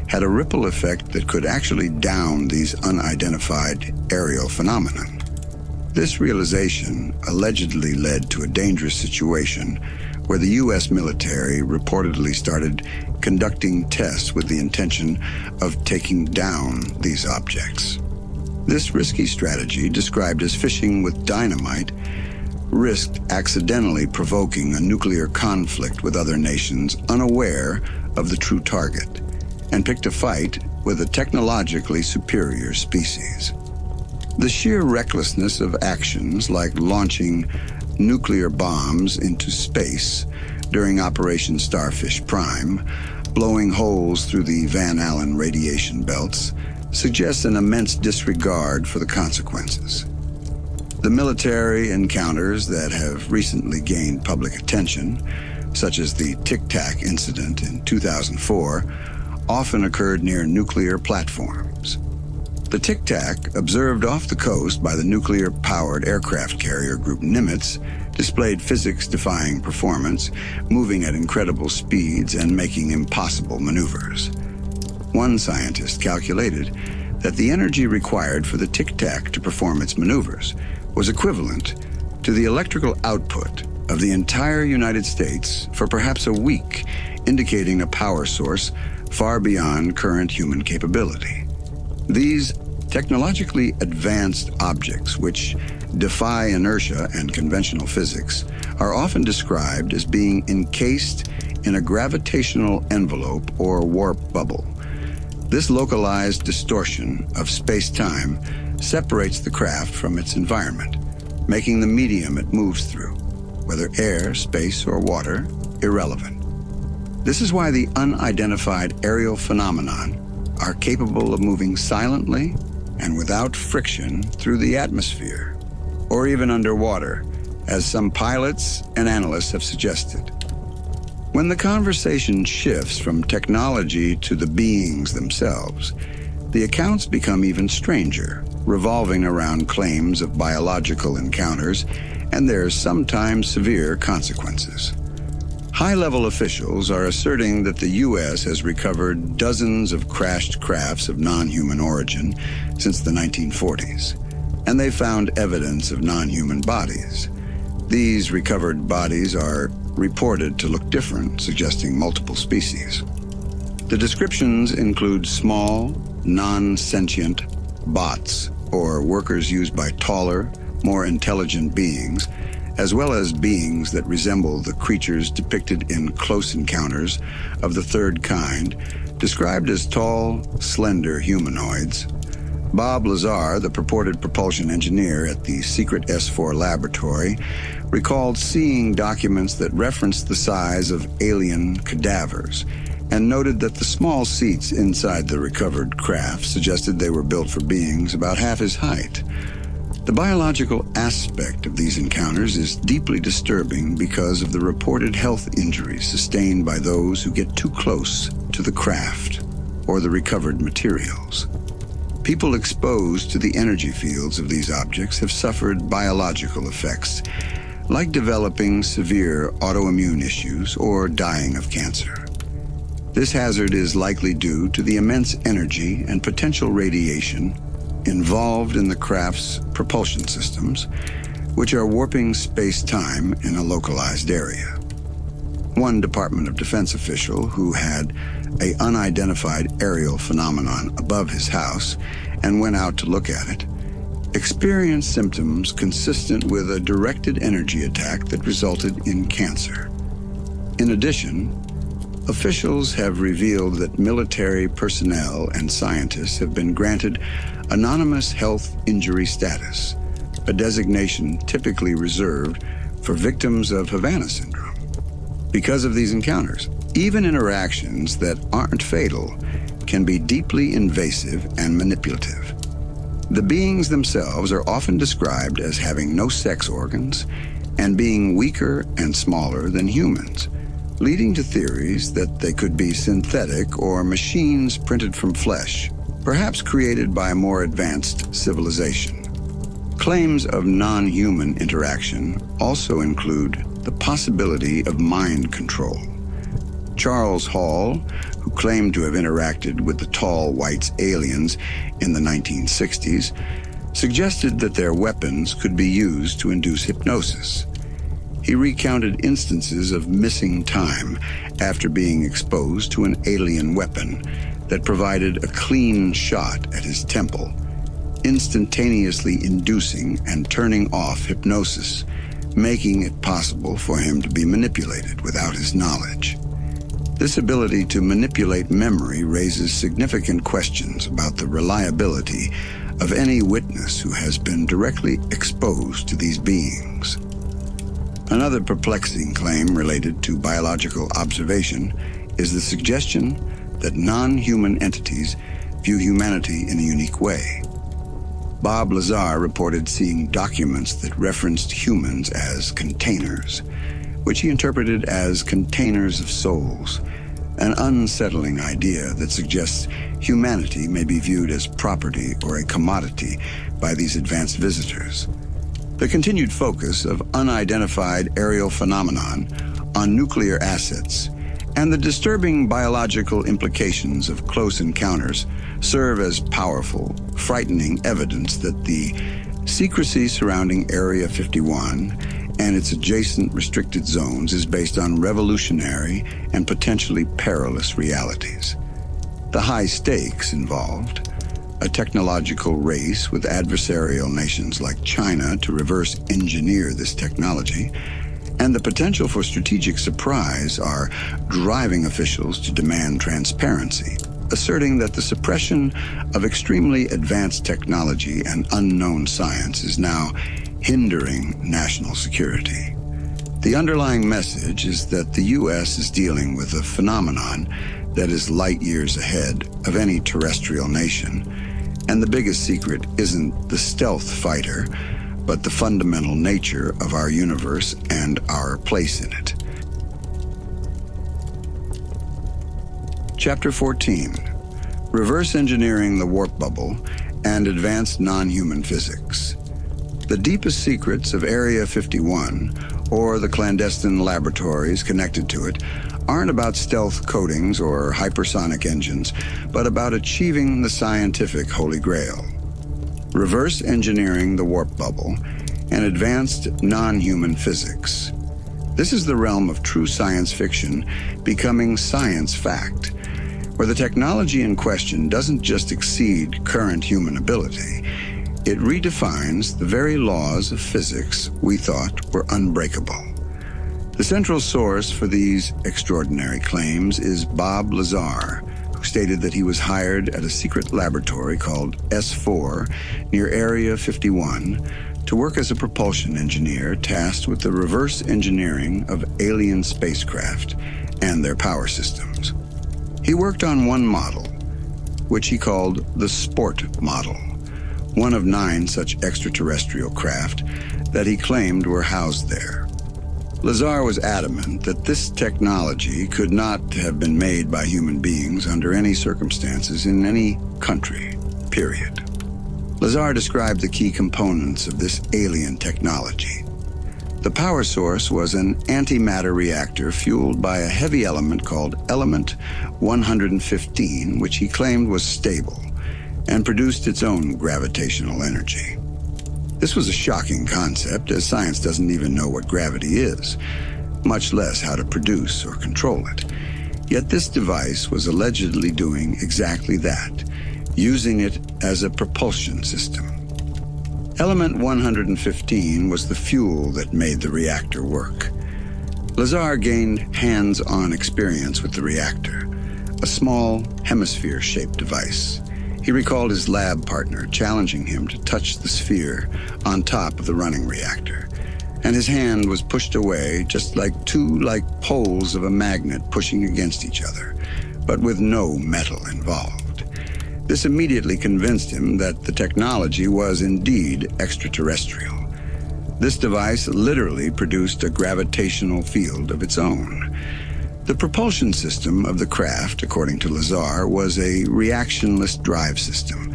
had a ripple effect that could actually down these unidentified aerial phenomena. This realization allegedly led to a dangerous situation where the U.S. military reportedly started conducting tests with the intention of taking down these objects. This risky strategy, described as fishing with dynamite, risked accidentally provoking a nuclear conflict with other nations unaware of the true target, and picked a fight with a technologically superior species. The sheer recklessness of actions like launching nuclear bombs into space during Operation Starfish Prime, blowing holes through the Van Allen radiation belts, suggests an immense disregard for the consequences. The military encounters that have recently gained public attention, such as the Tic Tac incident in 2004, often occurred near nuclear platforms. The Tic Tac, observed off the coast by the nuclear-powered aircraft carrier group Nimitz, displayed physics-defying performance, moving at incredible speeds and making impossible maneuvers. One scientist calculated that the energy required for the Tic Tac to perform its maneuvers was equivalent to the electrical output of the entire United States for perhaps a week, indicating a power source far beyond current human capability. These technologically advanced objects, which defy inertia and conventional physics, are often described as being encased in a gravitational envelope or warp bubble. This localized distortion of space-time separates the craft from its environment, making the medium it moves through, whether air, space, or water, irrelevant. This is why the unidentified aerial phenomenon are capable of moving silently and without friction through the atmosphere, or even underwater, as some pilots and analysts have suggested. When the conversation shifts from technology to the beings themselves, the accounts become even stranger, revolving around claims of biological encounters and their sometimes severe consequences. High-level officials are asserting that the U.S. has recovered dozens of crashed crafts of non-human origin since the 1940s, and they found evidence of non-human bodies. These recovered bodies are reported to look different, suggesting multiple species. The descriptions include small, non-sentient bots, or workers used by taller, more intelligent beings, as well as beings that resemble the creatures depicted in Close Encounters of the Third Kind, described as tall, slender humanoids. Bob Lazar, the purported propulsion engineer at the secret S4 laboratory, recalled seeing documents that referenced the size of alien cadavers, and noted that the small seats inside the recovered craft suggested they were built for beings about half his height. The biological aspect of these encounters is deeply disturbing because of the reported health injuries sustained by those who get too close to the craft or the recovered materials. People exposed to the energy fields of these objects have suffered biological effects, like developing severe autoimmune issues or dying of cancer. This hazard is likely due to the immense energy and potential radiation involved in the craft's propulsion systems, which are warping space-time in a localized area. One Department of Defense official who had an unidentified aerial phenomenon above his house and went out to look at it, experienced symptoms consistent with a directed energy attack that resulted in cancer. In addition, officials have revealed that military personnel and scientists have been granted anonymous health injury status, a designation typically reserved for victims of Havana syndrome. Because of these encounters, even interactions that aren't fatal can be deeply invasive and manipulative. The beings themselves are often described as having no sex organs and being weaker and smaller than humans, leading to theories that they could be synthetic or machines printed from flesh, perhaps created by a more advanced civilization. Claims of non-human interaction also include the possibility of mind control. Charles Hall, who claimed to have interacted with the tall white aliens in the 1960s, suggested that their weapons could be used to induce hypnosis. He recounted instances of missing time after being exposed to an alien weapon that provided a clean shot at his temple, instantaneously inducing and turning off hypnosis, making it possible for him to be manipulated without his knowledge. This ability to manipulate memory raises significant questions about the reliability of any witness who has been directly exposed to these beings. Another perplexing claim related to biological observation is the suggestion that non-human entities view humanity in a unique way. Bob Lazar reported seeing documents that referenced humans as containers, which he interpreted as containers of souls, an unsettling idea that suggests humanity may be viewed as property or a commodity by these advanced visitors. The continued focus of unidentified aerial phenomenon on nuclear assets and the disturbing biological implications of close encounters serve as powerful, frightening evidence that the secrecy surrounding Area 51 and its adjacent restricted zones is based on revolutionary and potentially perilous realities. The high stakes involved, a technological race with adversarial nations like China to reverse engineer this technology, and the potential for strategic surprise are driving officials to demand transparency, asserting that the suppression of extremely advanced technology and unknown science is now hindering national security. The underlying message is that the U.S. is dealing with a phenomenon that is light years ahead of any terrestrial nation, and the biggest secret isn't the stealth fighter, but the fundamental nature of our universe and our place in it. Chapter 14. Reverse Engineering the Warp Bubble and Advanced Non-Human Physics. The deepest secrets of Area 51, or the clandestine laboratories connected to it, aren't about stealth coatings or hypersonic engines, but about achieving the scientific Holy Grail. Reverse engineering the warp bubble and advanced non-human physics. This is the realm of true science fiction becoming science fact, where the technology in question doesn't just exceed current human ability, it redefines the very laws of physics we thought were unbreakable. The central source for these extraordinary claims is Bob Lazar, who stated that he was hired at a secret laboratory called S4 near Area 51 to work as a propulsion engineer tasked with the reverse engineering of alien spacecraft and their power systems. He worked on one model, which he called the Sport model, one of 9 such extraterrestrial craft that he claimed were housed there. Lazar was adamant that this technology could not have been made by human beings under any circumstances in any country, period. Lazar described the key components of this alien technology. The power source was an antimatter reactor fueled by a heavy element called element 115, which he claimed was stable and produced its own gravitational energy. This was a shocking concept, as science doesn't even know what gravity is, much less how to produce or control it. Yet this device was allegedly doing exactly that, using it as a propulsion system. Element 115 was the fuel that made the reactor work. Lazar gained hands-on experience with the reactor, a small hemisphere-shaped device. He recalled his lab partner challenging him to touch the sphere on top of the running reactor, and his hand was pushed away just like two poles of a magnet pushing against each other, but with no metal involved. This immediately convinced him that the technology was indeed extraterrestrial. This device literally produced a gravitational field of its own. The propulsion system of the craft, according to Lazar, was a reactionless drive system,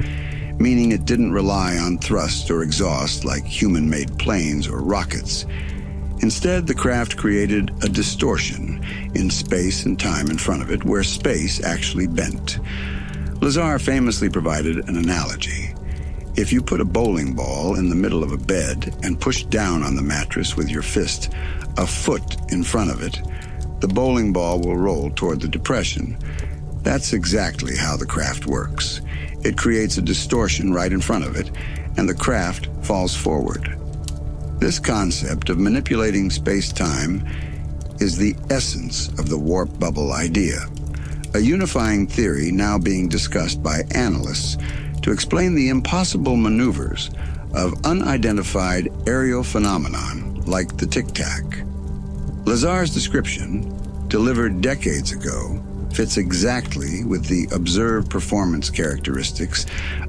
meaning it didn't rely on thrust or exhaust like human-made planes or rockets. Instead, the craft created a distortion in space and time in front of it, where space actually bent. Lazar famously provided an analogy. If you put a bowling ball in the middle of a bed and push down on the mattress with your fist a foot in front of it, the bowling ball will roll toward the depression. That's exactly how the craft works. It creates a distortion right in front of it, and the craft falls forward. This concept of manipulating space-time is the essence of the warp bubble idea, a unifying theory now being discussed by analysts to explain the impossible maneuvers of unidentified aerial phenomenon like the tic-tac. Lazar's description, delivered decades ago, fits exactly with the observed performance characteristics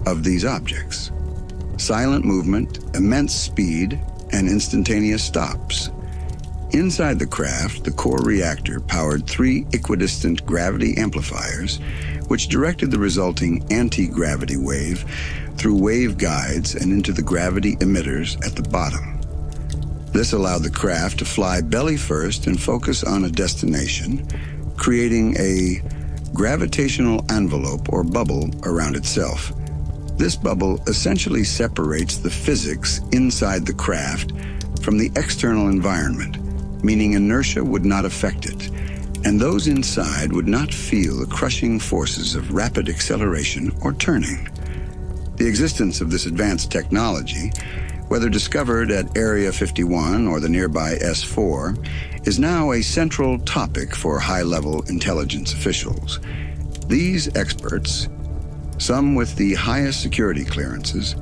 of these objects. Silent movement, immense speed, and instantaneous stops. Inside the craft, the core reactor powered 3 equidistant gravity amplifiers, which directed the resulting anti-gravity wave through waveguides and into the gravity emitters at the bottom. This allowed the craft to fly belly first and focus on a destination, creating a gravitational envelope or bubble around itself. This bubble essentially separates the physics inside the craft from the external environment, meaning inertia would not affect it, and those inside would not feel the crushing forces of rapid acceleration or turning. The existence of this advanced technology, whether discovered at Area 51 or the nearby S4, is now a central topic for high-level intelligence officials. These experts, some with the highest security clearances,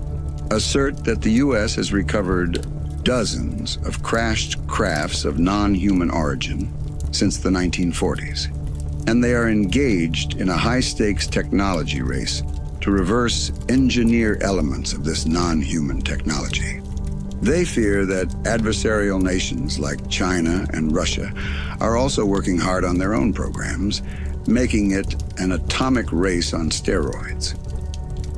assert that the U.S. has recovered dozens of crashed crafts of non-human origin since the 1940s, and they are engaged in a high-stakes technology race to reverse engineer elements of this non-human technology. They fear that adversarial nations like China and Russia are also working hard on their own programs, making it an atomic race on steroids.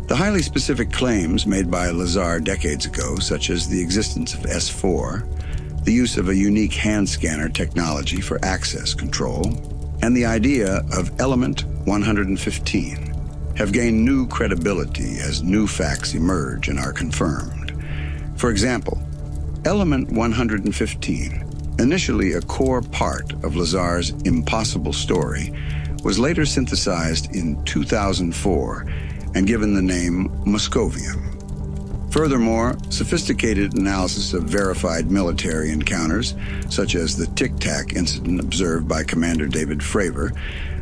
The highly specific claims made by Lazar decades ago, such as the existence of S4, the use of a unique hand scanner technology for access control, and the idea of element 115, have gained new credibility as new facts emerge and are confirmed. For example, element 115, initially a core part of Lazar's impossible story, was later synthesized in 2004 and given the name Moscovium. Furthermore, sophisticated analysis of verified military encounters, such as the Tic Tac incident observed by Commander David Fravor,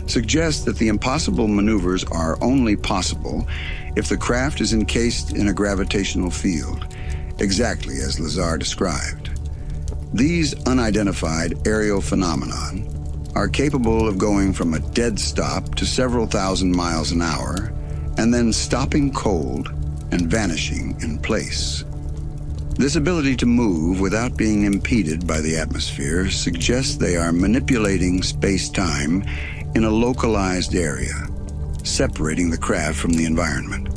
suggests that the impossible maneuvers are only possible if the craft is encased in a gravitational field, exactly as Lazar described. These unidentified aerial phenomenon are capable of going from a dead stop to several thousand miles an hour, and then stopping cold and vanishing in place. This ability to move without being impeded by the atmosphere suggests they are manipulating space-time in a localized area, separating the craft from the environment.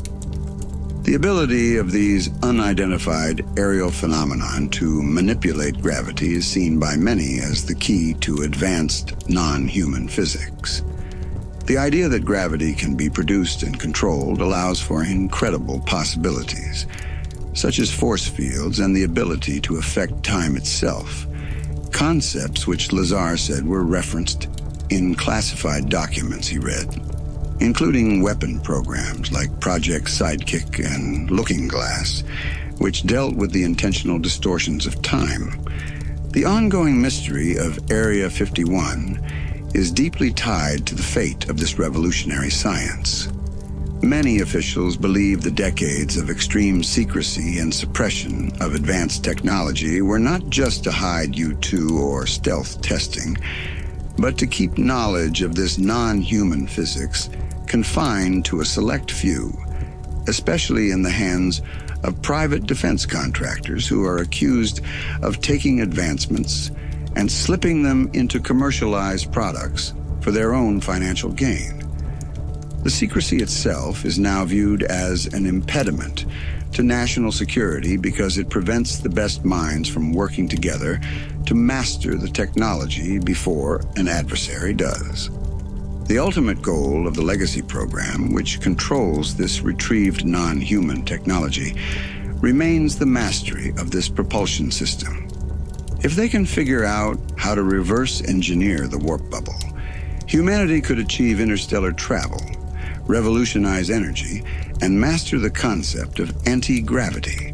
The ability of these unidentified aerial phenomenon to manipulate gravity is seen by many as the key to advanced non-human physics. The idea that gravity can be produced and controlled allows for incredible possibilities, such as force fields and the ability to affect time itself, concepts which Lazar said were referenced in classified documents he read, including weapon programs like Project Sidekick and Looking Glass, which dealt with the intentional distortions of time. The ongoing mystery of Area 51 is deeply tied to the fate of this revolutionary science. Many officials believe the decades of extreme secrecy and suppression of advanced technology were not just to hide U-2 or stealth testing, but to keep knowledge of this non-human physics confined to a select few, especially in the hands of private defense contractors who are accused of taking advancements and slipping them into commercialized products for their own financial gain. The secrecy itself is now viewed as an impediment to national security because it prevents the best minds from working together to master the technology before an adversary does. The ultimate goal of the Legacy program, which controls this retrieved non-human technology, remains the mastery of this propulsion system. If they can figure out how to reverse engineer the warp bubble, humanity could achieve interstellar travel, revolutionize energy, and master the concept of anti-gravity.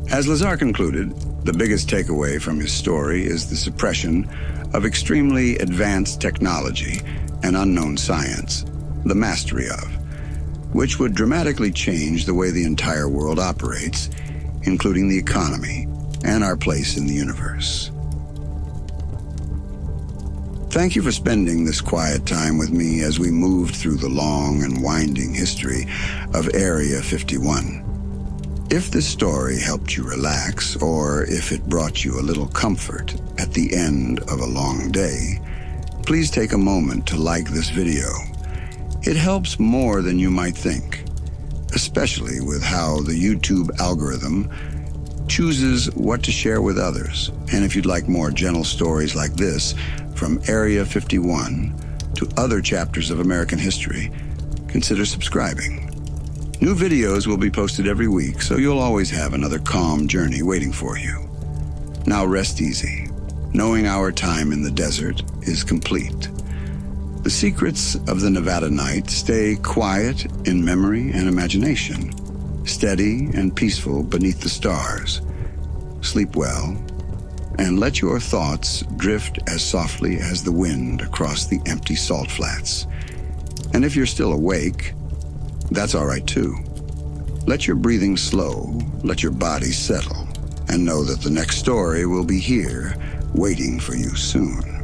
As Lazar concluded, the biggest takeaway from his story is the suppression of extremely advanced technology and unknown science, the mastery of, which would dramatically change the way the entire world operates, including the economy and our place in the universe. Thank you for spending this quiet time with me as we moved through the long and winding history of Area 51. If this story helped you relax, or if it brought you a little comfort at the end of a long day, please take a moment to like this video. It helps more than you might think, especially with how the YouTube algorithm chooses what to share with others. And if you'd like more gentle stories like this from Area 51 to other chapters of American history, consider subscribing. New videos will be posted every week, so you'll always have another calm journey waiting for you. Now rest easy, knowing our time in the desert is complete. The secrets of the Nevada night stay quiet in memory and imagination, steady and peaceful beneath the stars. Sleep well, and let your thoughts drift as softly as the wind across the empty salt flats. And if you're still awake, that's all right too. Let your breathing slow, let your body settle, and know that the next story will be here, waiting for you soon.